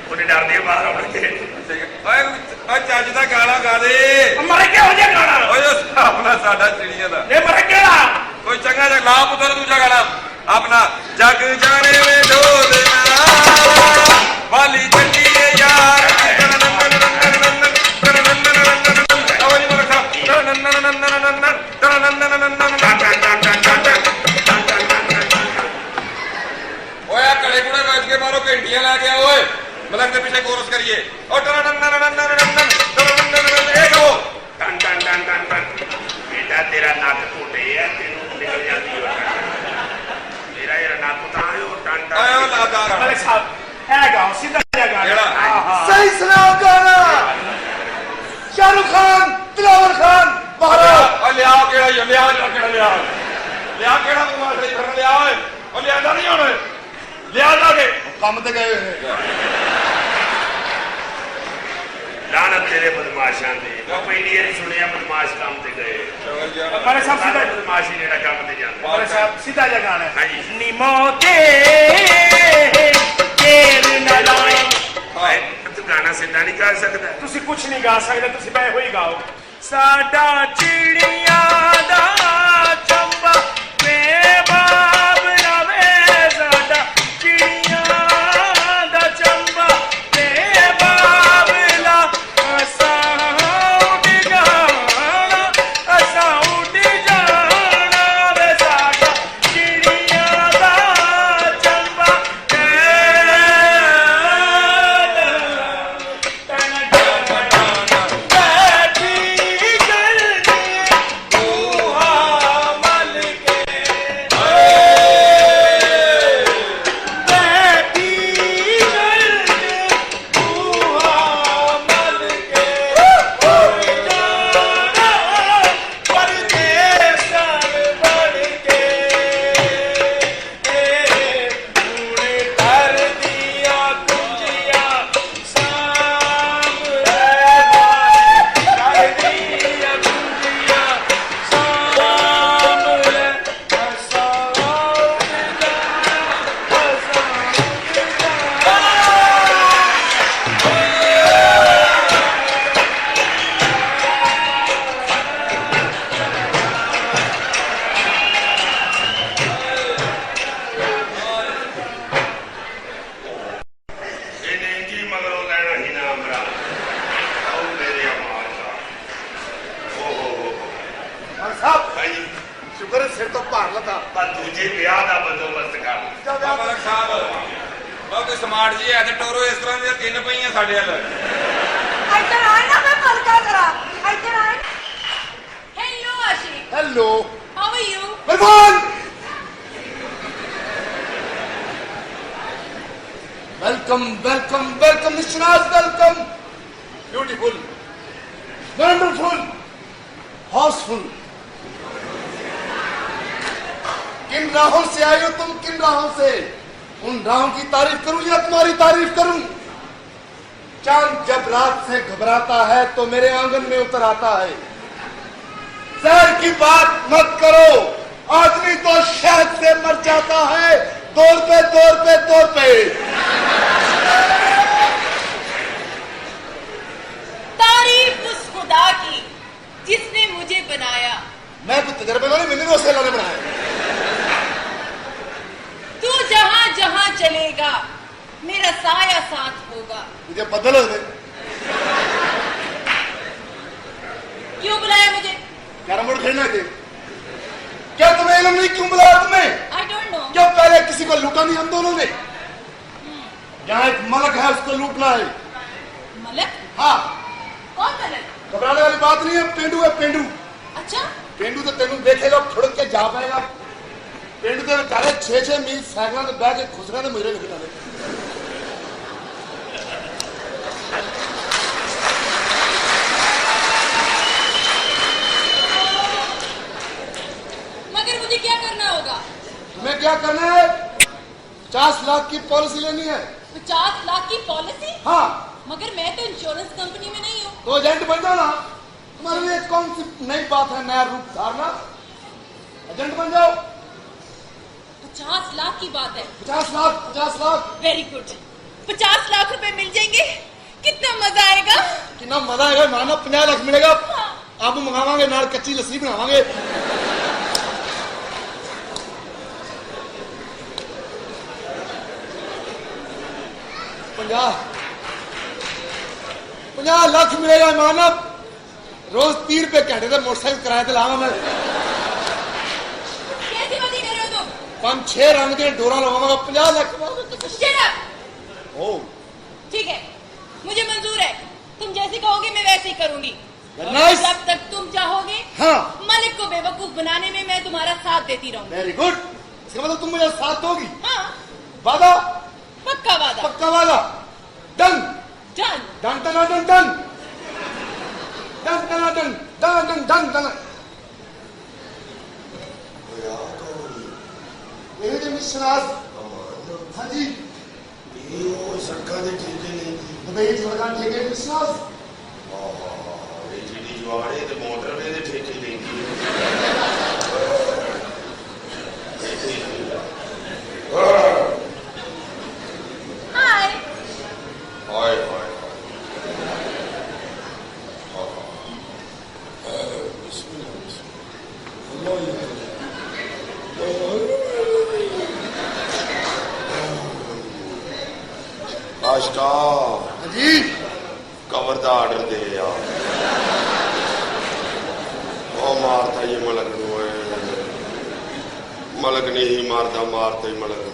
उन्हें डर दिया बाहर आने के ਚੱਜ ਦਾ ਗਾਣਾ ਗਾ ਦੇ ਮਰੇ ਕਿਹੋ ਜਿਹਾ ਗਾਣਾ ਓਏ ਆਪਣਾ ਸਾਡਾ ਚਿੜੀਆਂ ਦਾ ਇਹ ਮਰੇ ਕਿਹੜਾ ਕੋਈ ਚੰਗਾ ਜਿਹਾ ਲਾ ਪੁੱਤਰ ਦੂਜਾ ਗਾਣਾ ਆਪਣਾ ਜਗ ਜਾਣੇ ਵੇ ਢੋਲ ਨਾ ਵਾਲੀ ਚੱਲੀਏ ਯਾਰ ਓਏ ਕਲੇ ਕੁੜੇ ਵੱਜ ਕੇ ਮਾਰੋ ਘੰਟੀਆਂ ਲਾ ਕੇ ਓਏ ਮਲਕ ਦੇ ਪਿੱਛੇ ਕੋਰਸ ਕਰੀਏ ਓ टन टन टन टन टन बेटा तेरा नाक टूटे है तेनू निकल जाती है मेरा ये नाक उतार हो टन टन ਆਇਓ ਲਾਦਾਰ ਮਲਿਕ ਸਾਹਿਬ ਇਹ ਗਾਓ ਸਿੱਧਾ ਜਿਹਾ ਗਾਣਾ ਜਿਹੜਾ सही सुनाओ गाना शाहरुख खान दिलावर खान बाहर आओ ਓ ਲਿਆ ਕਿਹੜਾ ਲਿਆ ਕਿਹੜਾ ਮੋਬਾਈਲ ਸਹੀ ਕਰਨ ਲਿਆ ਓਏ ਓ ਲਿਆਂਦਾ ਨਹੀਂ ਹੁਣ ਲਿਆ ਜਾ ਕੇ ਕੰਮ ਤੇ ਗਏ ਹੋਏ ਨੇ लानत तेरे बदमाशां दे मैं पहली बार सुनिया बदमाश काम ते गए ਮਲਿਕ ਸਾਹਿਬ ਸਿੱਧਾ बदमाशी जेड़ा काम ते जांदा ਮਲਿਕ ਸਾਹਿਬ ਸਿੱਧਾ ਜਿਹਾ ਗਾਣਾ हाँ जी ਨਿਮੋ ਤੇ ਤੇਰ ਨਾ ਲਾਈ तू गाना सीधा नहीं गा सकता ਤੁਸੀਂ ਕੁਝ ਨਹੀਂ ਗਾ ਸਕਦੇ ਤੁਸੀਂ ਬੈ ਹੋਈ ਗਾਓ ਸਾਡਾ ਚਿੜੀਆਂ ਦਾ ਚੰਬਾ ਵੇ ਬਾਬਲਾ ਵੇ ਸਾਡਾ ਚਿੜੀਆਂ ਦਾ ਚੰਬਾ ਵੇ ਬਾਬਲਾ ਅਸਾਂ ਉੱਡ ਜਾਣਾ ਵੇ ਸਾਡਾ ਚਿੜੀਆਂ ਦਾ ਚੰਬਾ शुक्र है सिर तो भार लगा पर दूजे ब्याह का बंदोबस्त कर ਮਲਕ ਸਾਹਿਬ ਬਹੁਤ ਸਮਾਰਟ ਜੀ ਹੈ ਤੇ ਟੋਰੋ ਇਸ ਤਰ੍ਹਾਂ ਦੀਆਂ ਤਿੰਨ ਪਈਆਂ ਸਾਡੇ ਵੱਲ ਇੱਧਰ ਆਏ ਨਾ ਮੈਂ ਗੱਲ ਕਰਾਂ ਇੱਧਰ ਆਏ ਹੈਲੋ ਆਸ਼ਿਕ हेलो ਹਾਊ ਆਰ ਯੂ मेहमान welcome welcome welcome mister Naaz welcome beautiful wonderful houseful. किन राहों से आए हो तुम, किन राहों से? उन राहों की तारीफ करूं या तुम्हारी तारीफ करूं? चांद जब रात से घबराता है तो मेरे आंगन में उतर आता है। शहर की बात मत करो, आदमी तो शहद से मर जाता है। दौर पे दौर पे दौर पे। तारीफ उस खुदा की जिसने मुझे बनाया। मैं तो तजर्बे वाले, मैंने तो अल्लाह ने बनाया। तू जहां जहां चलेगा मेरा साया साथ होगा। मुझे बदल हो गए। क्यों बुलाया मुझे? कैरम बोर्ड खेलना थे क्या? तुम्हें इल्म नहीं? क्यों बुलाया तुमने? I don't know. क्या पहले किसी को लूटा नहीं हम दोनों ने? यहाँ एक मलक है, उसको लूटना है। मलक? हाँ, कौन मलक? घबराने वाली बात नहीं है। पेंडू है, पेंडू। अच्छा, पेंडू तो तेनू देखेगा खुड़क के जा पाएगा। पेंडू तो बेचारे 6-6 मील साइकिलों से बह के खुसरा तो मेरे लिखना है। मगर मुझे क्या करना होगा? तुम्हें क्या करना है? 50 लाख की पॉलिसी लेनी है। 50 लाख की पॉलिसी? हाँ, मगर मैं तो इंश्योरेंस कंपनी में नहीं हूँ। तो एजेंट बन जाओ ना। तुम्हारे लिए कौन सी नई बात है, नया रूप धारना? एजेंट बन जाओ। 50 लाख की बात है। 50 लाख, 50 लाख। Very good. 50 लाख रुपए मिल जाएंगे, कितना मजा आएगा। कितना मजा आएगा। माना 50 लाख मिलेगा। आप मंगावांगे, नाल कच्ची लस्सी बनावांगे। 50 लाख मिलेगा। माना रोज 30 रुपए घंटे का मोटरसाइकिल किराए पे लावा मैं। कैसी बातें कर रहे हो तुम? 5-6 रंग के डोरा लगावांगा। 50 लाख। Shut up! ओ, ठीक है, मुझे मंजूर है। तुम जैसे कहोगे मैं वैसे ही करूंगी। और Nice. जब तक तुम चाहोगे हाँ, मलिक को बेवकूफ बनाने में मैं तुम्हारा साथ देती रहूंगी। Very good. इसका मतलब तुम मुझे साथ दोगी? हाँ, वादा? पक्का वादा। पक्का वादा। Done done. Done done done done done done done done done done done. मेरे जो मिशनास। हाँ जी, सड़ਕਾਂ ਦੇ ਠੇਕੇ ਲੈਂਦੀ दुबई सड़ਕਾਂ ठेके मिशनास। ਇਹ ਜਿਹੜੀ ਜਵਾੜੇ ਤੇ ਮੋਟਰਵੇ ਦੇ ਠੇਕੇ ਲੈਂਦੀ हाय। ਹਾਏ ਹਾਏ आशका हाँ जी, कवर का आर्डर दे यार। ओ मारता ये मलक नू है। मलक नहीं मारता, मारता ही मलक नू।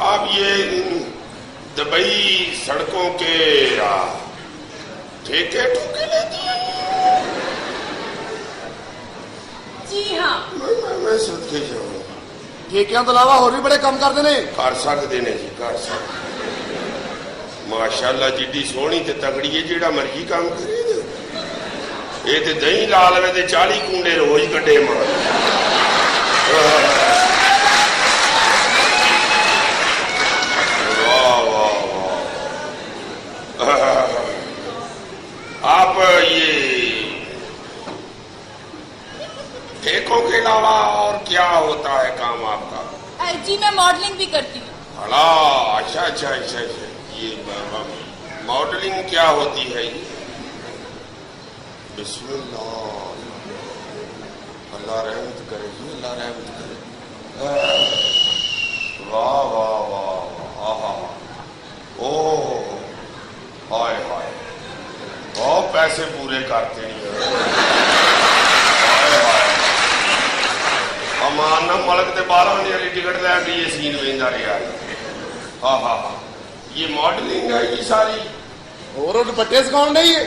अब ये दुबई सड़कों के ठेके ठुके लेती है। जी हाँ, मैं सदके जाऊँ। ठेकियां तो इलावा और भी बड़े काम करते ने। कर सकते ने जी, कर सकते। माशाअल्लाह जिड्डी सोहनी ते तगड़ी है, जेड़ा मर्जी काम करे। ये ते दही ला लवे ते 40 कूंडे रोज कटे मार। वाह वाह वाह। आप ये ठेकों के अलावा और क्या होता है काम आपका? जी मैं मॉडलिंग भी करती हूँ। अला अच्छा अच्छा अच्छा अच्छा। ये मॉडलिंग क्या होती है ये? बिस्मिल्लाह, अल्लाह रहमत करे जी, अल्लाह रहमत करे। वाह वाह वाह वाह। ओ हाय हाय, बहुत पैसे पूरे करते हैं। हाय हाय, अमान ना मलक ते 12 ने वाली टिकट लैके ये सीन वेंदा रहा। हाँ हाँ हाँ, ये मॉडलिंग है ये सारी। और दुपट्टे सिखाउन नहीं है।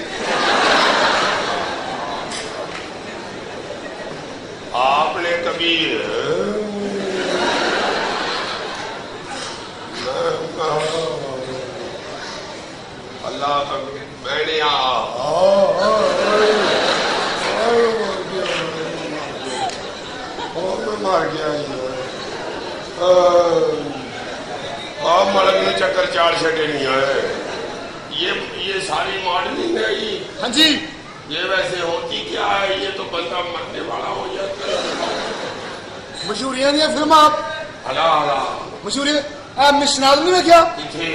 आपने कभी अल्लाह अल्लाह मैंने मैं मार गया आप मलक ने चक्कर चार छटे नहीं आए। ये सारी मॉडलिंग है ये। हाँ जी। ये वैसे होती क्या है? ये तो बंदा मरने वाला हो जाता है। मशहूरियां दी फिल्म आप हला हला मशहूरी मिशनाल नहीं वेख्या इथे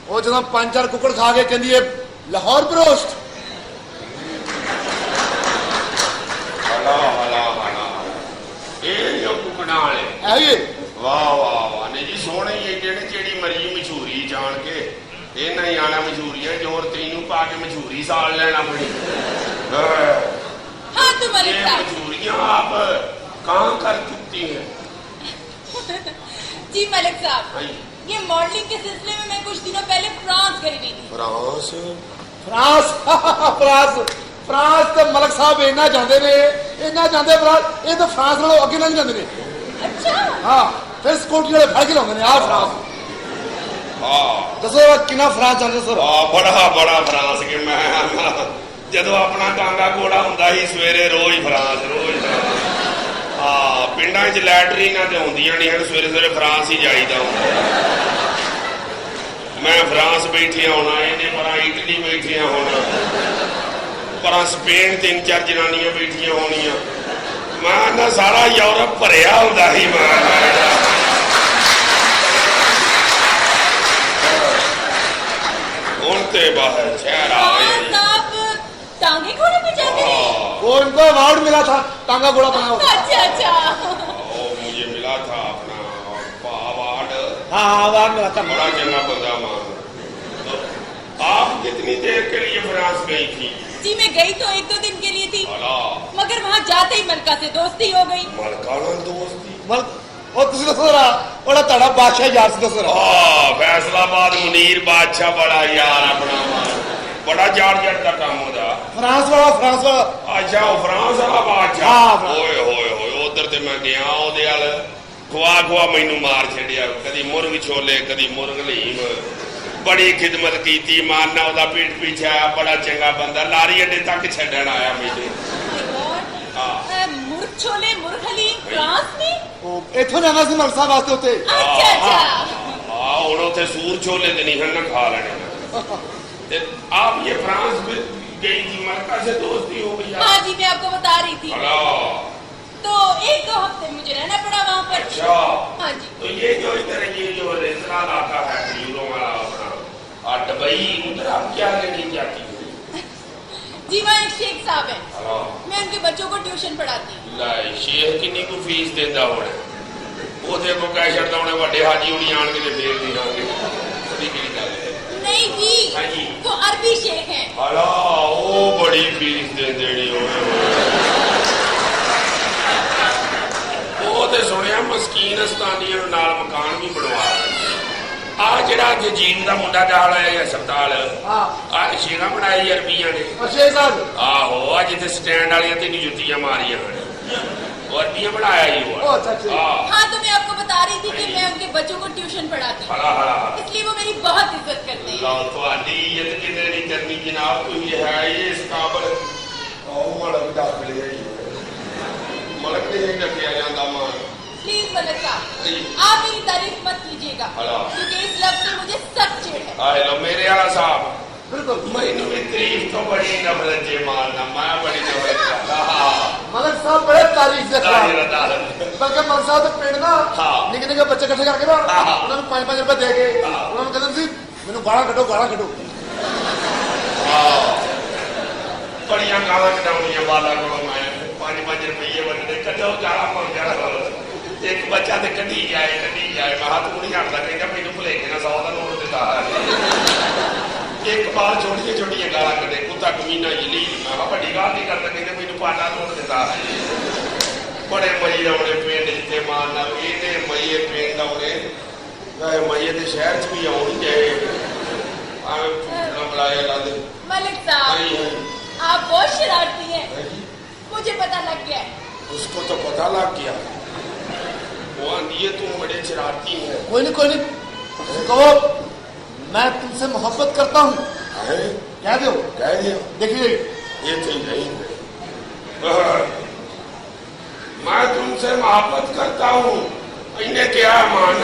वो जो 5-4 कुकड़ खा के कहती है लाहौर ब्रोस्ट। हला हला हला ये जो कुकड़ा वाले है ये वाह वाह वाह नहीं जी सोहने ही जेड़ी जेड़ी मर्जी मशहूरी जान के ये नहीं आना मशहूरियां जोर तीनों पा के मशहूरी साल लेना पड़ी। हाँ तो मलिक ये साहब। मशहूरियां आप कहाँ कर चुकी हैं? जी मलिक साहब, हाँ जी। ये मॉडलिंग के सिलसिले में मैं कुछ दिनों पहले फ्रांस गई हुई थी। फ्रांस फ्रांस फ्रांस फ्रांस तो मलक साहब इन्ना जाते ने इन्ना जाते फ्रांस ये तो फ्रांस नालों अगे लंघ जाते ने। अच्छा हाँ फिर सिक्योरिटी वाले फड़ के लाते ने आ फ्रांस। हाँ दसो कितना फ्रांस जाते सर? बड़ा बड़ा फ्रांस के मैं ਜਦੋਂ ਆਪਣਾ ਟਾਂਗਾ ਘੋੜਾ ਹੁੰਦਾ ਸੀ ਸਵੇਰੇ ਰੋਜ਼ ਫਰਾਂਸ ਹਾਂ ਪਿੰਡਾਂ 'ਚ ਲੈਟਰੀਨਾਂ ਤੇ ਹੁੰਦੀਆਂ ਨਹੀਂ ਹਨ ਸਵੇਰੇ ਸਵੇਰੇ ਫਰਾਂਸ ਹੀ ਜਾਈਦਾ ਹੁੰਦਾ। ਮੈਂ ਫਰਾਂਸ ਬੈਠਿਆ ਹੋਣਾ ਇਹਨੇ ਪਰਾਂ ਇਟਲੀ ਬੈਠਿਆ ਹੋਣਾ ਪਰਾਂ ਸਪੇਨ 3-4 ਜਨਾਨੀਆਂ ਬੈਠੀਆਂ ਹੋਣੀਆਂ ਮੈਂ ਨਾ ਸਾਰਾ ਯੂਰਪ ਭਰਿਆ ਹੁੰਦਾ ਸੀ ਮੈਂ ਹੁਣ ਤੇ ਬਾਹਰ ਸ਼ਹਿਰ ਆ फ्रांस आप टांगे घोड़े पे जाते हैं? वो इनको अवार्ड मिला था टांगा घोड़ा बना हुआ। अच्छा अच्छा। मुझे मिला था अपना अवार्ड। हाँ अवार्ड मिला था। बड़ा चंगा बंदा मान। तो आप कितनी देर के लिए फ्रांस गई थी? जी मैं गई तो 1-2 दिन के लिए थी, अला मगर वहाँ जाते ही मलका से दोस्ती हो गई। मलका नाल दोस्ती ਉਹ ਤੁਸੀਂ ਦੱਸੋ ਜਰਾ ਉਹਦਾ ਤੁਹਾਡਾ ਬਾਦਸ਼ਾਹ ਯਾਰ ਸੀ ਦੱਸੋ ਜਰਾ। फैसलाबाद मुनीर बादशाह बड़ा यार अपना बड़ा जाड़ जड़ का काम होता। फ्रांस वाला अच्छा वो फ्रांस वाला हाँ, बादशाह फ्रांस। ओए होए होए उधर ते मैं गया ओदे वाल खुआ मैनू मार छड़िया कदी मुर्ग छोले कदी मुर्ग हलीम बड़ी खिदमत की मारना ओदा पीठ पीछे आया बड़ा चंगा बंदा लारी अड्डे तक छड़न आया मेरे। मुर्ग छोले मुर्ग हलीम फ्रांस में? ਉਹ ਇੱਥੋਂ ਜਾਣਾ ਸੀ ਮਲਕ ਸਾਹਿਬ ਵਾਸਤੇ ਉੱਤੇ। अच्छा अच्छा। हाँ ਹੁਣ ਉੱਥੇ सूर छोले ते नहीं ना खा लेने। ते आप ये फ्रांस में गई थी मलका से दोस्ती हो गई? हाँ जी मैं आपको बता रही थी। अला तो 1-2 हफ्ते मुझे रहना पड़ा वहाँ पर। अच्छा हाँ जी। तो ये जो इधर ये जो रेजरा इलाका है यूरों वाला अपना दुबई उधर आप क्या लेने जाती हो? जी वहाँ एक शेख साहब हैं, हाँ मैं उनके बच्चों को ट्यूशन पढ़ाती हूँ। लाई शेख किन्नी को फीस देता होना ਉਹਦੇ ਕੋ ਕਹਿ ਛੱਡਦਾ ਉਹਨੇ ਵੱਡੇ ਹਾਜੀ ਹੁਣੀ ਆਣ ਕੇ ਤੇ ਫੇਰ ਦੇ ਦਾਂਗੇ ਉਹਦੀ ਕਿਹੜੀ ਗੱਲ ਹੈ? नहीं जी हाँ जी। वो अरबी शेख हैं। ਹਲਾ ਉਹ ਬੜੀ ਫੀਸ ਦੇ ਦੇਣੀ ਉਹ ਤੇ ਸੁਣਿਆ ਮਸਕੀਨ ਅਸਤਾਨੀਆਂ ਨੂੰ ਨਾਲ ਮਕਾਨ ਵੀ ਬਣਵਾ ਆ ਜਿਹੜਾ ਜਜੀਨ ਦਾ ਮੁੰਡਾ ਦਾਲ ਆਇਆ ਹਸਪਤਾਲ ਆ ਸ਼ੇਗਾ ਬਣਾਈ ਅਰਬੀਆਂ ਨੇ। ਅੱਛਾ ਸਾਹਿਬ ਆਹੋ ਆ ਜਿੱਥੇ ਸਟੈਂਡ ਵਾਲੀਆਂ 3 ਜੁੱਤੀਆਂ ਮਾਰੀਆਂ ਹਨ ਉਹ ਅਰਬੀਆਂ ਬਣਾਇਆ ਹੀ ओ, ਉਹ अच्छा, अच्छा। हाँ तो मैं आपको बता रही थी कि मैं उनके बच्चों को ट्यूशन पढ़ाती हूँ, हला हला इसलिए वो मेरी बहुत इज्जत करते हैं। ਲਓ ਤੁਹਾਡੀ ਇੱਜ਼ਤ ਕਿਤੇ ਨਹੀਂ ਕਰਨੀ ਜਨਾਬ ਤੁਸੀਂ ਹੈ ਹੀ ਇਸ ਕਾਬਲ ਉਹ ਮਲਕ ਡੱਕ ਲਿਆ ਹੀ ਮਲਕ ਨੇ ਹੀ ਡੱਕਿਆ ਜਾਂਦਾ ਮਾਨ। प्लीज मलक साहब जी। आप मेरी तारीफ मत कीजिएगा हेलो। क्योंकि इस लफ्ज से मुझे सख्त चिढ़ है। ਆਏ ਲੋ ਮੇਰੇ ਵਾਲਾ ਸਾਹਿਬ ਬਿਲਕੁਲ ਮੈਨੂੰ ਵੀ ਤਾਰੀਫ ਤੋਂ ਬੜੀ ਨਫ਼ਰਤ ਜੇ ਮਾਰਨਾ ਮੈਂ ਬੜੀ ਨਫ਼ਰਤ ਕਰਦਾ। ਮਲਕ ਸਾਹਿਬ ਬੜੇ ਤਾਰੀਫ ਦੇ ਦਾਹਿਰ ਖਿਲਾਫ ਦਾਹਿਰ ਬਲਕਿ ਮਲਕ ਸਾਹਿਬ ਦੇ ਪਿੰਡ ਨਾ ਹਾਂ। ਨਿੱਕੇ ਨਿੱਕੇ ਬੱਚੇ ਇਕੱਠੇ ਕਰਕੇ ਨਾ ਹਾਂ। ਉਹਨਾਂ ਨੂੰ 5-5 ਰੁਪਏ ਦੇ ਕੇ ਉਹਨਾਂ ਨੂੰ ਕਹਿੰਦੇ ਸੀ ਮੈਨੂੰ ਗਾਲਾਂ ਕੱਢੋ ਬੜੀਆਂ ਗਾਲਾਂ ਕਢਾਉਣੀਆਂ ਬਾਲਾ ਕੋਲੋਂ ਮੈਂ 5-5 ਰੁਪਏ ਵੰਡਦੇ ਕਦੋਂ ਗਾਲਾਂ ਮੰਗਿਆ ਇੱਕ ਬੱਚਾ ਤੇ ਕੱਢੀ ਜਾਏ ਮੈਂ ਹੱਥ ਨਹੀਂ ਹਟਦਾ ਕਹਿੰਦਾ ਮੈਨੂੰ ਭੁਲੇਖੇ ਨਾਲ 100 ਦਾ ਨੋਟ ਦਿੱਤਾ ਇੱਕ ਬਾਰ ਛੋਟੀਆਂ ਗਾਲਾਂ ਕੱਢੇ ਕੁੱਤਾ ਕਮੀਨਾ ਜਲੀ ਮੈਂ ਕਿਹਾ ਵੱਡੀ ਗੱਲ ਨਹੀਂ ਕਰਦਾ ਕਹਿੰਦੇ ਮੈਨੂੰ ਪਾਟਾ ਨੋਟ ਦਿੱਤਾ ਬੜੇ ਮਈ ਆਉਣੇ ਪਿੰਡ ਜਿੱਥੇ ਮਾਰਨਾ ਇਹਨੇ ਮਈਏ ਪਿੰਡ ਆਉਣੇ ਮਈਏ ਦੇ ਸ਼ਹਿਰ ਚ ਵੀ ਆਉਣ ਗਏ ਬੁਲਾਇਆ ਲਾਦੇ मलिक साहब आप बहुत शरारती हैं, मुझे पता लग गया है। उसको तो पता लग गया वो आंधी तुम बड़े शरारती है। कोई नहीं कहो मैं तुमसे मोहब्बत करता हूँ है कह दो। कह दिया देखिए ये तो नहीं। मैं तुमसे मोहब्बत करता हूँ। इन्हें क्या मान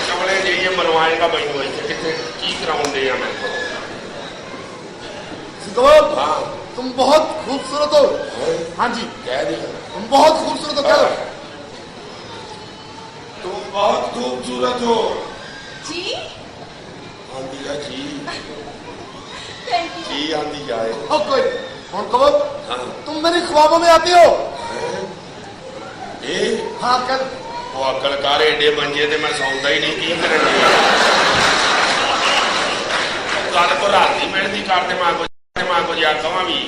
चमड़े जाइए मरवाएगा मैनू इतने कितने की कराउंडे आ मैं कहो हाँ तुम बहुत खूबसूरत हो। हाँ जी कह दिया तुम बहुत खूबसूरत हो। कह दो। तुम बहुत खूबसूरत हो। जी आंधी का जी थैंक यू। जी आंधी जाए हो कोई कौन कहो हाँ तुम मेरी ख्वाबों में आती हो। ए हाँ कल वो अकलकार एडे मंजे ते मैं सौंदा ही नहीं की करने कल को रात ही मिलती करते मां को जा कवा भी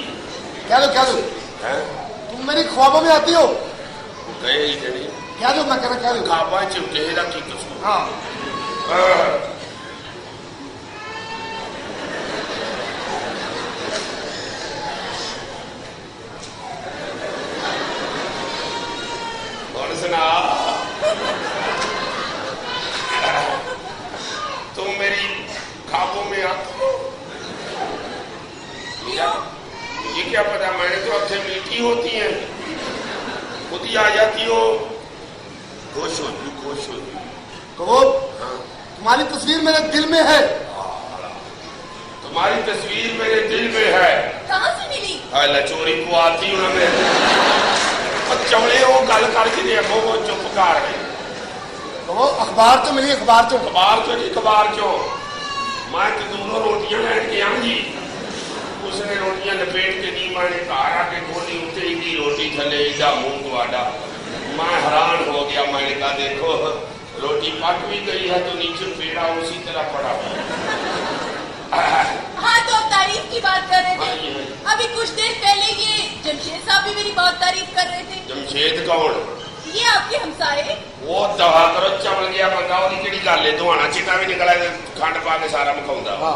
कह दो हैं तुम मेरी ख्वाबों में आती हो। गए ही नहीं कह दो मैं कहना कह दो। खाबा चिमटे का की कसूर हाँ और सुना तुम मेरी खाबों में आती हो। ये क्या पता मैंने तो अच्छे मीठी होती है खुद ही आ जाती हो। खुश हो तू खुश हो कहो तुम्हारी तस्वीर मेरे दिल में है। तुम्हारी तस्वीर मेरे दिल में है। कहाँ से मिली? लचोरी को आती हूँ मैं चवड़े वो गल करके देखो वो चुप कर गए। कहो अखबार तो मिली अखबार चो। कबार चो जी कबार चो मैं तो दोनों रोटियां लैन गया जी। उसने रोटियां लपेट के दी मैंने घर आके खोली उठे की रोटी थले इदा मुंह द्वाडा। मैं हैरान हो गया। मैंने कहा देखो रोटी पक भी गई है तो नीचे पेड़ा उसी तरह पड़ा हुआ। हाँ तो अब तारीफ की बात कर रहे हाँ, थे। ये। अभी कुछ देर पहले ये जमशेद साहब भी मेरी बहुत तारीफ कर रहे थे। जमशेद कौन? ये आपके हमसाए। वो दवा करो चमल गया बंदा ਉਹਦੀ ਕਿਹੜੀ ਗੱਲ ਹੈ ਦੁਹਾਣਾ ਚਿੱਟਾ ਵੀ ਨਿਕਲਿਆ ਖੰਡ ਪਾ ਕੇ ਸਾਰਾ ਮਖਾਉਂਦਾ। हाँ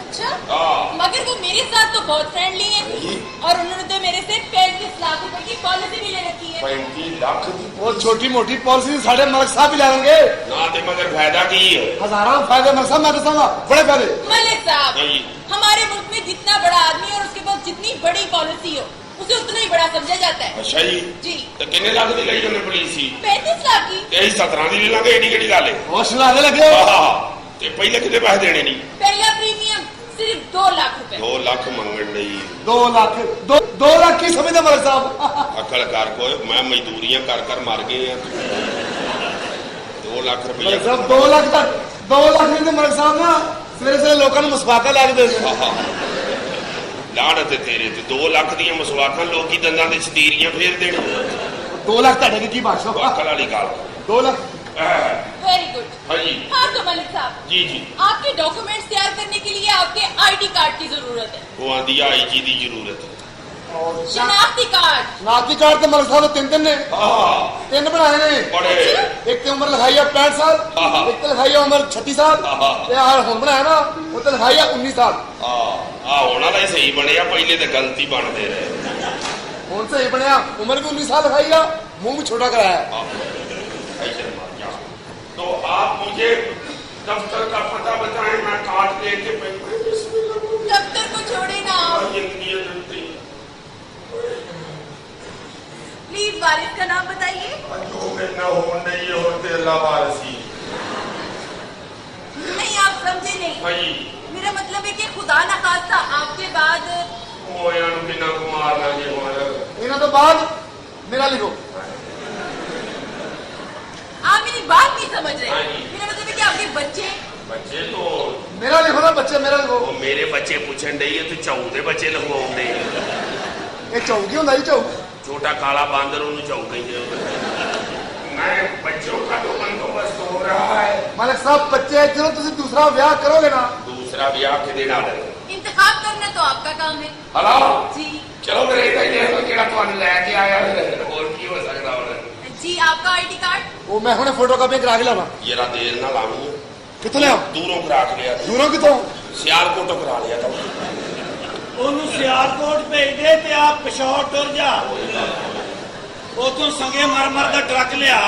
अच्छा हाँ। मगर वो मेरे साथ तो बहुत फ्रेंडली है जी। और उन्होंने तो मेरे से 35 लाख रुपए की पॉलिसी भी ले रखी है। 35 ਲੱਖ ਦੀ वो छोटी मोटी पॉलिसी साढ़े मलिक साहब भी ले लेंगे। ਨਾ ਤੇ ਮਗਰ ਫਾਇਦਾ ਕੀ ਹੈ? हजारों फायदे मलिक साहब मैं दसाऊंगा बड़े फायदे। मलिक साहब जी। हमारे मुल्क में जितना बड़ा आदमी और उसके पास जितनी बड़ी पॉलिसी हो उसे उतना ही बड़ा समझा जाता है। ਅੱਛਾ ਜੀ जी ਤੇ ਕਿੰਨੇ ਲੱਖ ਦੀ ਲਈ ਉਹਨੇ ਪੁਲਿਸ ਸੀ? 35 लाख की। ਤੇ ਅਸੀਂ 17 ਦੀ ਲੈ ਲਾਂਗੇ ਏਡੀ ਕਿਹੜੀ ਗੱਲ ਹੈ? होश लाने लगे। ਆਹ ਤੇ ਪਹਿਲੇ ਕਿੰਨੇ ਪੈਸੇ ਦੇਣੇ ਨਹੀਂ? पहला प्रीमियम सिर्फ 2 लाख रुपए। 2 ਲੱਖ ਮੰਗਣ ਲਈ 2 लाख 2 लाख की समझते मलिक साहब। ਅਕਲ ਕਰ ਕੋਈ ਮੈਂ ਮਜ਼ਦੂਰੀਆਂ ਕਰ ਕਰ ਮਰ ਗਏ ਆ। 2 ਲੱਖ ਰੁਪਏ मलिक साहब 2 लाख तक 2 लाख नहीं तो मलिक साहब ना सवेरे सवेरे लोगों ने मुस्बाका ला के दे देते। ਲਾਹਣਤ ਤੇਰੇ ਤੇ 2 ਲੱਖ ਦੀਆਂ ਮਸਵਾਕਾਂ ਲੋਕੀ ਦੰਦਾਂ ਦੇ ਛਤੀਰੀਆਂ ਫੇਰ ਦੇਣ। 2 लाख ਤੁਹਾਡੇ की बात ਅਕਲ ਵਾਲੀ ਗੱਲ। 2 लाख वेरी गुड। हाँ जी हाँ तो मलिक साहब जी जी आपके डॉक्यूमेंट्स तैयार करने के लिए आपके आईडी कार्ड की जरूरत है। ਉਹ ਆਂਦੀ ਆਈਜੀ ਦੀ ਜ਼ਰੂਰਤ ਹੈ। शनाख्ती कार्ड। नाती कार्ड तो मलिक साहब ने 3 ने ਆਹ 3 बनाए ने। ਬੜੇ एक तो उम्र लिखाई है 65 साल हाँ। एक तो लिखाई है उम्र 36 साल हाँ। ते यार हुन बनाया ना वो तो लिखाई है 19 साल। ਆਹ ਹੁਣ ਵਾਲਾ ਹੀ ਸਹੀ ਬਣਿਆ ਪਹਿਲੇ ਤੇ ਗਲਤੀ ਬਣਦੇ ਰਹੇ। हुन सही बनया उम्र भी 19 साल लिखाई है मुंह भी छोटा कराया। ऐसे मत जाओ। तो आप मुझे दफ्तर का पता बताएं मैं कार्ड लेके दफ्तर को छोड़े ना आप। प्लीज वारिस का नाम बताइए। जो मैं न हो नहीं होते अल्लाह वारसी। नहीं आप समझे नहीं। भाई मेरा मतलब है कि खुदा ना खास्ता आपके बाद ਉਹ ਇਹਨਾਂ ਨੂੰ ਕਿੰਨਾ ਕੁ ਮਾਰਨਾ ਜੇ ਹੁਣ इन्हों तो बाद मेरा लिखो। आप मेरी बात नहीं समझ रहे। हाँ जी। मेरा मतलब है कि आपके बच्चे ਬੱਚੇ तो मेरा लिखो ना बच्चे मेरा लिखो। ਉਹ ਮੇਰੇ ਬੱਚੇ ਪੁੱਛਣ ਡਈ ਹੈ ਤੇ ਚਾਉ ਦੇ ਬੱਚੇ ਲਗਵਾਉਂਦੇ ये चौकी होंगे जी चौक। ਛੋਟਾ ਕਾਲਾ ਬਾਂਦਰ ਉਹਨੂੰ ਚਾਉ ਕਹਿੰਦੇ मैं बच्चों का तो बंदोबस्त हो रहा है। मलिक साहब बच्चे जो तुम दूसरा ब्याह करोगे ना दूसरा ब्याह के दिन आ इंतखाब करना तो आपका काम है। हलो जी चलो मेरे किहड़ा तुहानू लैके आया और की हो सकता और जी आपका आईडी कार्ड। वो मैं हुणे फोटो कॉपी करा के लावा। जरा देर ना लानी है कितने लिया दूरों करा के लिया दूरों कितों सियालकोट करा लिया था ਉਹਨੂੰ ਸਿਆਲਕੋਟ ਭੇਜ ਦੇ ਤੇ ਆਪ ਪਿਸ਼ੌਰ ਟੁਰ ਜਾ। ਉਥੋਂ ਸੰਗੇ ਮਰਮਰ ਦਾ ਟਰੱਕ ਲਿਆ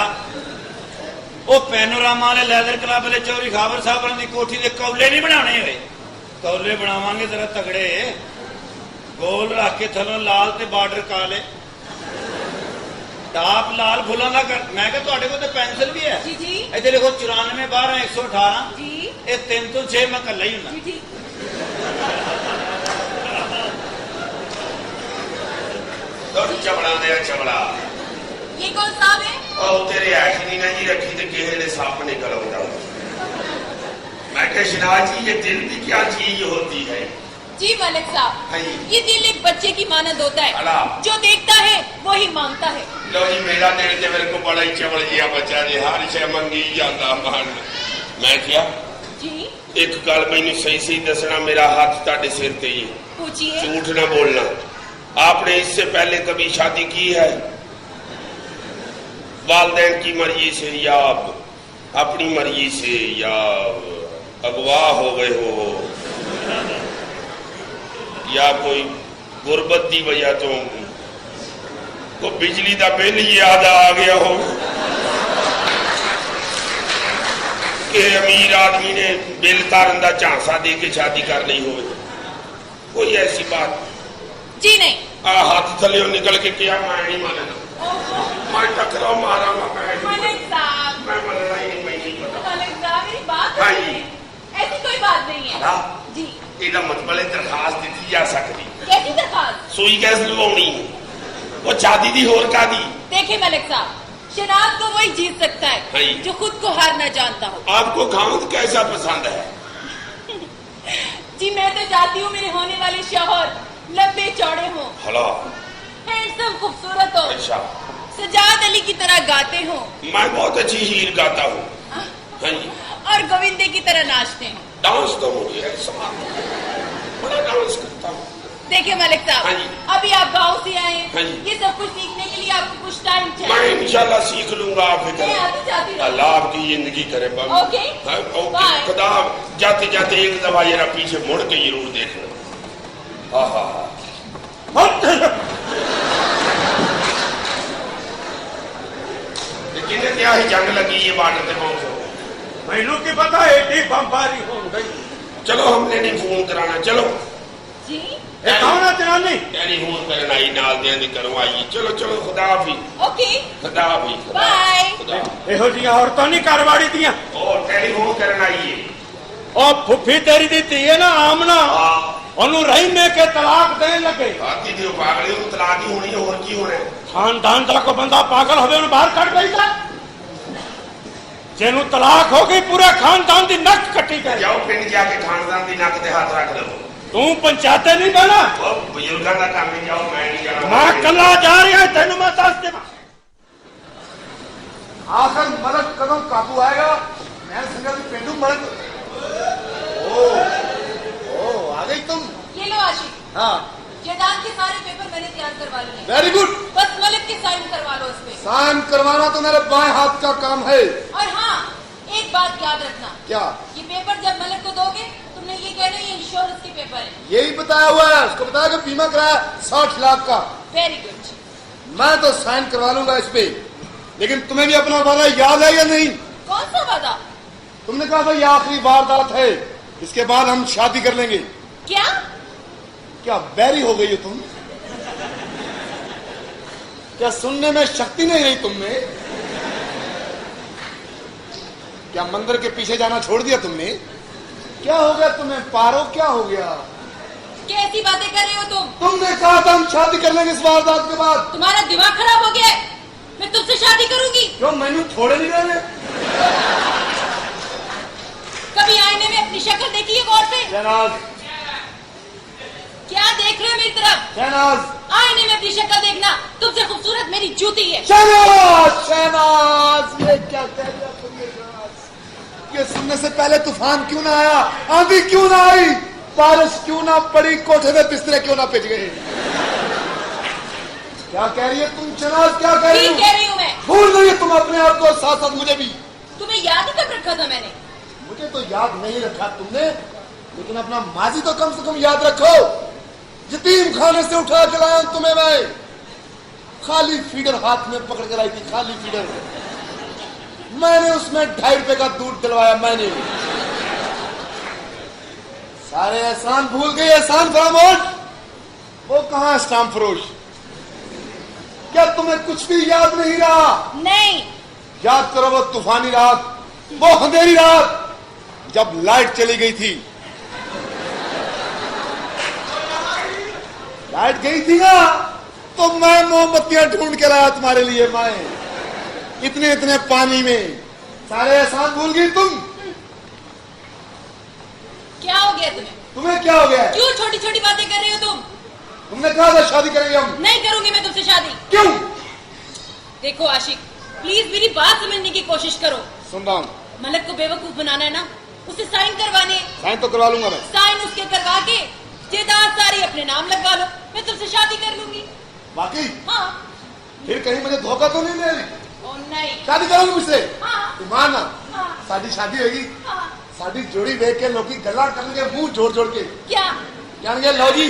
ਉਹ ਪੈਨੋਰਾਮਾ ਵਾਲੇ ਲੈਦਰ ਕਲੱਬ ਵਾਲੇ ਚੌਰੀ ਖਾਬਰ ਸਾਹਿਬਾਂ ਦੀ ਕੋਠੀ ਦੇ ਕੌਲੇ ਨਹੀਂ ਬਣਾਉਣੇ ਹੋਏ। ਕੌਲੇ ਬਣਾਵਾਂਗੇ ਜ਼ਰਾ ਤਗੜੇ, ਗੋਲ ਰੱਖ ਕੇ ਥੱਲੋਂ ਲਾਲ ਤੇ ਬਾਰਡਰ ਕਾਲੇ, ਟਾਪ ਲਾਲ ਫੁੱਲਾਂ ਦਾ ਮੈਂ ਕਿਹਾ ਤੁਹਾਡੇ ਕੋਲ ਤੇ ਪੈਨਸਲ ਵੀ ਹੈ ਜੀ ਜੀ ਇੱਥੇ ਲਿਖੋ 94 12 118 ਜੀ ਇਹ 3 ਤੋਂ 6 ਮੈਂ ਕੱਲਾ ਹੀ ਹੁੰਦਾ। जी जी ਚਮੜਾ ਦੇ ਚਮੜਾ ये कौन साहब है? ਉਹ ਤੇਰੇ ਐਸ਼ ਨਹੀਂ ਨਾ ਜੀ ਰੱਖੀ ਤੇ ਕਿਸੇ ਨੇ ਸੱਪ ਨਿਕਲ ਆਉਂਦਾ। मैं कह शनाज जी ये दिल की क्या चीज होती है? जी मलिक साहब, हाँ जी। ये दिल एक बच्चे की मानद होता है, अला। जो देखता है वही मांगता है। लो जी मेरा दिल ते मेरे को बड़ा ही चवल जिहा बच्चा जी हर शे मंगी जाता मन। मैं क्या जी एक गल मैनू सही सही दसना, मेरा हाथ ताड़े सिर ते ही, पूछिए। झूठ ना बोलना। आपने इससे पहले कभी शादी की है? वालदैन की मर्जी से या अपनी मर्जी से या अगवा हो गए हो या कोई गुर्बत की वजह तो को बिजली का बिल याद आ गया हो कि अमीर आदमी ने बिल तारन का झांसा दे के शादी कर ली हो, कोई ऐसी बात? जी नहीं। हाथ थले निकल के क्या मैं नहीं मानना, मैं टकराव मारा मलिक साहब, मैं मनना ही नहीं, मैं नहीं पता। मलिक साहब मेरी बात हाँ सुनिए। जी। ऐसी कोई बात नहीं है। हाँ। जी ਇਹਦਾ ਮਤਲਬ ਹੈ ਦਰਖਾਸਤ ਦਿੱਤੀ ਜਾ ਸਕਦੀ, कैसी दरखास्त? ਸੂਈ ਗੈਸ ਲਵਾਉਣੀ, ਉਹ शादी ਦੀ ਹੋਰ ਕਾਦੀ? देखिए मलिक साहब, शनाज को वही जीत सकता हाँ है जी। जो खुद को हार न जानता हो। आपको खामद कैसा पसंद है? जी मैं तो चाहती हूँ मेरे होने वाले शौहर लंबे चौड़े हो, हला हैंडसम खूबसूरत हो, अच्छा, सजाद अली की तरह गाते हो मैं बहुत अच्छी हीर गाता हूँ। हाँ जी। और गोविंदे की तरह नाचते हो। डांस तो मुझे ऐसा बड़ा डांस करता हूँ। देखिए मलिक हाँ साहब, जी। अभी आप गाँव से आए हैं, हाँ जी। ये सब कुछ सीखने के लिए आपको कुछ टाइम मैं चाहिए। इंशाल्लाह सीख लूंगा। आप फिक्र मैं आती जाती रहूंगी। अल्लाह आपकी जिंदगी करे बाबू। ओके। हाँ, ओके। बाय। खुदा जाते जाते एक दफा जरा पीछे मुड़ के जरूर देखना। हाँ हाँ हाँ। लेकिन क्या ही जंग लगी ये बार्डर पे पहुंचो। मैनू की पता एडी बमबारी हो गई। चलो हमने नहीं फोन कराना, चलो जी ये कौन है जनानी? टेलीफोन करना आई नाल दियां दी करो आइए। चलो चलो खुदा हाफिज, ओके खुदा हाफिज, बाय। खुदा। ਇਹੋ ਜਿਹੀਆਂ ਔਰਤਾਂ ਨਹੀਂ ਘਰਵਾੜੀ ਦੀਆਂ। और टेलीफोन करना आइए। ਉਹ ਫੁੱਫੀ ਤੇਰੀ ਦੀ ਧੀ ਹੈ ਨਾ ਆਮਨਾ, हाँ ਉਹਨੂੰ ਰਹਿਮੇ ਕੇ ਤਲਾਕ ਦੇਣ ਲੱਗੇ। आती थी पागली हूं, तलाक ही होनी है, और की होना है? ਖਾਨਦਾਨ ਦਾ ਕੋਈ ਬੰਦਾ ਪਾਗਲ ਹੋਵੇ ਉਹਨੂੰ ਬਾਹਰ ਕੱਢ ਦੇਈਦਾ। ਜਿਹਨੂੰ ਤਲਾਕ ਹੋ ਗਈ ਪੂਰੇ ਖਾਨਦਾਨ ਦੀ ਨੱਕ ਕੱਟੀ ਗਈ। जाओ पिंड जाके खानदान की नक ते हाथ रख दो। ਤੂੰ ਪੰਚਾਇਤੇ ਨਹੀਂ ਬਣਾ। वो बुजुर्गों का काम है, जाओ मैं नहीं जाना। ਮੈਂ ਕੱਲਾ ਜਾ ਰਿਹਾ ਤੈਨੂੰ ਮੈਂ ਦੱਸ ਦੇਵਾਂ। आखिर मलक कदम काबू आएगा। मैं संगत पेंडू मलक। ओ आ गई तुम। ये लो आशिक, हाँ जयदान के सारे पेपर मैंने तैयार करवा लिए हैं। Very good. बस मलिक के साइन करवा लो इस पे। साइन करवाना तो मेरे बाएं हाथ का काम है। और हाँ, एक बात याद रखना, क्या? ये पेपर जब मलिक को दोगे तुमने ये कहना ये इंश्योरेंस के पेपर है। यही बताया हुआ है उसको। बताया कि बीमा कराया 60 लाख का। Very good. मैं तो साइन करवा लूंगा इस पे, लेकिन तुम्हें भी अपना वादा याद है या नहीं? कौन सा वादा? तुमने कहा था ये आखिरी वारदात है, इसके बाद हम शादी कर लेंगे। क्या? क्या बैरी हो गई हो तुम? क्या सुनने में शक्ति नहीं रही तुम में? क्या मंदिर के पीछे जाना छोड़ दिया तुमने? क्या हो गया तुम्हें पारो? क्या हो गया? कैसी बातें कर रहे हो तुम? तुमने कहा था हम शादी कर लेंगे इस वारदात के बाद। तुम्हारा दिमाग खराब हो गया है? मैं तुमसे शादी करूंगी। क्यों मैंने छोड़े नहीं गए? कभी आईने में अपनी शक्ल देखी है गौर से? शहनाज, क्या देख रहे हो मेरी तरफ? शहनाज, आईने में अपनी शक्ल देखना, तुमसे खूबसूरत मेरी जूती है। शहनाज, शहनाज, ये क्या कह दिया तुमने शहनाज? ये सुनने से पहले तूफान क्यों ना आया, आंधी क्यों ना आई, बारिश क्यों ना पड़ी, कोठे में बिस्तरे क्यों ना पिट गए? क्या कह रही है तुम शहनाज? क्या कह रही ठीक हो? कह रही हूँ मैं। भूल गई तुम अपने आप को, साथ साथ मुझे भी। तुम्हें याद ही कब रखा था मैंने? मुझे तो याद नहीं रखा तुमने, लेकिन अपना माजी तो कम से कम याद रखो। यतीम खाने से उठा के लाया तुम्हें मैं, खाली फीडर हाथ में पकड़ कर आई थी, खाली फीडर। मैंने उसमें 2.5 रुपए का दूध दिलवाया मैंने। सारे एहसान भूल गए, एहसान फरामोश। वो कहां स्टाम्प फरोश? क्या तुम्हें कुछ भी याद नहीं रहा? नहीं। याद करो वो तूफानी रात, वो अंधेरी रात जब लाइट चली गई थी। लाइट गई थी ना, तो मैं मोमबत्तियां ढूंढ के लाया तुम्हारे लिए। मैं इतने इतने पानी में। सारे एहसान भूल गई तुम। क्या हो गया तुम्हें? तुम्हें क्या हो गया? क्यों छोटी छोटी बातें कर रहे हो तुम? तुमने कहा था शादी करेंगे हम। नहीं करूंगी मैं तुमसे शादी। क्यों? देखो आशिक, प्लीज मेरी बात समझने की कोशिश करो। सुन रहा हूं। मलक को बेवकूफ बनाना है ना, उसे साइन करवाने। साइन तो करवा लूंगा मैं। साइन उसके करवा के जायदाद सारी अपने नाम लगवा लो, मैं तुमसे शादी कर लूंगी। बाकी हाँ। फिर कहीं मुझे धोखा तो नहीं दे रही? ओ नहीं। शादी करोगे मुझसे? हाँ। तू माना हाँ। साडी शादी होगी। हाँ। साडी जोड़ी देख के लोग गला करेंगे मुंह जोड़ जोड़ के। क्या कहेंगे लो जी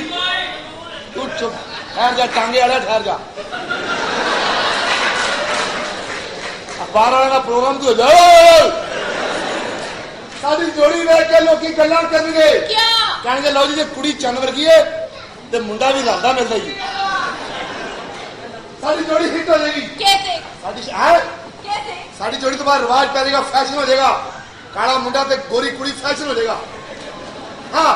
तू चुप, ठहर जा, टांगे आड़ा ठहर जा। अखबार वाला का प्रोग्राम तो हो जाओ। साडी जोड़ी देख के लोग गला करेंगे। क्या कहेंगे लो जी, कुड़ी चंद वर्गी है ते मुंडा भी लादा मिलता जी। साडी जोड़ी हिट हो जाएगी। कैसे? कैसे? साडी जोड़ी तो बाद रिवाज पै जाएगा, फैशन हो जाएगा। काला मुंडा ते गोरी कुड़ी फैशन हो जाएगा। हाँ,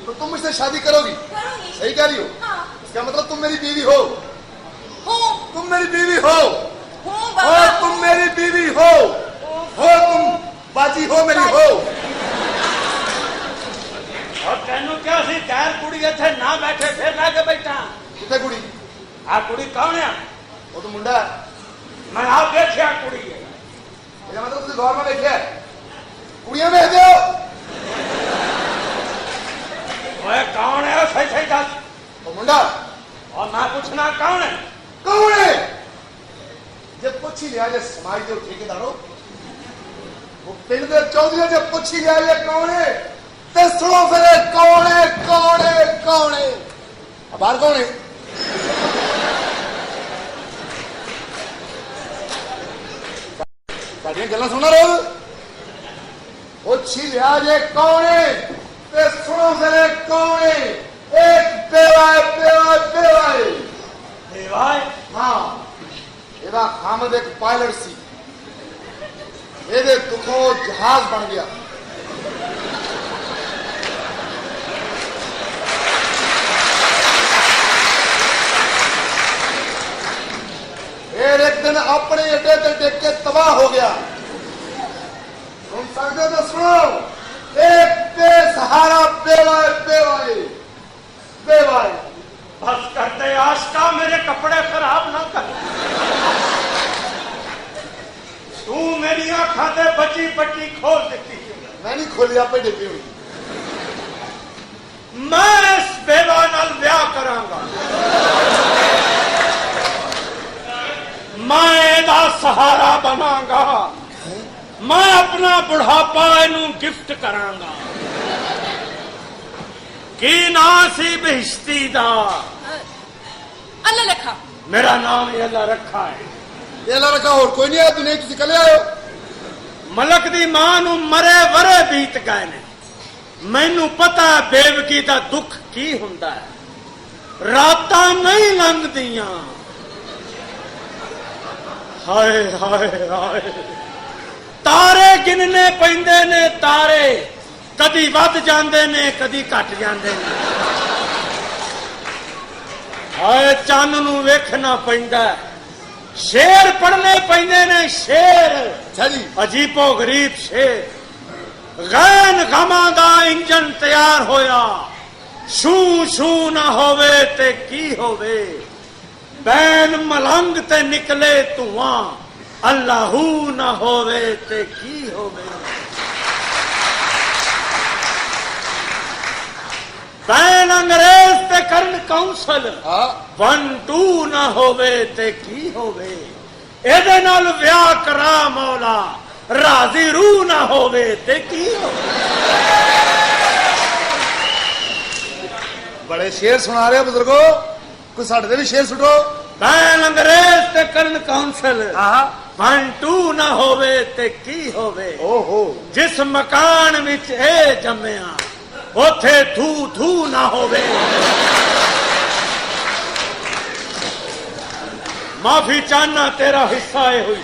तो तुम मुझसे शादी करोगी? करूंगी। सही कह रही हो? हाँ। इसका मतलब तुम मेरी बीवी हो। हूँ। तुम मेरी बीवी हो। हूँ बाबा। तुम मेरी बीवी हो। तुम बाजी हो मेरी हो। और तेनू क्या सी गैर कुड़ी इत्थे ना बैठे फिर मैं के बैठा? कितने कुड़ी? आ कुड़ी कौन है? वो तो मुंडा है। मैं आप देखिया कुड़ी है। इसका मतलब तुम गौर में बैठे कुड़ियां भेज दो। ओए कौन है? सही सही दस। वो मुंडा। और मैं पूछना कौन है? कौन है? जब पूछी लिया जे समाज के ठेकेदारों, वो पिंड के चौधरी जब पूछी लिया ये कौन है, तो सुनो फिर कौन है, कौन है, कौन है? अब बाहर कौन है? साडियां गल्लां सुना रहो। पूछी लिया जे कौन है, तो सुनो फिर कौन है? एक बेवा है, बेवा, बेवा है। देवाय हाँ, ਇਹਦਾ ਖਾਮਦ ਇੱਕ ਪਾਇਲਟ ਸੀ। ਇਹਦੇ ਦੁੱਖੋਂ ਜਹਾਜ਼ ਬਣ ਗਿਆ। ਫਿਰ ਇੱਕ ਦਿਨ ਆਪਣੇ ਅੱਡੇ ਤੇ ਡਿੱਗ ਕੇ ਤਬਾਹ ਹੋ ਗਿਆ। ਸੁਣ ਸਕਦੇ ਹੋ ਤਾਂ ਸੁਣੋ। ਇੱਕ ਬੇਸਹਾਰਾ बेवा है, बेवा है, बेवा है। बस करते आशका मेरे कपड़े खराब ना कर। तू मेरी आंखा ते बची पट्टी खोल देती। मैं नहीं खोली, आपे डिगी हुई। मैं इस बेवा नाल ब्याह करांगा। मैं एदा सहारा बनांगा। मैं अपना बुढ़ापा इनू गिफ्ट करांगा। की ना सी बेहिश्ती दा? अल्लाह रखा। मेरा नाम ही अल्लाह रखा है। ਇਹ ਲਾ ਰਖਾ ਹੋਰ ਕੋਈ ਨਹੀਂ ਆਇਆ, ਦੁਨੀਆ ਤੁਸੀਂ ਕੱਲੇ ਆਇਓ। मलक दी मां नू मरे वरे बीत गए ने। मैनू पता है बेवकी दा दुख की हुंदा है। रातां नहीं लंघदियां। हाय हाय हाय, तारे गिनने पैंदे ने। तारे कदी वध जांदे ने, कदी घट जांदे ने। हाय चंद नू वेखना पैंदा है। शेर पढ़ने पैंदे ने। शेर अच्छा जी। अजीबो गरीब शेर। गैन गमां दा इंजन तैयार होया। शू शू ना होवे ते की होवे। बैन मलंग ते निकले धुआं। अल्लाहू ना होवे ते की होवे। बैन अंग्रेज ते करन काउंसल। हाँ, 1 2 ना होवे ते की होवे। एदे नाल ब्याह करा मौला। राजी रूह ना होवे ते की होवे। बड़े शेर सुना रहे हो बुजुर्गो, कोई साढ़े भी शेर सुटो। बैन अंग्रेज ते करन काउंसल। हाँ, 1 2 ਨਾ ਹੋਵੇ ਤੇ ਕੀ ਹੋਵੇ। ओहो ਜਿਸ ਮਕਾਨ ਵਿੱਚ ਇਹ ਜੰਮਿਆ ਉੱਥੇ ਥੂ ਥੂ ਨਾ ਹੋਵੇ। ਮਾਫੀ ਚਾਹਨਾ ਤੇਰਾ ਹਿੱਸਾ ਇਹ ਹੋਈ ਸੀ।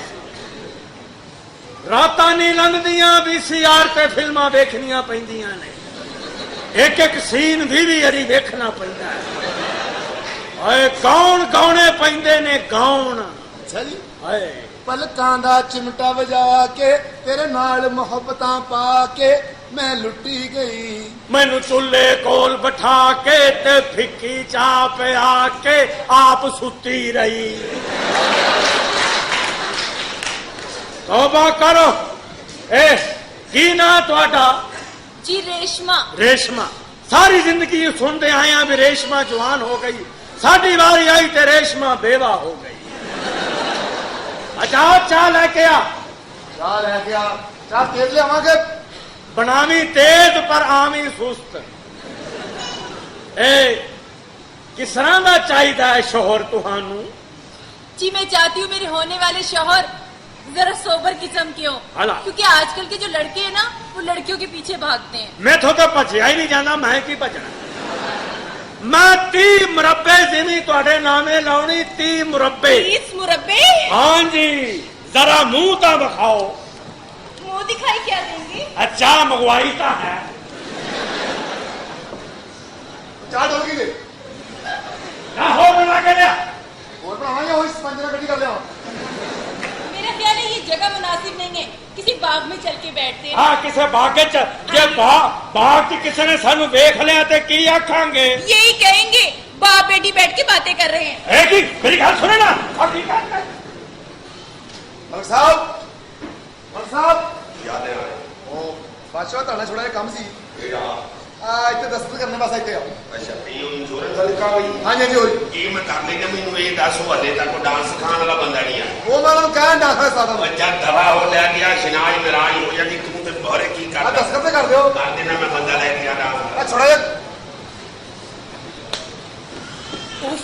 ਰਾਤਾਂ ਨਹੀਂ ਲੰਘਦੀਆਂ VCR ਤੇ ਫਿਲਮਾਂ ਵੇਖਣੀਆਂ ਪੈਂਦੀਆਂ ਨੇ। ਇੱਕ ਇੱਕ ਸੀਨ ਵੀ ਵਾਰੀ ਵੇਖਣਾ ਪੈਂਦਾ ਹੈ। ਹਾਏ ਗਾਉਣ ਗਾਉਣੇ ਪੈਂਦੇ ਨੇ ਗਾਉਣ। अच्छा जी ਹਾਏ ਪਲਕਾਂ ਦਾ ਚਿਮਟਾ ਵਜਾ ਕੇ ਤੇਰੇ ਨਾਲ ਮੁਹੱਬਤਾਂ ਪਾ ਕੇ ਮੈਂ ਲੁੱਟੀ ਗਈ। ਮੈਨੂੰ ਚੁੱਲ੍ਹੇ ਕੋਲ ਬਿਠਾ ਕੇ ਤੇ ਫਿੱਕੀ ਚਾਹ ਪਿਆ ਕੇ ਆਪ ਸੁੱਤੀ ਰਹੀ। ਤੌਬਾ ਕਰੋ। ਇਹ ਕੀ ਨਾਂ ਤੁਹਾਡਾ? जी रेशमा। ਰੇਸ਼ਮਾ। ਸਾਰੀ ਜ਼ਿੰਦਗੀ ਸੁਣਦੇ ਆਏ ਆ ਵੀ ਰੇਸ਼ਮਾ ਜਵਾਨ ਹੋ ਗਈ। ਸਾਡੀ ਵਾਰੀ ਆਈ ਤੇ ਰੇਸ਼ਮਾ ਬੇਵਾ ਹੋ ਗਈ। ਅੱਛਾ ਚਾਹ ਲੈ ਕੇ ਆ। ਚਾਹ ਲੈ ਕੇ ਆ। ਚਾਹ ਤੇਜ਼ ਲਿਆਵਾਂਗੇ। ਬਣਾਵੀਂ ਤੇਜ਼ ਪਰ ਆਵੀਂ ਸੁਸਤ। ਇਹ ਕਿਸ ਤਰ੍ਹਾਂ ਦਾ ਚਾਹੀਦਾ ਹੈ ਸ਼ੋਹਰ ਤੁਹਾਨੂੰ? जी मैं चाहती हूँ मेरे होने वाले शौहर जरा सोबर किस्म के हो, हाला। क्योंकि आजकल के जो लड़के हैं ना वो लड़कियों के पीछे भागते हैं। मैथों तो भजिया ही नहीं जाना। मैं की भजना? मैं 30 मुरब्बे जिमी तुहाडे नामे लाउनी। 30 मुरब्बे। 30 मुरब्बे? हाँ जी। जरा मुंह तो बखाओ। मुंह दिखाई क्या देंगे? अच्छा मंगवाई तो है। ਚਾਹ ਢੋਲ ਕੇ ਦੇ। ना हो बना के लिया। ਹੋਰ ਬਣਾਵਾਂਗੇ ਉਹ ਸਪੰਜ ਨਾਲ ਗੱਡੀ ਕਰ ਲਿਆ। मेरा ख्याल है ये जगह मुनासिब नहीं है, किसी बाग में चल के बैठते हैं। हाँ किसे बाग च जे बाग च किसी ने सानू देख लिया ते की आखांगे? यही कहेंगे बाप बेटी बैठ के बातें कर रहे हैं। ए की मेरी गल सुने ना। और ठीक है ਮਲਕ ਸਾਹਿਬ ਯਾਦ ਹੈ ਉਹ ਬਾਦਸ਼ਾਹ ਤੁਹਾਡਾ ਛੋੜਾ ਜਿਹਾ ਕੰਮ ਸੀ। ਕਿਹੜਾ? ਆ ਇੱਥੇ ਦਸਤਖਤ ਕਰਨੇ ਬਸ ਇੱਥੇ ਆਓ। ਅੱਛਾ ਇਹ ਇੰਸ਼ੋਰੈਂਸ ਵਾਲੀ ਕਾ ਹੋਈ? ਹਾਂਜੀ ਹਾਂਜੀ ਹੋਈ। ਇਹ ਮੈਂ ਕਰ ਲੈਣਾ। ਮੈਨੂੰ ਇਹ ਦੱਸ ਹਲੇ ਤੱਕ ਉਹ ਡਾਂਸ ਸਿਖਾਉਣ ਵਾਲਾ ਬੰਦਾ ਨਹੀਂ ਆ। ਉਹ ਮੈਂ ਉਹਨਾਂ ਨੂੰ ਕਹਿਣ ਡਾਕਟਰ ਸਾਦਾ ਨੂੰ ਬੱਚਾ ਦਵਾ ਹੋ ਲਿਆ ਗਿਆ ਸ਼ਨਾਜ ਮਰਾਜ ਹੋ ਜਾਂਦੀ। ਤੂੰ ਤੇ ਬਾਹਰੇ ਕੀ ਆ ਕਰਦਾ? ਦਸਤਖਤ ਤੇ ਕਰ ਦਿਓ। ਕਰ ਦੇਣਾ ਮੈਂ ਬੰਦਾ ਲੈ ਕੇ ਆ ਡਾਂਸ। ਆ ਛੋੜਾ ਜਿਹਾ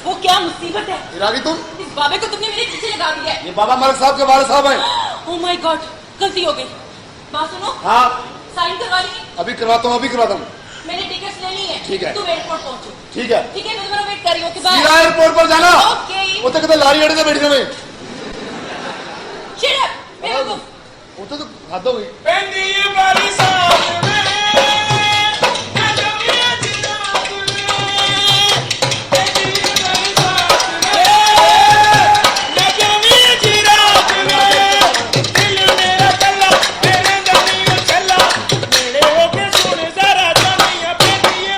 वो क्या मुसीबत है? इरादी तुम? इस बाबे को तुमने मेरे पीछे लगा दिया है। ये बाबा मलिक साहब के वाले साहब हैं। ओह माय गॉड, गलती हो गई। बात सुनो, हाँ साइन करवा ली। अभी करवाता हूँ अभी करवाता हूँ। मैंने टिकट्स ले ली है। ठीक है। तुम एयरपोर्ट पहुंचो। ठीक है ठीक है, मैं तुम्हारा वेट कर रही हूँ। Okay bye. सीधा एयरपोर्ट पर जाना। ओके। उत्ते कितने लारी अड़े से बैठी रहे। शट अप, बेवकूफ। उत्ते तो हद हो गई। ਪੈਂਦੀ ਏ ਬਾਰਿਸ਼ਾਂ ਵੇ ਨਜਮੀਆਂ ਦੀ ਰਾਤ ਵੇ ਪੈਂਦੀ ਏ ਬਾਰਿਸ਼ਾਂ ਵੇ ਨਜਮੀਆਂ ਦੀ ਰਾਤ ਵੇ ਦਿਲ ਮੇਰਾ ਕੱਲਾ ਤੇਰੇ ਦਮੀ ਚੱਲਾ ਨੇੜੇ ਹੋ ਕੇ ਸੁਣ ਜ਼ਰਾ ਜਮੀਆਂ ਪੈਂਦੀ ਏ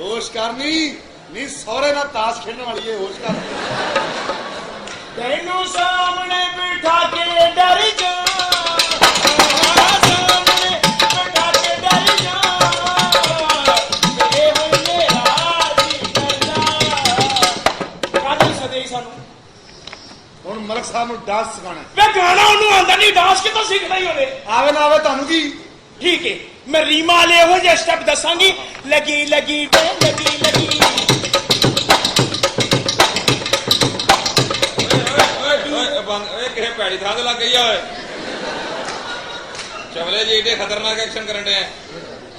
होश करनी नहीं सौरे ना ताश खेलने वाली है। होश कर। ਤੈਨੂੰ ਸਾਹਮਣੇ ਬਿਠਾ ਕੇ ਡਰ ਜਾ ਸਾਹਮਣੇ ਬਿਠਾ ਕੇ ਡਰ ਜਾ ਮੇਰੇ ਹੋਏ ਰਾਜੀ ਕਰਦਾ ਕਾਹਦੀ ਸਦੇ ਸਾਨੂੰ ਹੁਣ ਮਲਕ ਸਾਹਿਬ ਨੂੰ ਡਾਂਸ ਸਿਖਾਣਾ। ਵੇ ਗਾਣਾ ਉਹਨੂੰ ਆਉਂਦਾ ਨਹੀਂ ਡਾਂਸ ਕਿਤੋਂ ਸਿੱਖਦਾ ਹੀ ਉਹਨੇ ਆਵੇ ਨਾ ਆਵੇ ਤੁਹਾਨੂੰ ਕੀ। ਠੀਕ ਹੈ ਮੈਂ ਰੀਮਾ ਵਾਲੇ ਇਹੋ ਜਿਹੇ ਸਟੈਪ ਦੱਸਾਂਗੀ ਲੱਗੀ ਲੱਗੀ ਵੇ ਲੱਗੀ ਲੱਗੀ ਓਏ ਕਿਹੇ ਪੈੜੀ ਥਾਂ ਤੇ ਲੱਗ ਗਈ ਆ ਓਏ ਚਵਲੇ ਜੀ ਏਡੇ ਖਤਰਨਾਕ ਐਕਸ਼ਨ ਕਰਨ ਦੇ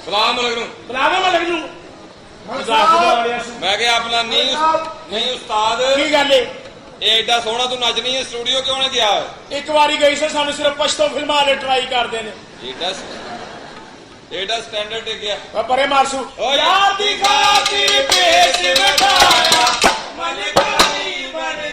ਸਲਾਮ ਮਲਕ ਨੂੰ ਬੁਲਾਵੇ ਮੈਂ ਲੱਗ ਜੂ ਮਜ਼ਾਕ ਦਾ ਵਾਲਿਆ ਸੀ ਮੈਂ ਕਿਹਾ ਆਪਣਾ ਨਹੀਂ ਉਸਤਾਦ ਕੀ ਗੱਲ ਏ ਇਹ ਏਡਾ ਸੋਹਣਾ ਤੂੰ ਨੱਚਣੀ ਹੈ ਸਟੂਡੀਓ ਕਿਉਂ ਨਹੀਂ ਗਿਆ ਇੱਕ ਵਾਰੀ ਗਈ ਸੀ ਸਾਨੂੰ ਸਿਰਫ ਪਛਤੋ ਫਿਲਮਾਂ ਵਾਲੇ ਟਰਾਈ ਕਰਦੇ ਨੇ ਏਡਾ ਸਟੈਂਡਰਡ ਤੇ ਗਿਆ ਵਾ ਪਰੇ ਮਾਰਸੂ ਓ ਯਾਰ ਦੀ ਖਾਤਰ ਪੇਸ਼ ਬਿਠਾਇਆ ਮਲਕਾਨੀ ਬਣ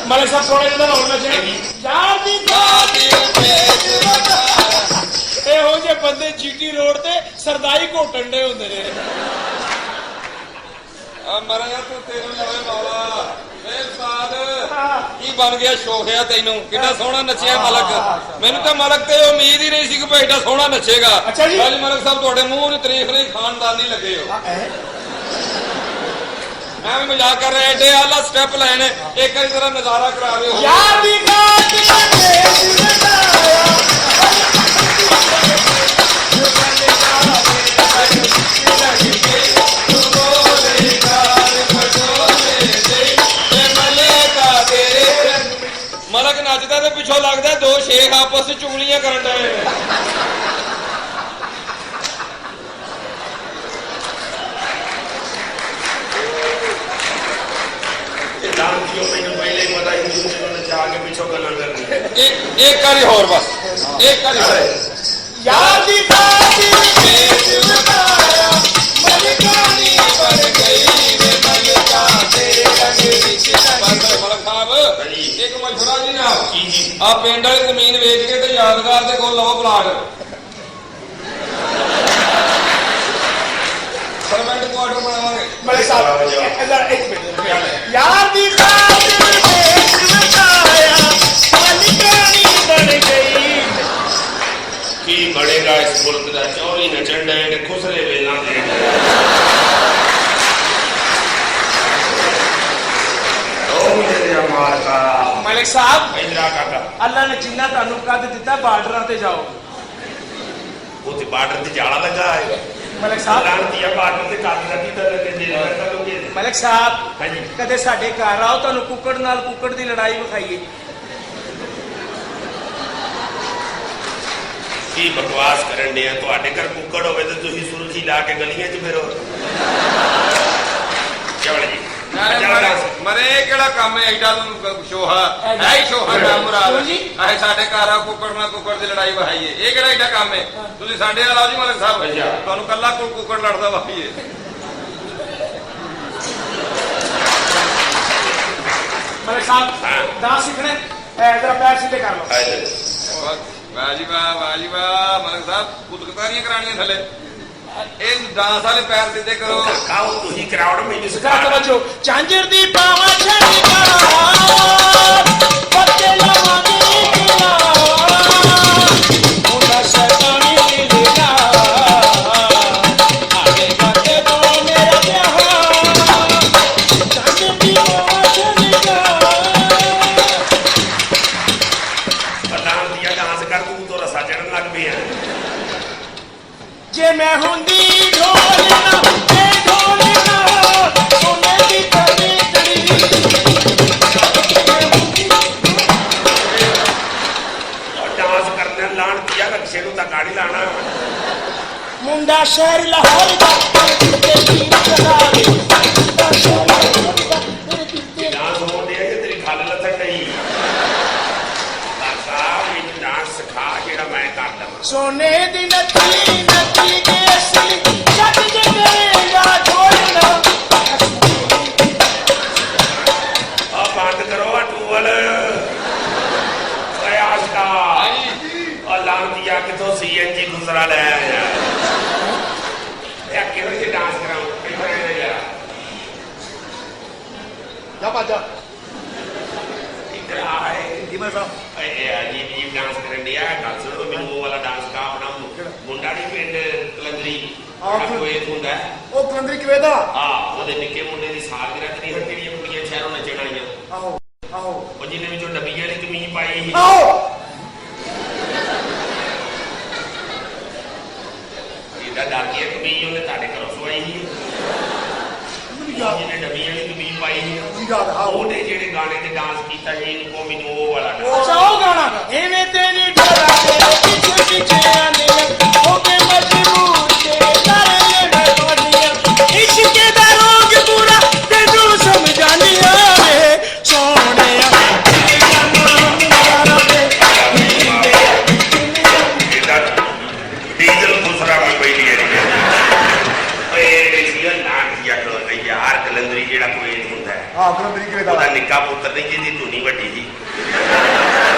ਮਲੇ ਸਾਹਿਬ ਥੋੜੇ ਜਿਹਾ ਹੋਰ ਨੱਚੇ ਯਾਰ ਦੀ ਖਾਤਰ ਇਹੋ ਜਿਹੇ ਬੰਦੇ ਜੀਟੀ ਰੋਡ ਤੇ ਸਰਦਾਈ ਘੋਟਣ ਦੇ ਹੁੰਦੇ ਨੇ। ਆ ਮਰਿਆ ਤੂੰ ਤੇਰੇ ਲਵੇ ਬਾਬਾ ਵੇ ਸਾਧ ਕੀ ਬਣ ਗਿਆ ਸ਼ੋਖਿਆ ਤੈਨੂੰ ਕਿੰਨਾ ਸੋਹਣਾ ਨੱਚਿਆ ਮਲਕ। ਮੈਨੂੰ ਤਾਂ ਮਲਕ ਤੇ ਉਮੀਦ ਹੀ ਨਹੀਂ ਸੀ ਕਿ ਭਾਈ ਏਡਾ ਸੋਹਣਾ ਨੱਚੇਗਾ। ਅੱਛਾ ਜੀ। ਅੱਜ ਮਲਕ ਸਾਹਿਬ ਤੁਹਾਡੇ ਮੂੰਹ ਨੂੰ ਤਾਰੀਫ ਨਹੀਂ ਖਾਨਦਾਨੀ ਲੱਗੇ ਹੋ। ਮੈਂ ਵੀ ਮਜ਼ਾਕ ਕਰ ਰਿਹਾ ਏਡੇ ਆਲਾ ਸਟੈਪ ਲੈਣੇ ਇੱਕ ਵਾਰੀ ਤੇਰਾ ਨਜ਼ਾਰਾ ਕਰਾ ਦਿਓ। ਯਾਰ ਦੀ ਗਾਤ ਮਲਕ ਨੱਚਦਾ ਤੇ ਪਿੱਛੋਂ ਲੱਗਦਾ ਦੋ ਸ਼ੇਖ ਆਪਸ ਵਿੱਚ ਚੁਗਲੀਆਂ ਕਰਨ ਡਏ ਨੇ। ਲਾਂਤੀਓ ਮੈਨੂੰ ਪਹਿਲੇ ਹੀ ਪਤਾ ਹੀ ਦੂਸਰੇ ਨੂੰ ਨਚਾ ਕੇ ਪਿੱਛੋਂ ਗੱਲਾਂ ਕਰਨੀ। ਇੱਕ ਵਾਰੀ ਹੋਰ ਬਸ ਇੱਕ ਵਾਰੀ ਹੋਰ। ਯਾਰ ਦੀ ਗਾਤ ਵੇਚ ਲਗਾਇਆ ਮਲਕਾਨੀ ਬਣ ਗਈ ਵੇ ਮਲਕਾ ਤੇਰੇ ਰੰਗ ਵਿੱਚ ਮਲਕ ਸਾਹਿਬ ਇੱਕ ਮਸ਼ਵਰਾ ਜੀ ਨਾ ਆ ਪਿੰਡ ਵਾਲੀ ਜ਼ਮੀਨ ਵੇਚ ਕੇ ਤੇ ਯਾਦਗਾਰ ਦੇ ਕੋਲ ਲਵੋ ਪਲਾਟ। ਪਰਮਨੈਂਟ ਕੁਆਟਰ ਬਣਾਵਾਂਗੇ। ਮਲਕ ਸਾਹਿਬ ਇੱਕ ਮਿੰਟ ਯਾਰ ਦੀ ਗਾਤ ਵੇਚ ਲਗਾਇਆ ਮਲਕਾਨੀ ਬਣ ਗਈ। ਕੀ ਬਣੇਗਾ ਇਸ ਮੁਲਕ ਦਾ? ਚੌਰੀ ਨਚਣ ਡਏ ਨੇ ਖੁਸਰੇ ਵੇਲਾਂ ਦੇ। ਉਹ ਮੇਰੇ ਮਾਲਕਾ ਮਲਕ ਸਾਹਿਬ ਇੰਦਰਾ ਕਾਕਾ ਅੱਲਾ ਨੇ ਜਿੰਨਾ ਤੁਹਾਨੂੰ ਕੱਦ ਦਿੱਤਾ ਬਾਰਡਰਾਂ ਤੇ ਜਾਓ। ਉੱਥੇ ਬਾਰਡਰ ਤੇ ਜਾਲਾ ਲੱਗਾ ਹੈ। ਮਲਕ ਸਾਹਿਬ ਲਾਂਤੀਆ ਬਾਰਡਰ ਤੇ ਕੱਲ ਲੱਗੀ ਤਾਂ ਲੱਗੇ ਦੇ ਕਰੋਗੇ। ਮਲਕ ਸਾਹਿਬ ਹਾਂਜੀ ਕਦੇ ਸਾਡੇ ਘਰ ਆਓ ਤੁਹਾਨੂੰ ਕੁੱਕੜ ਨਾਲ ਕੁੱਕੜ ਦੀ ਲੜਾਈ ਵਿਖਾਈਏ। ਕੀ ਬਕਵਾਸ ਕਰਨ ਦੇ ਆ? ਤੁਹਾਡੇ ਘਰ ਕੁੱਕੜ ਹੋਵੇ ਤਾਂ ਤੁਸੀਂ ਸੁਰਖੀ ਲਾ ਕੇ ਗਲੀਆਂ 'ਚ ਫਿਰੋ। ਚਵਲ ਜੀ ਮਰੇ ਕਿਹੜਾ ਕੰਮ ਹੈ ਐਡਾ ਤੂੰ ਸ਼ੋਹਾ ਹੈ ਹੀ ਸ਼ੋਹਾ ਦਾ ਮੁਰਾਦ ਆਏ ਸਾਡੇ ਘਰ ਆ ਕੁੱਕੜ ਨਾਲ ਕੁੱਕੜ ਦੀ ਲੜਾਈ ਵਹਾਈਏ। ਇਹ ਕਿਹੜਾ ਐਡਾ ਕੰਮ ਹੈ? ਤੁਸੀਂ ਸਾਡੇ ਨਾਲ ਆਓ ਜੀ ਮਲਕ ਸਾਹਿਬ ਤੁਹਾਨੂੰ ਕੱਲਾ ਕੁੱਕੜ ਲੜਦਾ ਵਹਾਈਏ। ਮਲਕ ਸਾਹਿਬ ਡਾਂਸ ਸਿੱਖਣੇ ਜਰਾ ਪੈਰ ਸਿੱਧੇ ਕਰ ਲਓ। ਵਾਹ ਜੀ ਵਾਹ ਵਾਹ ਜੀ ਵਾਹ ਮਲਕ ਸਾਹਿਬ ਕੁੱਤਕਤਾਰੀਆਂ ਕਰਾਣੀਆਂ ਥੱਲੇ ਇਹ ਡਾਂਸ ਵਾਲੇ ਪੈਰ ਸਿੱਧੇ ਕਰੋ। ਕਾਓ ਤੁਸੀਂ ਕਰਾਉਣ ਮੈਨੂੰ ਸਿੱਧਾ ਸਿਖਾ। ਤਵੱਜੋ ਚਾਂਜਰ ਦੀ ਪਾਵਾਂ ਛੱਡਗਾ ਪੱਤੇ ਲਾਵਾਂਗੇ ਕਿਲਾ ਉਹਦਾ ਸ਼ੈਤਾਨੀ ਲੀਲਾ ਆਵੇਗਾ ਤੇ ਦੋ ਮੇਰਾ ਵਿਆਹ ਚਾਂਜਰ ਦੀ ਪਾਵਾਂ ਛੱਡਗਾ। ਲਾਂਤੀਆ ਡਾਂਸ ਕਰ ਤੂੰ ਤੋਂ ਰਸਾ ਚੜਨ ਲੱਗ ਪਿਆ। ਜੇ ਮੈਂ ਹੁੰਦੀ ਢੋਲਣਾ ਇਹ ਢੋਲਣਾ ਸੋਨੇ ਦੀ ਕਵਿਤਰੀ। ਡਾਂਸ ਕਰਨਾ ਲਾਂਤੀਆ ਰਕਸ਼ੇ ਨੂੰ ਤਾਂ ਗਾੜੀ ਲਾਣਾ। ਮੁੰਡਾ ਸ਼ਹਿਰ ਲਾਹੌਰ ਦਾ ਤੇ ਪੀਰ ਚਲਾਵੇ ਮੁੰਡਾ ਸ਼ਹਿਰ ਲਾਹੌਰ ਦਾ ਤੇ ਪੀਰ ਡਾਂਸ ਹੋਣ ਡਿਆ ਕਿ ਤੇਰੀ ਖੱਲ ਲੱਥਣ ਡਈ। ਕਾਕਾ ਮੈਨੂੰ ਡਾਂਸ ਸਿਖਾ ਜਿਹੜਾ ਮੈਂ ਕਰ ਦਵਾਂ। ਸੋਨੇ ਦੀ ਨੱਥੀ ਨੱਥੀ ਕੇ ਅਸਲੀ ਜੱਟ ਜਗੇਗਾ ਢੋਲਣਾ। ਆ ਬੰਦ ਕਰੋ ਆ ਟੂਵਲ। ਓਏ ਆਸ਼ਕਾ ਆ ਲਾਂਤੀਆ ਕਿਥੋਂ ਸੀਐਨਜੀ ਗੁਜ਼ਰਾ ਲੈ ਆਇਆ। ਇਹ ਕਿਹੋ ਜਿਹੇ ਡਾਂਸ ਕਰਾਉਂ ਕਿਹੜੇ ਯਾਰ जा बाजा ਇੱਧਰ ਆਏ धीमे साहब ਇਹ ਅਜੀਬ ਡਾਂਸ ਕਰਨ ਡਿਆ। ਗੱਲ ਸੁਣੋ ਮੈਨੂੰ ਉਹ ਵਾਲਾ ਡਾਂਸ ਕਾ ਆਪਣਾ ਮੁੰਡਾ ਨਹੀਂ ਪਿੰਡ ਕਲੰਦਰੀ ਕੋਈ ਹੁੰਦਾ ओ कलंदरी की वेदा ਹਾਂ ਉਹਦੇ ਨਿੱਕੇ ਮੁੰਡੇ ਦੀ ਸਾਲਗਿਰਹ ਤੇ ਜਿਹੜੀਆਂ ਕੁੜੀਆਂ ਸ਼ਹਿਰੋਂ ਨੱਚਣ ਆਈਆਂ आओ आओ ਉਹ ਜਿਹਨੇ ਵਿੱਚੋਂ ਡੱਬੀਆਂ ਵਾਲੀ ਕਮੀਜ਼ ਪਾਈ ਸੀ। आओ ਇਹਦਾ ਡਰ ਗਿਆ ਕਮੀਜ਼ ਉਹਨੇ ਤੁਹਾਡੇ ਘਰੋਂ ਸਵਾਈ ਸੀ। ਜਿਹਨੇ ਡੱਬੀਆਂ ਵਾਲੀ ਕਮੀਜ਼ ਪਾਈ ਸੀ याद आओ ਉਹਨੇ ਜਿਹੜੇ ਗਾਣੇ ਤੇ ਡਾਂਸ ਕੀਤਾ ਸੀ ਇਹਨੂੰ ਮੈਨੂੰ ਉਹ ਵਾਲਾ ਡਾਂਸ। ਅੱਛਾ ਉਹ ਗਾਣਾ ਐਵੇਂ ਤੇਰੀ ਢੋਲਾ ਤੇਰੇ ਪਿੱਛੇ ਪਿੱਛੇ ਆਨੇ ਹੋ ਕੇ ਮਜਬੂਰ ਤੇ ਤਾਰੇ ਮੈਂ ਕੋਡੀਆਂ ਇਸ਼ਕੇ ਦਾ ਰੋਗ ਪੂਰਾ ਤੈਨੂੰ ਸਮਝਾਨੀਆਂ ਵੇ ਸੋਹਣਿਆ ਤੇਰਾ ਨਾਮ ਨਿਆਰਾ ਤੇ ਇਹਦਾ ਡੀਜ਼ਲ ਦੂਸਰਾ ਵੀ ਪਹਿਲੀ ਹੈ। ਓਏ ਸੀਗਾ ਨਾ ਕੀਆ ਕਰੋ ਯਾਰ ਕਲੰਦਰੀ ਜਿਹੜਾ ਕੋਈ ਹੁੰਦਾ ਹੈ हाँ कलंदरी की वेदा ਉਹਦਾ ਨਿੱਕਾ ਪੁੱਤਰ ਨਹੀਂ ਜਿਹਦੀ ਧੁਨੀ ਵੱਡੀ ਸੀ।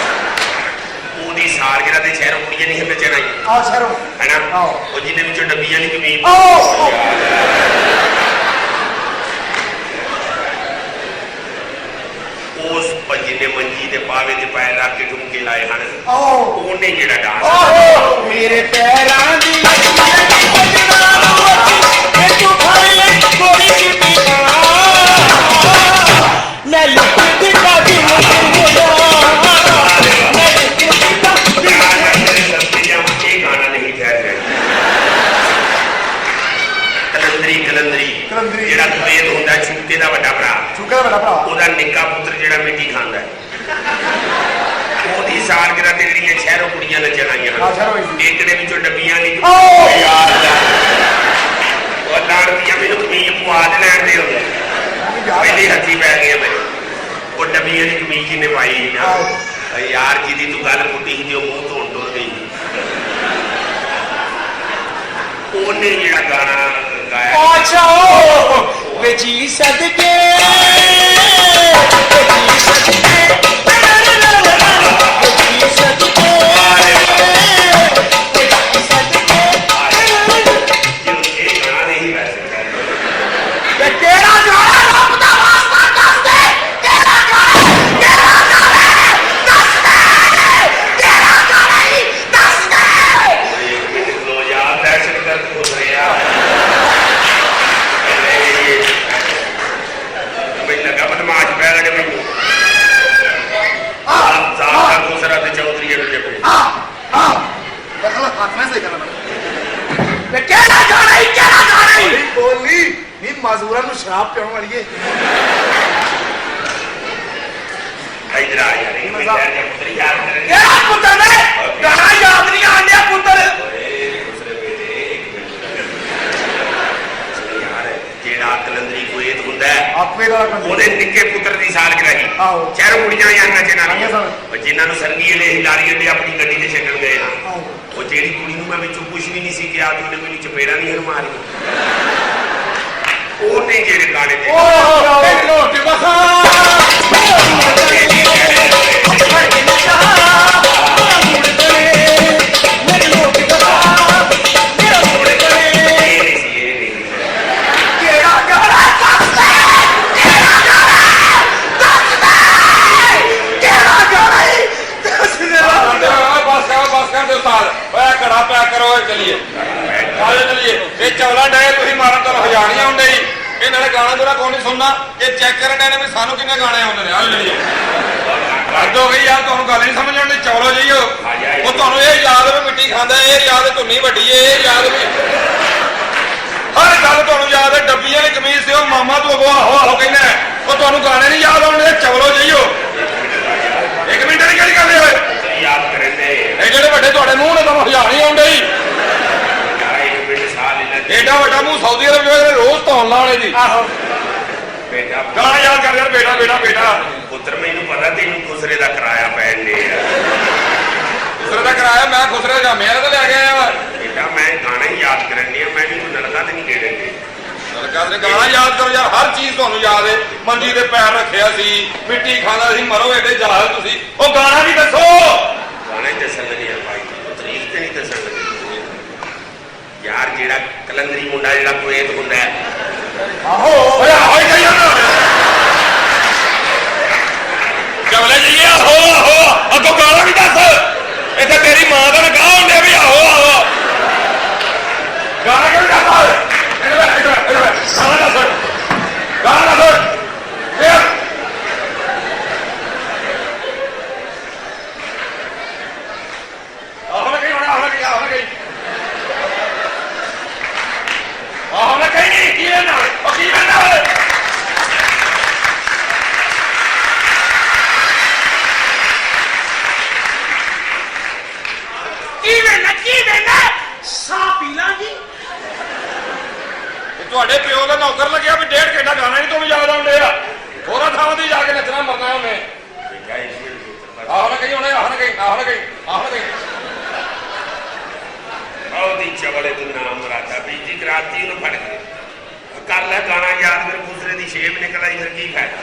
ਉਹਦੀ ਸਾਲਗਿਰਾ ਦੇ ਸ਼ਹਿਰੋਂ ਕੁੜੀਆਂ ਨਹੀਂ ਨੱਚਣ ਆਈਆਂ आओ शहरों ਹੈ ਨਾ ਆਹੋ। ਉਹ ਜਿਹਦੇ ਵਿੱਚੋਂ ਡੱਬੀਆਂ ਨਹੀਂ ਕਮੀਜ਼ आओ ਉਸ ਜਿਹਨੇ ਮੰਜੀ ਦੇ ਪਾਵੇ ਤੇ ਪੈਰ ਰੱਖ ਕੇ ਠੁਮਕੇ ਲਾਏ ਹਨ आओ ਉਹਨੇ ਜਿਹੜਾ ਡਾਂਸ ਮੇਰੇ ਪੈਰਾਂ ਦੀ ਲੱਤਾਂ ਦੀ ਬਜਣਾ ਇਹ ਤੂੰ ਫੜ ਲੈ ਗੋਰੀ ਦੀ ਪੀਣਾ ਮੈਂ ਲੁੱਟ ਦੀ ਕਾਦੀ ਮੋਇਆ ਮੈਂ ਲੁੱਟ ਦੀ ਕਾਦੀ ਇਹ ਗਾਣਾ ਨਹੀਂ ਠਹਿਰ ਰਿਹਾ ਕਲੰਦਰੀ ਕਲੰਦਰੀ। ਜਿਹੜਾ ਕੁਵੇਤ ਹੁੰਦਾ ਛੂਕੇ ਦਾ ਵੱਡਾ ਭਰਾ चुका बेटा भरा ਉਹਦਾ ਨਿੱਕਾ ਪੁੱਤਰ ਜਿਹੜਾ ਮਿੱਟੀ ਖਾਂਦਾ ਹੈ ਉਹਦੀ ਸਾਲਗਿਰਾ ਤੇ ਜਿਹੜੀਆਂ ਸ਼ਹਿਰੋਂ ਕੁੜੀਆਂ ਨੱਚਣ ਆਈਆਂ ਹਾਂ, ਸ਼ਹਿਰੋਂ ਆਈ ਹਨ ਸੀ। ਇੱਕ ਦੇ ਵਿੱਚੋਂ ਡੱਬੀਆਂ ਨਹੀਂ ਆਓ। ਯਾਰ ਉਹ ਲਾੜਦੀਆਂ ਮੈਨੂੰ ਕਮੀਜ਼ ਪਵਾ ਦੇ ਲੈਣ ਦੇ ਹੁੰਦੇ ਪਹਿਲੇ ਹੱਥੀ ਪੈ ਗਏ ਮੇਰੇ ਉਹ ਡੱਬੀਆਂ ਦੀ ਕਮੀਜ਼ ਜਿਹਨੇ ਪਾਈ ਸੀ ਨਾ ਆਓ। ਯਾਰ ਜਿਹਦੀ ਤੂੰ ਗੱਲ ਪੁੱਟੀ ਸੀ ਤੇ ਉਹ ਮੂੰਹ ਧੋਣ ਟੁਰ ਗਈ ਉਹਨੇ ਜਿਹੜਾ ਗਾਣਾ ਗਾਇਆ ਆਚਾਓ ਵੇ ਜੀ ਸਦਕੇ ਵੇ ਜੀ ਸਦਕੇ ਵੇ ਜੀ ਸਦਕੇ ਵੇ ਜੀ ਸਦਕੇ ਇਹ ਗਾਣਾ ਨਹੀਂ ਵੈਸੇ ਵੇ ਕਿਹੜਾ ਗਾਣਾ ਰੱਬ ਦਾ ਵਾਸਤਾ ਦੱਸ ਦੇ ਕਿਹੜਾ ਗਾਣਾ ਦੱਸ ਦੇ ਕਿਹੜਾ ਗਾਣਾ ਹੀ ਦੱਸ ਦੇ ਲੋ ਯਾਰ ਦਹਿਸ਼ਤ ਗਰਦ ਹੋ ਰਿਹਾ ਬਈ ਲੱਗਾ ਬਦਮਾਸ਼ ਪੈ ਗਏ ਮੈਨੂੰ ਸਾਡਾ ਦੂਸਰਾ ਤੇ ਚੌਧਰੀ ਨੂੰ ਜੱਪੇ दखल हाथ में से करना ਵੇ ਕਿਹੜਾ ਗਾਣਾ ਹੀ ਕਿਹੜਾ ਗਾਣਾ ਹੀ बड़ी बोली नी मजदूरा नु शराब पियों वाली है ਇਧਰ ਆ ਯਾਰ ਇਹ ਮੈਂ ਯਾਰ ਪੁੱਤਰ ਯਾਦ ਕਰੇ ਕਿਹੜਾ ਪੁੱਤਰ ਨੇ ਗਾਣਾ ਯਾਦ ਨਹੀਂ ਆਂਦਿਆ ਪੁੱਤਰ ਦੂਸਰੇ ਬੇਟੇ ਇੱਕ ਮਿੰਟ ਯਾਰ ਜਿਹੜਾ ਕਲੰਦਰੀ ਕੁਵੇਤ ਹੁੰਦਾ ਹੈ आप मेरा ਉਹਦੇ ਨਿੱਕੇ ਪੁੱਤਰ ਦੀ ਸਾਲਗਿਰਾ ਸੀ ਆਹੋ। ਸ਼ਹਿਰੋਂ ਕੁੜੀਆਂ ਆਈਆਂ ਨੱਚਣ ਆਈਆਂ ਵਾਲੀਆਂ ਸਨ। ਉਹ ਜਿਨ੍ਹਾਂ ਨੂੰ ਸਰਦੀ ਵਾਲੇ ਹਿਲਾਰੀ ਅੱਡੇ ਆਪਣੀ ਗੱਡੀ 'ਚ ਛੱਡਣ ਗਏ ਨਾ ਆਹੋ। ਉਹ ਜਿਹੜੀ ਕੁੜੀ ਨੂੰ ਮੈਂ ਵਿੱਚੋਂ ਕੁਝ ਵੀ ਨਹੀਂ ਸੀ ਕਿਹਾ ਤੇ ਉਹਨੇ ਮੈਨੂੰ ਚਪੇੜਾ ਨਹੀਂ ਹਰ ਮਾਰੀ ਉਹਨੇ ਜਿਹੜੇ ਗਾਣੇ ਤੇ ਲੋਟ ਵਖਾ ਇਹ ਨਹੀਂ ਸੀ ਇਹ ਨਹੀਂ ਸੀ ਕਿਹੜਾ ਗਾਣਾ ਦੱਸ ਦੇ ਕਿਹੜਾ ਗਾਣਾ ਦੱਸ ਦੇ ਕਿਹੜਾ ਗਾਣਾ ਹੀ ਦੱਸ ਦੇ ਬਸ ਕਰ ਦੇ ਉਸਤਾਦ ਓਏ ਘੜਾ ਪੈਕ ਕਰੋ ਓਏ ਚਲੀਏ ਆਜੋ ਚਲੀਏ ਇਹ ਚੌਲਾ ਡੇ ਤੁਸੀਂ ਮਾਰਨ ਤੋਂ ਹਜ਼ਾਰੀਆਂ ਹੁੰਦੇ ਹੀ ਇਹ ਨਾਲੇ ਗਾਣਾ ਜਿਹੜਾ ਕੋਈ ਨਹੀਂ ਸੁਣਨਾ ਇਹ ਚੈੱਕ ਕਰਨ ਡੇ ਨੇ ਵੀ ਸਾਨੂੰ ਕਿੰਨੇ ਗਾਣੇ ਆਉਂਦੇ ਨੇ ਆਜੋ ਚਲੀਏ ਹੱਦ ਹੋ ਗਈ ਯਾਰ ਤੁਹਾਨੂੰ ਗੱਲ ਨਹੀਂ ਸਮਝ ਆਉਂਦੀ ਚੌਲੋ ਜਈਓ ਉਹ ਤੁਹਾਨੂੰ ਇਹ ਯਾਦ ਵੀ ਮਿੱਟੀ ਖਾਂਦਾ ਇਹ ਯਾਦ ਧੁੰਨੀ ਵੱਡੀ ਇਹ ਯਾਦ ਵੀ ਹਰ ਗੱਲ ਤੁਹਾਨੂੰ ਯਾਦ ਹੈ ਡੱਬੀਆਂ ਦੀ ਕਮੀਜ਼ ਤੇ ਉਹ ਮਾਮਾ ਤੂੰ ਅਗੋ ਆਹੋ ਆਹੋ ਕਹਿੰਦਾ ਉਹ ਤੁਹਾਨੂੰ ਗਾਣੇ ਨਹੀਂ ਯਾਦ ਆਉਂਦੇ ਚੌਲੋ ਜਈਓ ਇੱਕ ਮਿੰਟ ਨਹੀਂ ਕਿਹੜੀ ਗੱਲ ਓਏ ਯਾਦ ਕਰਨ ਦੇ ਇਹ ਜਿਹੜੇ ਵੱਡੇ ਤੁਹਾਡੇ ਮੂੰਹ ਨੇ ਤੁਹਾਨੂੰ ਹਜ਼ਾਰ ਨਹੀਂ ਆਉਂਦੇ ਹੀ ਯਾਰ ਇੱਕ ਮਿੰਟ ਸਾਹ ਲੈ ਲੈ ਏਡਾ ਵੱਡਾ ਮੂੰਹ ਸਾਊਦੀ ਅਰਬ ਜਿਹੜੇ ਰੋਜ਼ ਧੌਣ ਲਾਣੇ ਜੀ ਆਹੋ ਬੇਟਾ ਗਾਣਾ ਯਾਦ ਕਰ ਯਾਰ ਬੇਟਾ ਬੇਟਾ ਬੇਟਾ ਪੁੱਤਰ ਮੈਨੂੰ ਪਤਾ ਤੈਨੂੰ ਖੁਸਰੇ ਦਾ ਕਿਰਾਇਆ ਪੈਣ ਦੇ ਖੁਸਰੇ ਦਾ ਕਿਰਾਇਆ ਮੈਂ ਖੁਸਰੇ ਦਾ ਮੇਰਾ ਤਾਂ ਲੈ ਕੇ ਆਇਆ ਵਾ ਬੇਟਾ ਮੈਂ ਗਾਣਾ ਹੀ ਯਾਦ ਕਰਨ ਦੀ ਮੈਂ ਵੀ ਕੋਈ ਨਲਕਾ ਤੇ ਨਹੀਂ ਗੇੜਨ ਸਰਕਾਰ ਨੇ ਗਾਣਾ ਯਾਦ ਕਰੋ ਯਾਰ ਹਰ ਚੀਜ਼ ਤੁਹਾਨੂੰ ਯਾਦ ਹੈ ਮੰਜੀ ਦੇ ਪੈਰ ਰੱਖਿਆ ਸੀ ਮਿੱਟੀ ਖਾਂਦਾ ਸੀ ਮਰੋ ਏਡੇ ਜਹਾਜ਼ ਤੁਸੀਂ ਉਹ ਗਾਣਾ ਵੀ ਦੱਸੋ ਗਾਣਾ ਹੀ ਦੱਸਣ ਲੱਗੇ ਆ ਭਾਈ ਤਰੀਕ ਤੇ ਨਹੀਂ ਦੱਸਣ ਲੱਗੇ ਯਾਰ ਜਿਹੜਾ ਕਲੰਦਰੀ ਮੁੰਡਾ ਜਿਹੜਾ ਕੁਵੇਤ ਹੁੰਦਾ ਹੈ ਓਏ ਆਹੋ ਹੀ ਕਹੀ ਜਾਂਦਾ ਚਵਲੇ ਜਈਏ ਆਹੋ ਆਹੋ ਅੱਗੋਂ ਗਾਣਾ ਵੀ ਦੱਸ ਇੱਥੇ ਤੇਰੀ ਮਾਂ ਦਾ ਨਗਾਹ ਹੁੰਦੇ ਵੀ ਆਹੋ ਆਹੋ ਗਾਣਾ ਕਿਉਂ ਦੱਸ ਗਾਣਾ ਦੱਸ ਗਾਣਾ ਦੱਸ ਫੇਰ ਆਹੋ ਨਾ ਕਹੀ ਹੁਣ ਆਹੋ ਨਾ ਕਹੀ ਆਹੋ ਨਾ ਕਹੀ ਆਹੋ ਨਾ ਕਹੀ ਨਹੀਂ ਕੀ ਲੈਣਾ ਉਹ ਕੀ ਲੈਣਾ ਓਏ ਕੀ ਵੇਨਾ ਸਾਹ ਪੀ ਲਾਂਗੀ ਤੁਹਾਡੇ ਪਿਓ ਦਾ ਨੌਕਰ ਲੱਗਿਆ ਵੀ 1.5 ਘੰਟਾ ਗਾਣਾ ਨਹੀਂ ਤੁਹਾਨੂੰ ਯਾਦ ਆਉਂਦੇ ਆ ਹੋਰਾਂ ਥਾਵਾਂ ਤੇ ਜਾ ਕੇ ਨੱਚਣਾ ਮਰਨਾ ਉਹਨੇ ਆਹ ਨਾ ਕਹੀ ਹੁਣੇ ਆਹ ਨਾ ਕਹੀ ਆਹ ਨਾ ਕਹੀ ਆਹ ਨਾ ਕਹੀ ਉਹਦੀ ਚਵਲੇ ਤੂੰ ਨਾਮ ਰਾਤਾ ਬੀਜੀ ਕਰਾਤੀ ਉਹਨੂੰ ਫੜ ਕੇ ਕਰ ਲੈ ਗਾਣਾ ਯਾਦ ਫਿਰ ਖੁਸਰੇ ਦੀ ਸ਼ੇਪ ਨਿਕਲ ਆਈ ਫਿਰ ਕੀ ਫਾਇਦਾ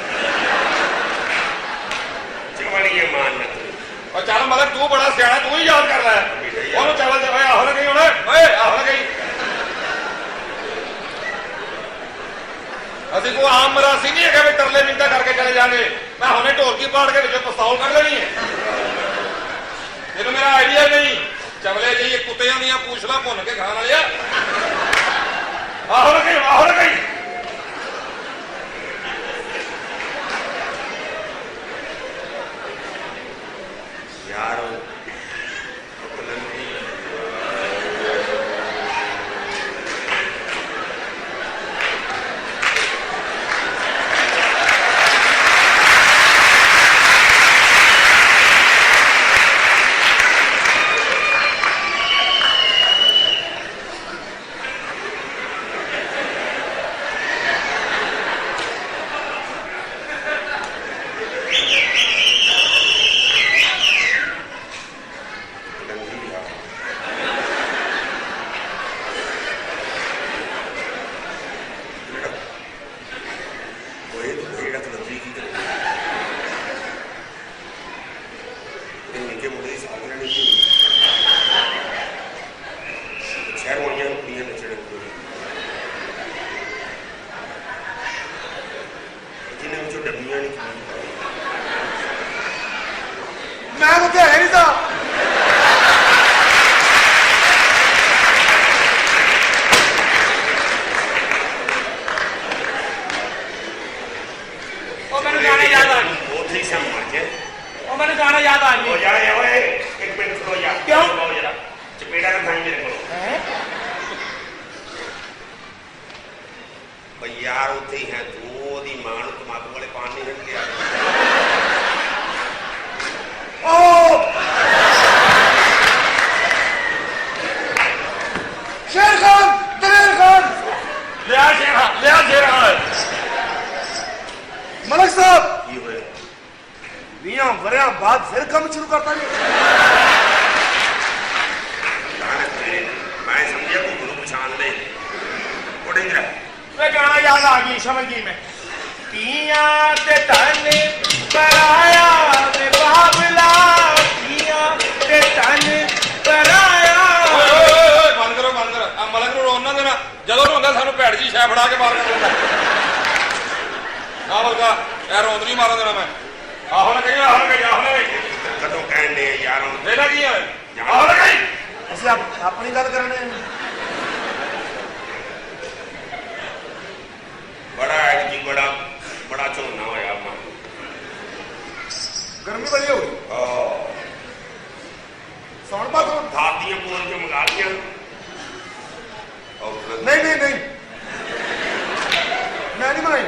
ਚਵਲੀਏ ਮਾਨ ਨਾ ਤੂੰ ਉਹ ਚੱਲ ਮਲਕ ਤੂੰ ਬੜਾ ਸਿਆਣਾ ਤੂੰ ਹੀ ਯਾਦ ਕਰ ਲੈ ਉਹਨੂੰ ਚੱਲ ਓਏ ਆਹੋ ਨਾ ਗਈ ਹੁਣ ਓਏ ਆਹੋ ਨਾ ਗਈ ਅਸੀਂ ਕੋਈ ਆਮ ਮਰਾਸੀ ਨਹੀਂ ਹੈਗਾ ਵੀ ਤਰਲੇ ਮਿੰਤਾ ਕਰਕੇ ਚਲੇ ਜਾਣਗੇ ਮੈਂ ਹੁਣੇ ਢੋਲਕੀ ਪਾੜ ਕੇ ਵਿੱਚੋਂ ਪਿਸਤੌਲ ਕੱਢ ਲੈਣੀ ਹੈ ਤੈਨੂੰ ਮੇਰਾ ਆਈਡੀਆ ਨਹੀਂ ਚਵਲੇ ਜੀ ਕੁੱਤਿਆਂ ਦੀਆਂ ਪੂਛਲਾਂ ਭੁੰਨ ਕੇ ਖਾਣ ਵਾਲਿਆ ਆਹੋ ਨਾ ਗਈ ਯਾਰ मैं तो है नहीं था मैंने गाना याद आ गया बहुत ही सम मर के और मैंने गाना याद आ हो गया जा ओए एक मिनट खड़ो जा क्यों? जरा चपेड़ा ना खाई मेरे को भाई यार उत्थे ही है तू ओदी मां नु तमाकू वाले पान नहीं रख गया शेर खान दलेर खान लिया शेर मलक साहब की होए 20 वरिया बाद फिर काम शुरू करता नहीं लानत तेरे मैं समझिया को गुरु पहचान ले उड़ेंगे वे गाना याद आ गई समझ गई मैं पिया ते तन पराया ते बाबला पिया ते तन पराया ਬੰਦ ਕਰੋ ਆ ਮਲਕ ਨੂੰ ਰੋਣਾ ਦੇਣਾ ਜਦੋਂ ਰੋਂਦਾ ਸਾਨੂੰ ਭੈੜ ਜੀ ਸ਼ੈ ਫੜਾ ਕੇ ਬਾਹਰ ਕੱਢਦਾ ਆ ਮਲਕਾ ਇਹ ਰੋਂਦ ਨਹੀਂ ਮਾਰਨ ਦੇਣਾ ਮੈਂ ਆਹੋ ਨਾ ਗਈ कदों कहन दे यार ਇਹਦਾ ਕੀ ਹੈ ਆਹੋ ਨਾ ਗਈ ਅਸੀਂ ਆਪਣੀ ਗੱਲ ਕਰਨੇ बड़ा है कि बड़ा झोना होया मां गर्मी बड़ी हो गई सौन बात धातियां बोल के मंगा लिया नहीं मैं नहीं बनाई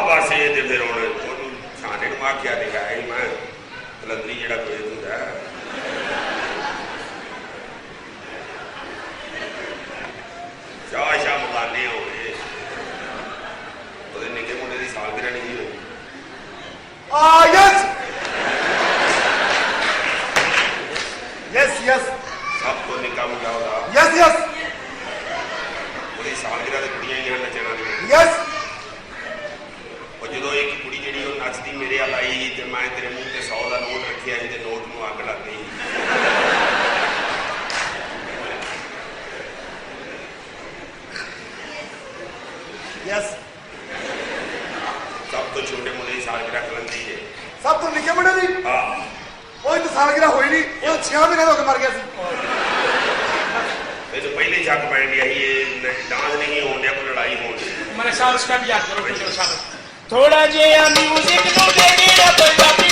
बस ये ते फिर हुण ओनू छाने नूं आख्या ते है ही मैं कलंदरी जेड़ा कोई हुंदा चाह शाह मंगाने होने ਉਹਦੇ ਨਿੱਕੇ ਮੁੰਡੇ ਦੀ ਸਾਲਗਿਰਹ ਨਹੀਂ ਹੋਈ यस ਸਭ ਤੋਂ ਨਿੱਕਾ ਮੁੰਡਾ ਉਹਦਾ यस ਉਹਦੀ ਸਾਲਗਿਰਹ ਤੇ ਕੁੜੀਆਂ ਹੀ ਨੱਚਣ ਵਾਲੀਆਂ यस ਉਹ ਜਦੋਂ ਇੱਕ ਕੁੜੀ ਜਿਹੜੀ ਉਹ ਨੱਚਦੀ ਮੇਰੇ ਵੱਲ ਆਈ ਤੇ ਮੈਂ ਤੇਰੇ ਮੂੰਹ ਤੇ 100 ਦਾ ਨੋਟ ਰੱਖਿਆ ਸੀ ਤੇ ਨੋਟ ਨੂੰ ਅੱਗ ਲੱਗ ਗਈ यस ਸਭ ਤੋਂ ਛੋਟੇ ਮੁੰਡੇ ਦੀ ਸਾਲਗਿਰਹ ਕਲੰਦੀ ਹੈ सब तो निके मुंडे दी ਹਾਂ ओए तो सालगिरह होई नहीं वो 6 महीने हो गए मर गया सी ਇਹ ਤੋਂ ਪਹਿਲੇ ਜੱਗ ਪੈਣ ਦੀ ਆਈ ਇਹ ਡਾਂਸ ਨਹੀਂ ਹੋਣ ਡਿਆ ਕੋਈ ਲੜਾਈ ਹੋਣ ਡਈ मैंने साल उसका भी याद करो कुछ साल थोड़ा जिया म्यूजिक नु दे दे पंजाबी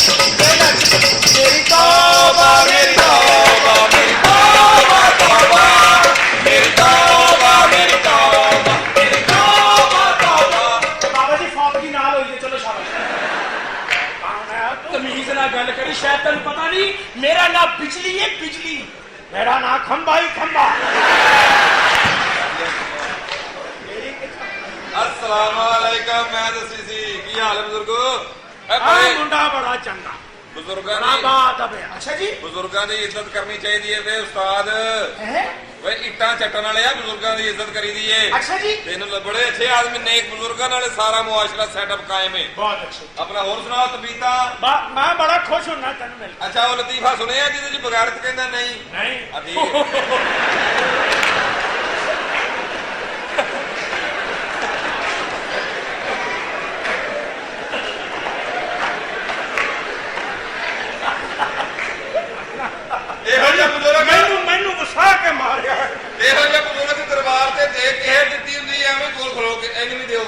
मेरी तौबा मेरी तौबा मेरी तौबा तौबा मेरी तौबा मेरी तौबा मेरी तौबा तौबा बाबा जी फौत की नाल होई चलो शाबाश तमीज ना गल करी शायद तेन पता नहीं मेरा नाम बिजली है बिजली मेरा नाम खंबा ही खंबा अस्सलाम वालेकुम मैं दसी सी की हाल है बुजुर्गो मुंडा बड़ा चंगा बुजुर्गों बड़ा की बात है अच्छा जी बुजुर्गों की इज्जत करनी चाहिए वे उस्ताद हैं ਓਏ ਇੱਟਾਂ ਚੱਟਣ ਵਾਲੇ ਆ, ਬਜ਼ੁਰਗਾਂ ਦੀ ਇੱਜ਼ਤ ਕਰੀਦੀ ਏ। अच्छा जी ਤੈਨੂੰ ਬੜੇ ਅੱਛੇ ਆਦਮੀ ਨੇਕ ਬਜ਼ੁਰਗਾਂ ਨਾਲੇ ਸਾਰਾ ਮੁਆਸ਼ਰਾ ਸੈਟਅਪ ਕਾਇਮ ਏ। बहुत अच्छे ਆਪਣਾ ਹੋਰ ਸੁਣਾਓ ਤਬੀਤਾ। मैं बड़ा खुश होना तेन मिल ਅੱਛਾ ਉਹ ਲਤੀਫਾ ਸੁਣਿਆ ਜਿਹਦੇ ਚ ਬਗਾੜਤ ਕਹਿੰਦਾ ਨਹੀਂ। नहीं ਆ ਠੀਕ ਹੈ। ਇਹੋ ਜਿਹਾ ਬਜ਼ੁਰਗ मैनू गुस्सा के मारिया ਇਹੋ ਜਿਹਾ ਬਜ਼ੁਰਗ ਦਰਬਾਰ ਤੇ ਦੇਖ ਕੇ ਦਿੱਤੀ ਹੁੰਦੀ ਐਵੇਂ ਕੋਲ ਖਲੋ ਕੇ ਇਹਨੂੰ ਵੀ ਦਿਓ,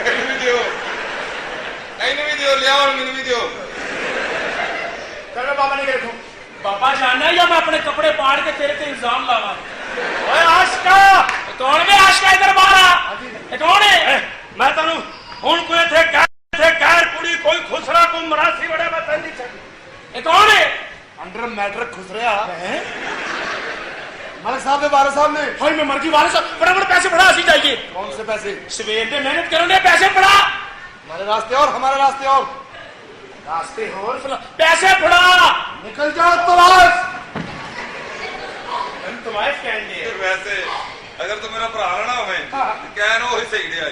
ਇਹਨੂੰ ਵੀ ਦਿਓ, ਇਹਨੂੰ ਵੀ ਦਿਓ, ਲਿਆਓ ਮੈਨੂੰ ਵੀ ਦਿਓ। चलो बाबा ने देखो बाबा जानना है या मैं अपने कपड़े फाड़ के तेरे पे इल्जाम लावा ओए आशिका कौन है आशिका इधर बाहर आ ये कौन है मैं तनु हुन कोई थे गैर कुड़ी कोई खुसरा को मरासी बड़े मैं तन नहीं सकती ये कौन है अंडर मैटर खुसरिया मलिक साहब ने वाले साहब ने भाई मैं मर गई वाले साहब बड़े पैसे बढ़ा सी चाहिए कौन से पैसे सवेर से मेहनत करो ने पैसे बढ़ा हमारे रास्ते और हमारे रास्ते और रास्ते और पैसे बढ़ा निकल जाओ तलाश तुम्हारे कहेंगे ਤੇ ਵੈਸੇ ਅਗਰ ਤੂੰ ਮੇਰਾ ਭਰਾ ਨਾ ਹੋਵੇਂ ਕਹਿਣ ਉਹ ਹੀ ਸਹੀ ਡਿਆ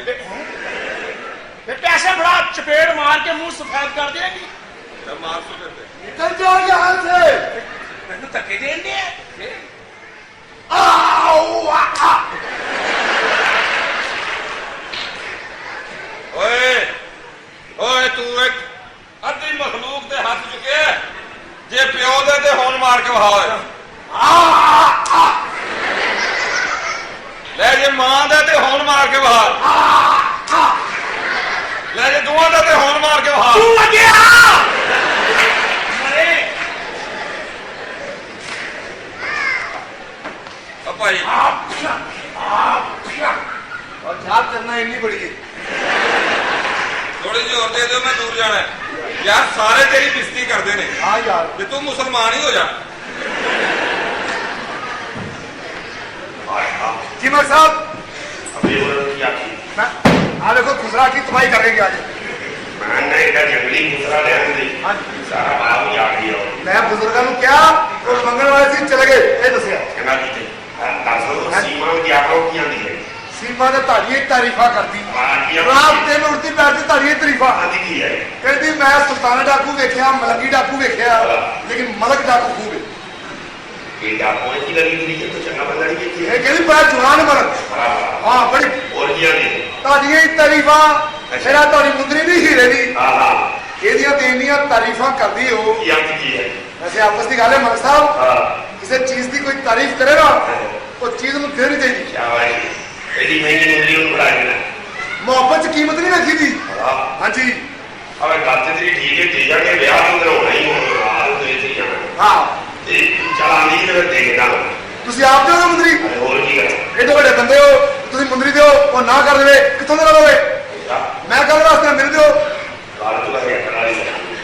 फिर पैसे बढ़ा चपेट मार के मुंह सफेद कर देगी ਤੇ ਮਾਰ ਤੂੰ ਤੇ निकल जाओ यहाँ से मैंने धक्के देंगे ਓਏ ਓਏ ਤੂੰ ਇੱਕ ਅੱਧੀ ਮਖਲੂਕ ਦੇ ਹੱਥ ਚੁੱਕੇ ਜੇ ਪਿਓ ਦੇ ਤੇ ਹੁਣ ਮਾਰ ਕੇ ਵਹਾ ਓਏ ਲੈ ਜੇ ਮਾਂ ਦਾ ਤੇ ਹੁਣ ਮਾਰ ਕੇ ਵਹਾ ਲੈ ਜੇ ਦੋਵਾਂ ਦਾ ਤੇ ਹੁਣ ਮਾਰ ਕੇ ਵਹਾ तू लगे अरे ਓ ਭਾਈ और झाप करना इतनी बड़ी है ਥੋੜੀ ਜਿਹੀ ਹੋਰ ਦੇ ਦਿਓ ਮੈਂ ਦੂਰ ਜਾਣਾ ਹੈ। ਯਾਰ ਸਾਰੇ ਤੇਰੀ ਬਿਸਤੀ ਕਰਦੇ ਨੇ हाँ यार ਤੇ ਤੂੰ ਮੁਸਲਮਾਨ ਹੀ ਹੋ ਜਾ। जी मलिक साहब अभी वो क्या की मैं हाँ देखो खुसरा की तबाही करेंगे आज मैं नहीं का जंगली दूसरा ले आंदी हाँ सारा बाहर ही आ गया मैं बुजुर्गों को क्या वो मंगल वाले से चले गए ये दसिया कहना की थे दसो सीमा की आको की आंदी है सीमा ने ताड़िए तारीफा करती हां की रात दिन उड़ती बैठती ताड़िए तारीफा आंदी की है कहती मैं सुल्तान डाकू वेख्या मलंगी डाकू वेख्या लेकिन मलक डाकू खूब है ये डाको की लगी हुई है तो चंगा बंदा नहीं की ये है कहती बड़ा जुआन मलक हाँ बड़ी और की आंदी ताड़िए तारीफा मेरा ताड़ी मुंदरी भी हीरे दी हां हां ਇਹਦੀਆਂ ਦੇਨੀਆਂ ਤਾਰੀਫਾਂ ਕਰਦੀ ਹੋ की आंदी की है ਵੈਸੇ ਆਪਸ ਦੀ ਗੱਲ ਹੈ ਮਲਕ ਸਾਹਿਬ हां ਕਿਸੇ ਚੀਜ਼ ਦੀ ਕੋਈ ਤਾਰੀਫ ਕਰੇ ਨਾ ਉਹ ਚੀਜ਼ ਨੂੰ ਦੇਣੀ ਚਾਹੀਦੀ क्या भाई एडी महंगी मुंदरी को बढ़ा देना ਮੁਹੱਬਤ ਚ ਕੀਮਤ ਨਹੀਂ ਰੱਖੀ ਦੀ हां ਹਾਂਜੀ अब गल ते तेरी ठीक है दे जाके ब्याह तो होना ही होना हाल तो ऐसे ही जाना ਹਾਂ ते चला नहीं तो देखदा ਤੁਸੀਂ ਆਪ ਦਿਓ ਮੁੰਦਰੀ और की कर ਇਹਦੇ ਵੱਡੇ ਬੰਦੇ ਹੋ ਤੁਸੀਂ ਮੁੰਦਰੀ ਦਿਓ ਉਹ ਨਾ ਕਰ ਦੇਵੇ ਕਿੱਥੋਂ ਦੇ ਲੋਗੇ ਮੈਂ ਕੱਲ ਵਾਸਤੇ ਮੇਰੇ ਦਿਓ बाल तो है कराली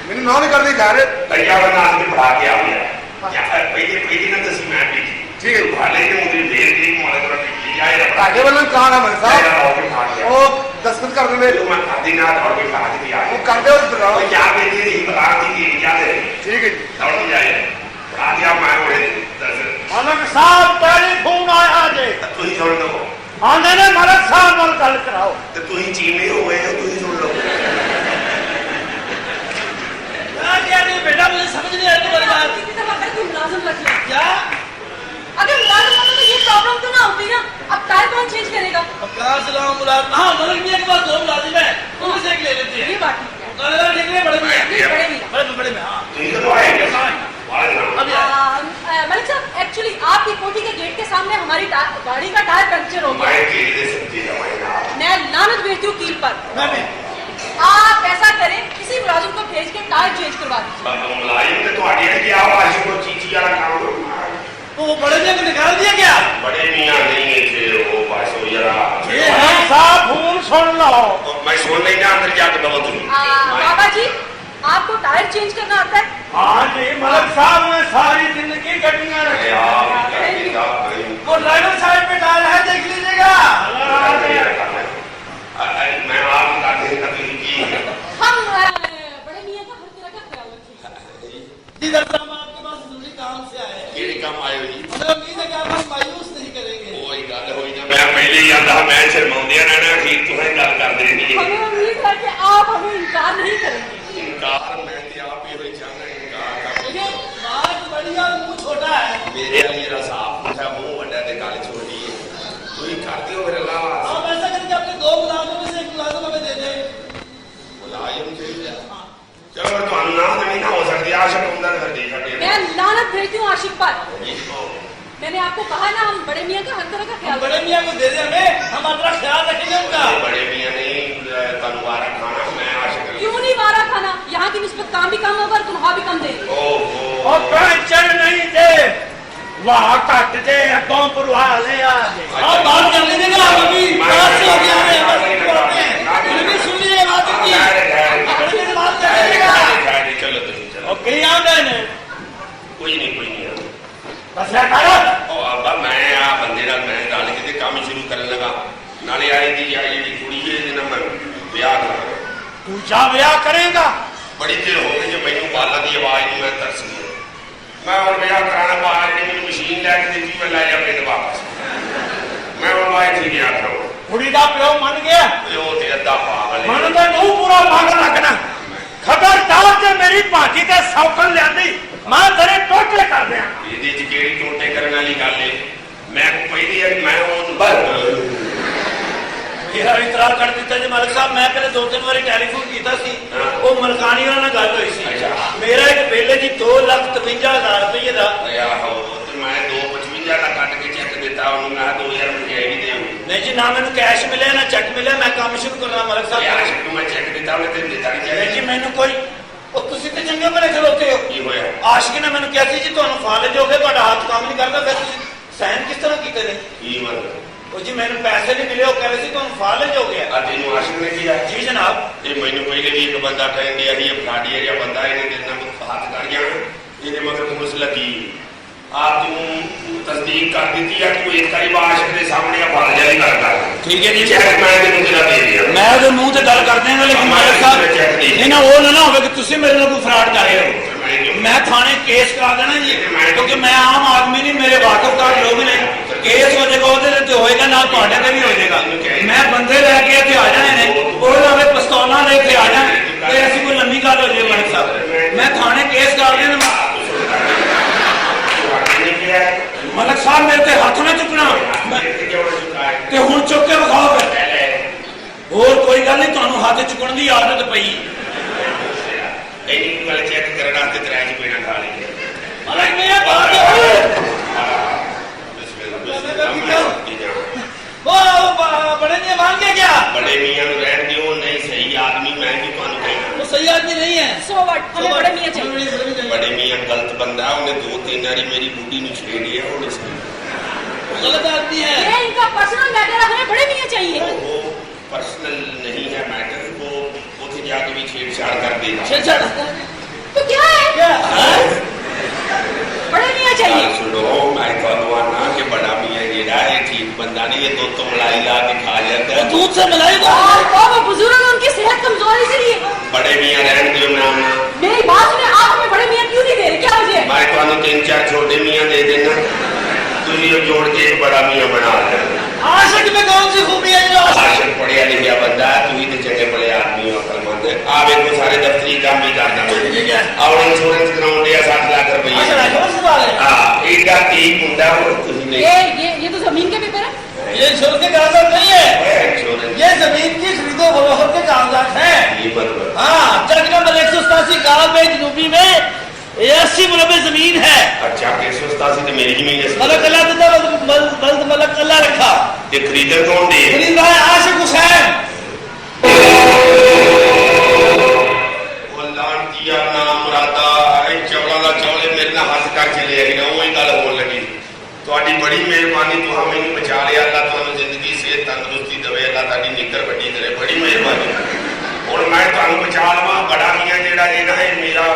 ਮੈਨੂੰ ਨਾ ਵੀ ਕਰਦੀ ਘਰ भैया बना के बढ़ा के आ गया क्या पहले ना तो मैं भी ठीक है। भाले के मुझे देर की मारे तो टिकली जाए ਤੁਹਾਡੇ ਵੱਲੋਂ ਕਹਾਣਾ ਮਨ ਸਾਹਿਬ ਉਹ ਦਸਤਖਤ ਕਰ ਦਿੰਦੇ जो मैं खाती ना और भी खा दी आ ਉਹ ਕਰਦੇ ਹੋ तो क्या बेटी नहीं बता दी कि क्या दे ਠੀਕ ਹੈ ਜੀ दौड़ जाए आ गया मैं बोले मलक साहब टेलीफोन आया जे तू ही सुन लो आंदे ने मलक साहब नाल गल कराओ तो तू ही चीमे हुए हो तू ही सुन लो यार ये बेटा मुझे समझ नहीं आया तुम्हारी बात तुम मुलाजिम रख लो क्या अगर मुलाजिम होता तो ये प्रॉब्लम तो ना होती ना अब टायर कौन चेंज करेगा अब कहाँ से लाऊं मुलाजिम हाँ मलक मियां के पास दो मुलाजिम है उनसे से एक ले लेते हैं ये बात ठीक है गाने निकले बड़े मियां ये बड़े मियां। बड़े में हाँ तू ही तो आए अभी आया मलिक साहब एक्चुअली आपकी कोठी के गेट के सामने हमारी गाड़ी का टायर पंक्चर हो गया मैं के दे सकती है मैं लानत भेजती हूँ कील पर मैं भी आप ऐसा करें किसी मुलाजिम को भेज के टायर चेंज करवा दीजिए मुलायम तो तुम्हारी है कि आप आज को चीची वाला काम करो तो वो बड़े मियां को निकाल दिया क्या बड़े मियां नहीं है थे वो पास हो जरा ये है साहब फोन सुन लो मैं सुन नहीं ना अंदर जाके दबा दूं बाबा जी आपको टायर चेंज करना आता है हाँ जी मलक साहब ने सारी जिंदगी गड्डियां रखी वो ड्राइवर साइड पे टायर है देख लीजिएगा मैं आप करने तकलीफ की हम बड़े मियां का हर तरह का ख्याल रखेंगे जी दरअसल हम आपके पास जरूरी काम से आए हैं ये काम आए हो जी हमें उम्मीद से क्या हम मायूस नहीं करेंगे। कोई गल होई ना, मैं पहले ही आंदा मैं शर्माउंदिया रहना, अखीर तुसें गल कर देनी है। हमें उम्मीद है कि आप हमें इनकार नहीं करेंगे। इनकार मैं ते आप ही होई चाहना इनकार कर। देखिए बात बढ़िया, मुंह छोटा है। मेरे वाली जरा साफ पूछा, मुंह बड़ा ते गल छोटी है। तू ही कर दियो मेरे अलावा। आप ऐसा करके अपने 2 मुलाजमों में से 1 मुलाजिम हमें दे दे। मुलाजिम चाहिए। चलो मैं तो ना नहीं ना हो सकती, आशिक हुंदा ते फिर दे छड्डे। मैं लानत भेजती हूँ आशिक पर। मैंने आपको कहा ना, हम बड़े मियाँ का हर तरह का ख्याल बड़े मियाँ को दे दे हमें, हम अपना ख्याल रखेंगे उनका। बड़े मियाँ नहीं तनवारा खाना, मैं आशिक क्यों नहीं वारा खाना? यहाँ की निस्बत काम भी कम होगा और तनख्वाह भी कम देंगे। ओहो और पेंशन नहीं दे, वहाँ कट दे, अगों पुरवा ले आ दे। आप बात कर लेंगे ना, आप अभी बात से हो गया है, बस बोलते हैं। फिर भी सुन लीजिए बात की। बड़े से बात कर लीजिएगा। चलो तुम चलो। और कहीं आ गए ने कोई नहीं बस है करो। ਉਹ ਆਬਾ ਮੈਂ ਆ ਬੰਦੇ ਨਾਲ ਮੈਂ ਰਲ ਕੇ ਤੇ ਕੰਮ ਸ਼ੁਰੂ ਕਰਨ ਲੱਗਾ, ਨਾਲੇ ਆਈ ਦੀ ਆ ਜਿਹੜੀ ਕੁੜੀ ਹੈ ਇਹਦੇ ਨਾਲ ਮੈਂ ਵਿਆਹ ਕਰਾਂਗਾ। तू जा ब्याह करेगा? ਬੜੀ ਦੇਰ ਹੋ ਗਈ ਜੇ ਮੈਨੂੰ ਬਾਲਾਂ ਦੀ ਆਵਾਜ਼ ਨੂੰ ਮੈਂ ਤਰਸ ਗਿਆ। ਮੈਂ ਹੁਣ ਵਿਆਹ ਕਰਾਣਾ, ਬਾਹਰ ਨੇ ਮੈਨੂੰ ਮਸ਼ੀਨ ਲੈ ਕੇ ਦਿੱਤੀ, ਮੈਂ ਲੈ ਜਾ ਪਿੰਡ ਵਾਪਸ। ਮੈਂ ਹੁਣ ਵਾਇਦ ਹੀ ਵਿਆਹ ਕਰਾਉਣਾ। कुड़ी दा प्यो मन गया, ਉਹ ਤੇ ਅੱਧਾ ਪਾਗਲ ਹੈ। मन तो नूह पूरा पागल लगना। खबरदार जे मेरी भाजी ते सौखन लियांदी, मैं तेरे टोटे कर दिया। ਇਹਦੇ ਚ ਕਿਹੜੀ ਟੋਟੇ ਕਰਨ ਵਾਲੀ ਗੱਲ ਹੈ? ਮੈਂ ਪਹਿਲੀ ਵਾਰੀ ਮੈਂ ਉਹ ਮੇਰਾ ਇਤਰਾਰ ਕਰ ਦਿੱਤਾ ਜੀ ਮਾਲਕ ਸਾਹਿਬ। ਮੈਂ ਪਹਿਲੇ 2-3 ਵਾਰੀ ਟੈਲੀਫੋਨ ਕੀਤਾ ਸੀ, ਉਹ ਮਲਕਾਨੀ ਉਹਨਾਂ ਨਾਲ ਗੱਲ ਹੋਈ ਸੀ। ਮੇਰਾ ਇੱਕ ਬਿੱਲ ਜੀ 2,53,000 ਰੁਪਏ ਦਾ। ਆਹੋ ਤੇ ਮੈਂ 255 ਦਾ ਕੱਟ ਕੇ ਚੈੱਕ ਦਿੱਤਾ ਉਹਨੂੰ, ਮੈਂ 2000 ਰੁਪਏ ਵੀ ਦੇ ਨਹੀਂ ਜੀ, ਨਾ ਮੈਨੂੰ ਕੈਸ਼ ਮਿਲਿਆ ਨਾ ਚੈੱਕ ਮਿਲਿਆ। ਮੈਂ ਕੰਮ ਸ਼ੁਰੂ ਕਰਨਾ ਮਾਲਕ ਸਾਹਿਬ। ਆਸ਼ਿਕ ਨੂੰ ਮੈਂ ਚੈੱਕ ਦਿੱਤਾ, ਉਹਨੇ ਤੈਨੂੰ ਦਿੱਤਾ ਨਹੀਂ ਨਹੀਂ ਜੀ, ਚਾਹੀਦਾ। ਮੈਨੂੰ ਕੋਈ ਉਹ ਤੁਸੀਂ ਤੇ ਚੰਗੇ ਭਲੇ ਖਲੋਤੇ ਹੋ। ਕੀ ਹੋਇਆ? ਆਸ਼ਿਕ ਨੇ ਮੈਨੂੰ ਕਿਹਾ ਸੀ ਜੀ ਤੁਹਾਨੂੰ ਫਾਲਜ ਹੋ ਗਏ, ਤੁਹਾਡਾ ਹੱਥ ਕੰਮ ਨਹੀਂ ਕਰਦਾ, ਫਿਰ ਤੁਸੀਂ ਸਾਈਨ ਕਿਸ ਤਰ੍ਹਾਂ ਕੀਤੇ ਨੇ? ਕੀ ਮਤਲਬ? ਉਹ ਜੀ ਮੈਨੂੰ ਪੈਸੇ ਨਹੀਂ ਮਿਲੇ, ਉਹ ਕਹ ਰਹੇ ਸੀ ਤੁਹਾਨੂੰ ਫਾਲਜ ਹੋ ਗਿਆ। ਆ ਤੈਨੂੰ ਆਸ਼ਿਕ ਨੇ ਕਿਹਾ? ਜੀ ਜਨਾਬ। ਇਹ ਮੈਨੂੰ ਪਹਿਲੇ ਵੀ ਇੱਕ ਬੰਦਾ ਕਹਿਣ ਡਿਆ ਸੀ, ਇਹ ਫਲਾਡੀ ਜਿਹਾ ਬੰਦਾ, ਇਹਨੇ ਤੇਰੇ ਨਾਲ ਹੱਥ ਕਰ ਜਾਣਾ, ਇਹਦੇ ਮਗਰ ਪੁਲਿਸ ਲੱਗੀ। ਆਪ ਤੂੰ ਤਸਦੀਕ ਕਰ ਦਿੱਤੀ ਆ, ਤੂੰ ਇੱਕ ਵਾਰੀ ਆਸ਼ਿਕ ਦੇ ਸਾਹਮਣੇ ਆ ਫਾਲਜ ਨਹੀਂ ਕਰਦਾ। ਠੀਕ ਹੈ ਜੀ, ਚੈੱਕ ਮੈਂ ਤੈਨੂੰ ਤੇਰਾ ਦੇ ਦਿਆ। ਮੈਂ ਉਹਦੇ ਮੂੰਹ ਤੇ ਗੱਲ ਕਰ ਦਿਆਂਗਾ, ਲੇਕਿਨ ਮਾਲਕ ਸਾਹਿਬ ਇਹ ਨਾ ਉਹ ਨਾ ਹੋਵੇ ਕਿ ਤੁਸੀਂ ਮੇਰੇ ਨਾਲ ਕੋਈ ਫਰਾਡ ਕਰ ਰਹੇ ਹੋ। ਮੈਂ ਥਾਣੇ ਕੇਸ ਕਰਾ ਦੇਣਾ ਜੀ, ਕਿਉਂਕਿ ਮੈਂ ਆਮ ਆਦਮੀ ਨਹੀਂ, ਮੇਰੇ ਵਾਕਫਦਾਰ ਲੋਕ ਨੇ। ਕੇਸ ਹੋ ਜਾਏਗਾ ਉਹਦੇ ਤੇ ਹੋਏਗਾ, ਨਾਲ ਤੁਹਾਡੇ ਤੇ ਵੀ ਹੋ ਜਾਏਗਾ। ਮੈਂ ਬੰਦੇ ਲੈ ਕੇ ਇੱਥੇ ਆ ਜਾਣੇ ਨੇ, ਉਹ ਨਾਲੇ ਪਿਸਤੌਲਾਂ ਲੈ ਕੇ ਆ ਜਾਣ ਤੇ ਅਸੀਂ ਕੋਈ ਲੰਮੀ ਗੱਲ ਹੋ ਜਾਏ ਮਾਲਕ ਸਾਹਿਬ। ਮੈਂ ਥਾਣੇ ਕੇਸ ਕਰ ਦੇਣਾ। ਮਾਲਕ ਸਾਹਿਬ ਮੇਰੇ ਤੇ ਹੱਥ ਨਾ ਚੁੱਕਣਾ ਤੇ ਹੁਣ ਚੁੱਕ ਕੇ ਵਿਖਾਓ ਫਿਰ। ਹੋਰ ਕੋਈ ਗੱਲ ਨਹੀਂ, ਤੁਹਾਨੂੰ ਹੱਥ ਚੁੱਕਣ ਦੀ ਆਦਤ ਪਈ। ਇਹ ਗੱਲ ਚੈੱਕ ਕਰਨ ਵਾਸਤੇ ਤੇਰਾ ਚ ਪੀਣਾ ਖਾ ਲਈ। मालिक मेरा बात वो बड़े ने मान गया क्या? बड़े मियाँ रहन दियो, नहीं सही आदमी मैं भी ਤੁਹਾਨੂੰ ਕਹਿਣਾ। वो सही आदमी नहीं है। सो व्हाट, हमें बड़े मियाँ चाहिए। बड़े मियाँ गलत बंदा, उन्हें 2-3 बारी मेरी बूढ़ी ने छेड़ लिया और इसने वो गलत आदमी है। ये इनका पर्सनल मैटर है, हमें बड़े मियाँ चाहिए। वो पर्सनल नहीं है मैटर, वो उसे जाके भी छेड़छाड़ कर देगा। छेड़छाड़ तो क्या है? क्या? बड़े मियाँ चाहिए। सुनो, मैं कहूँ ना कि बड़ा मियाँ जेड़ा है ठीक बंदा नहीं, ये तो मलाई ला के खा जाता है। दूध से मलाई को वो बुजुर्ग है, उनकी सेहत कमजोर इसलिए। बड़े मियाँ रहन दियो नाम ना। मेरी बात सुने, आप हमें बड़े मियाँ क्यों नहीं दे रहे? क्या वजह है? मैं कहूँ 3-4 छोटे मियाँ दे देना, तुम ये जोड़ के एक बड़ा मियाँ बना देना। आशिक में कौन सी खूबी है जो? आशिक पढ़िया लिखिया बंदा है, तू ही तो चंगे बड़े आदमी हो, अकलमंद है। आप एक सारे दफ्तरी काम भी करता और इंश्योरेंस कराउंडे 60 लाख रुपये। हाँ, एक ठीक मुंडा और तुझे नहीं। ये तो जमीन के पेपर है। ये इंश्योरेंस के कागजात नहीं है, इंश्योरेंस ये जमीन की खरीदो फरोख्त के कागजात है। ये मतलब हाँ, चक नंबर 187 गाल में जनूबी में 80 मुरबे जमीन है। अच्छा 187 तो मेरी जमीन है। मलक अल्लाह देता, बल्द मलक अल्लाह रखा। ये खरीदर कौन दे? खरीद रहा है आशिक हुसैन। लानतिया नाम मुरादा चौड़ा का चौले मेरे ना हंस कर चले आई ना, वही गल होने लगी। ਤੁਹਾਡੀ ਬੜੀ ਮਿਹਰਬਾਨੀ, ਤੁਹਾਂ ਮੈਨੂੰ ਬਚਾ ਲਿਆ। ਅੱਲਾ ਤੁਹਾਨੂੰ ਜ਼ਿੰਦਗੀ ਸਿਹਤ ਤੰਦਰੁਸਤੀ ਦੇਵੇ, ਅੱਲਾ ਤੁਹਾਡੀ ਨਿੱਕਰ ਵੱਡੀ ਕਰੇ, ਬੜੀ ਮਿਹਰਬਾਨੀ। ਹੁਣ ਮੈਂ ਤੁਹਾਨੂੰ ਬਚਾ ਲਵਾਂ। ਬੜਾ ਮੀਆਂ ਜਿਹੜਾ ਜੇ ਨਾ ਇਹ ਮੇਰਾ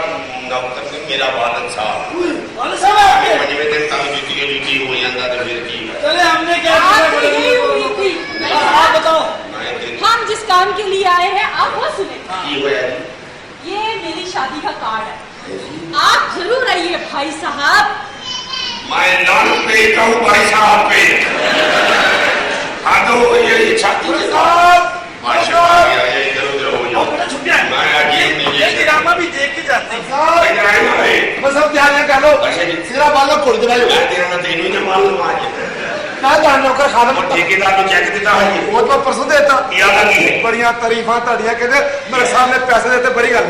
ਨੌਕਰ ਸੀ, ਮੇਰਾ ਵਾਲਦ ਸਾਹਿਬ। वाले साहब ਜਿਵੇਂ ਦਿਨ ਤੁਹਾਨੂੰ ਜੁੱਤੀ ਹੋ ਜਾਂਦਾ ਤੇ ਫਿਰ ਕੀ ਹੋਇਆ? चले, हमने क्या किया? बात यही हुई थी। आप बताओ। ਮੈਂ ਤੇ हम जिस काम के लिए आए हैं, आप वो सुने। ਕੀ ਹੋਇਆ जी? ये मेरी शादी का कार्ड है, आप जरूर आइए भाई साहब। मैं लाल पे कहूँ भाई साहब पे हाँ तो ये छाती के साथ माशाल्लाह ये इधर उधर हो जाओ मैं आज ये ड्रामा भी देख के जाते हैं साहब बस अब तैयारियां कर लो सिरा बालों खोल दे भाई मैं तेरा ना तेनू ना मालूम आज मैं तो नौकर खादम और ठेकेदार को चेक देता है वो तो परसों देता याद आ गई है बड़िया तारीफां ਤੁਹਾਡੀਆਂ कहते मेरे सामने पैसे देते बड़ी गल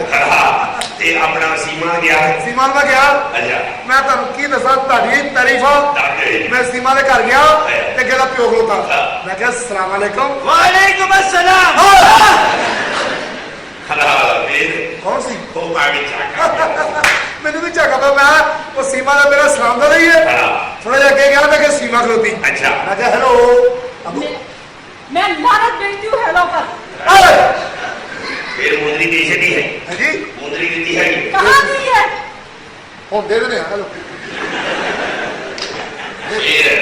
ते अपना सीमा गया सीमा में गया अच्छा मैं ਤੁਹਾਨੂੰ ਕੀ ਦੱਸਾਂ ਤੁਹਾਡੀ ਤਾਰੀਫਾਂ मैं सीमा ਦੇ ਘਰ ਗਿਆ ਤੇ गेला ਪਿਓ ਖਲੋਤਾ मैं ਕਿਹਾ अस्सलाम वालेकुम वालेकुम अस्सलाम हला फिर कौन सी वो पावी चाका मैंने भी ਝਾਕਾ ਪਿਆ मैं वो सीमा ਦਾ मेरा सलाम ਦਾ ਰਹੀ है थोड़ा जिहा अगे गया मैं कि सीमा खलोती अच्छा मैं कहा हेलो मैं लानत भेजती हूँ हेलो कर फिर मुंदरी दे दी है हाँ जी मुंदरी देती है कहाँ दी है हम दे देने हेलो फिर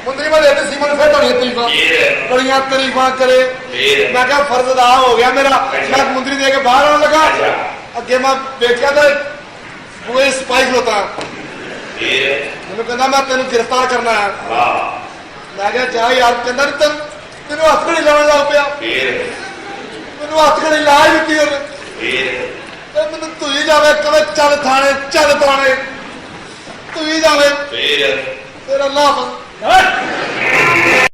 मुंदरी में देते सीमा ने फिर ਤੁਹਾਡੀਆਂ ਤਾਰੀਫਾਂ फिर बड़िया तारीफां करे फिर मैं क्या फर्ज अदा हो गया मेरा मैं मुंदरी दे के बाहर आने लगा अगे मैं देखा तो वो सिपाही खलोता फिर मैंने कहना मैं तेन गिरफ्तार करना है वाह मैं क्या जा यार कहना तेन हथ घड़ी लाने लग पिया फिर मैनू हथ घड़ी ला ही दिती ਉਹਨੇ फिर मैनू तुई जावे कवे चल थाने तू ही जावे फिर फिर अल्लाह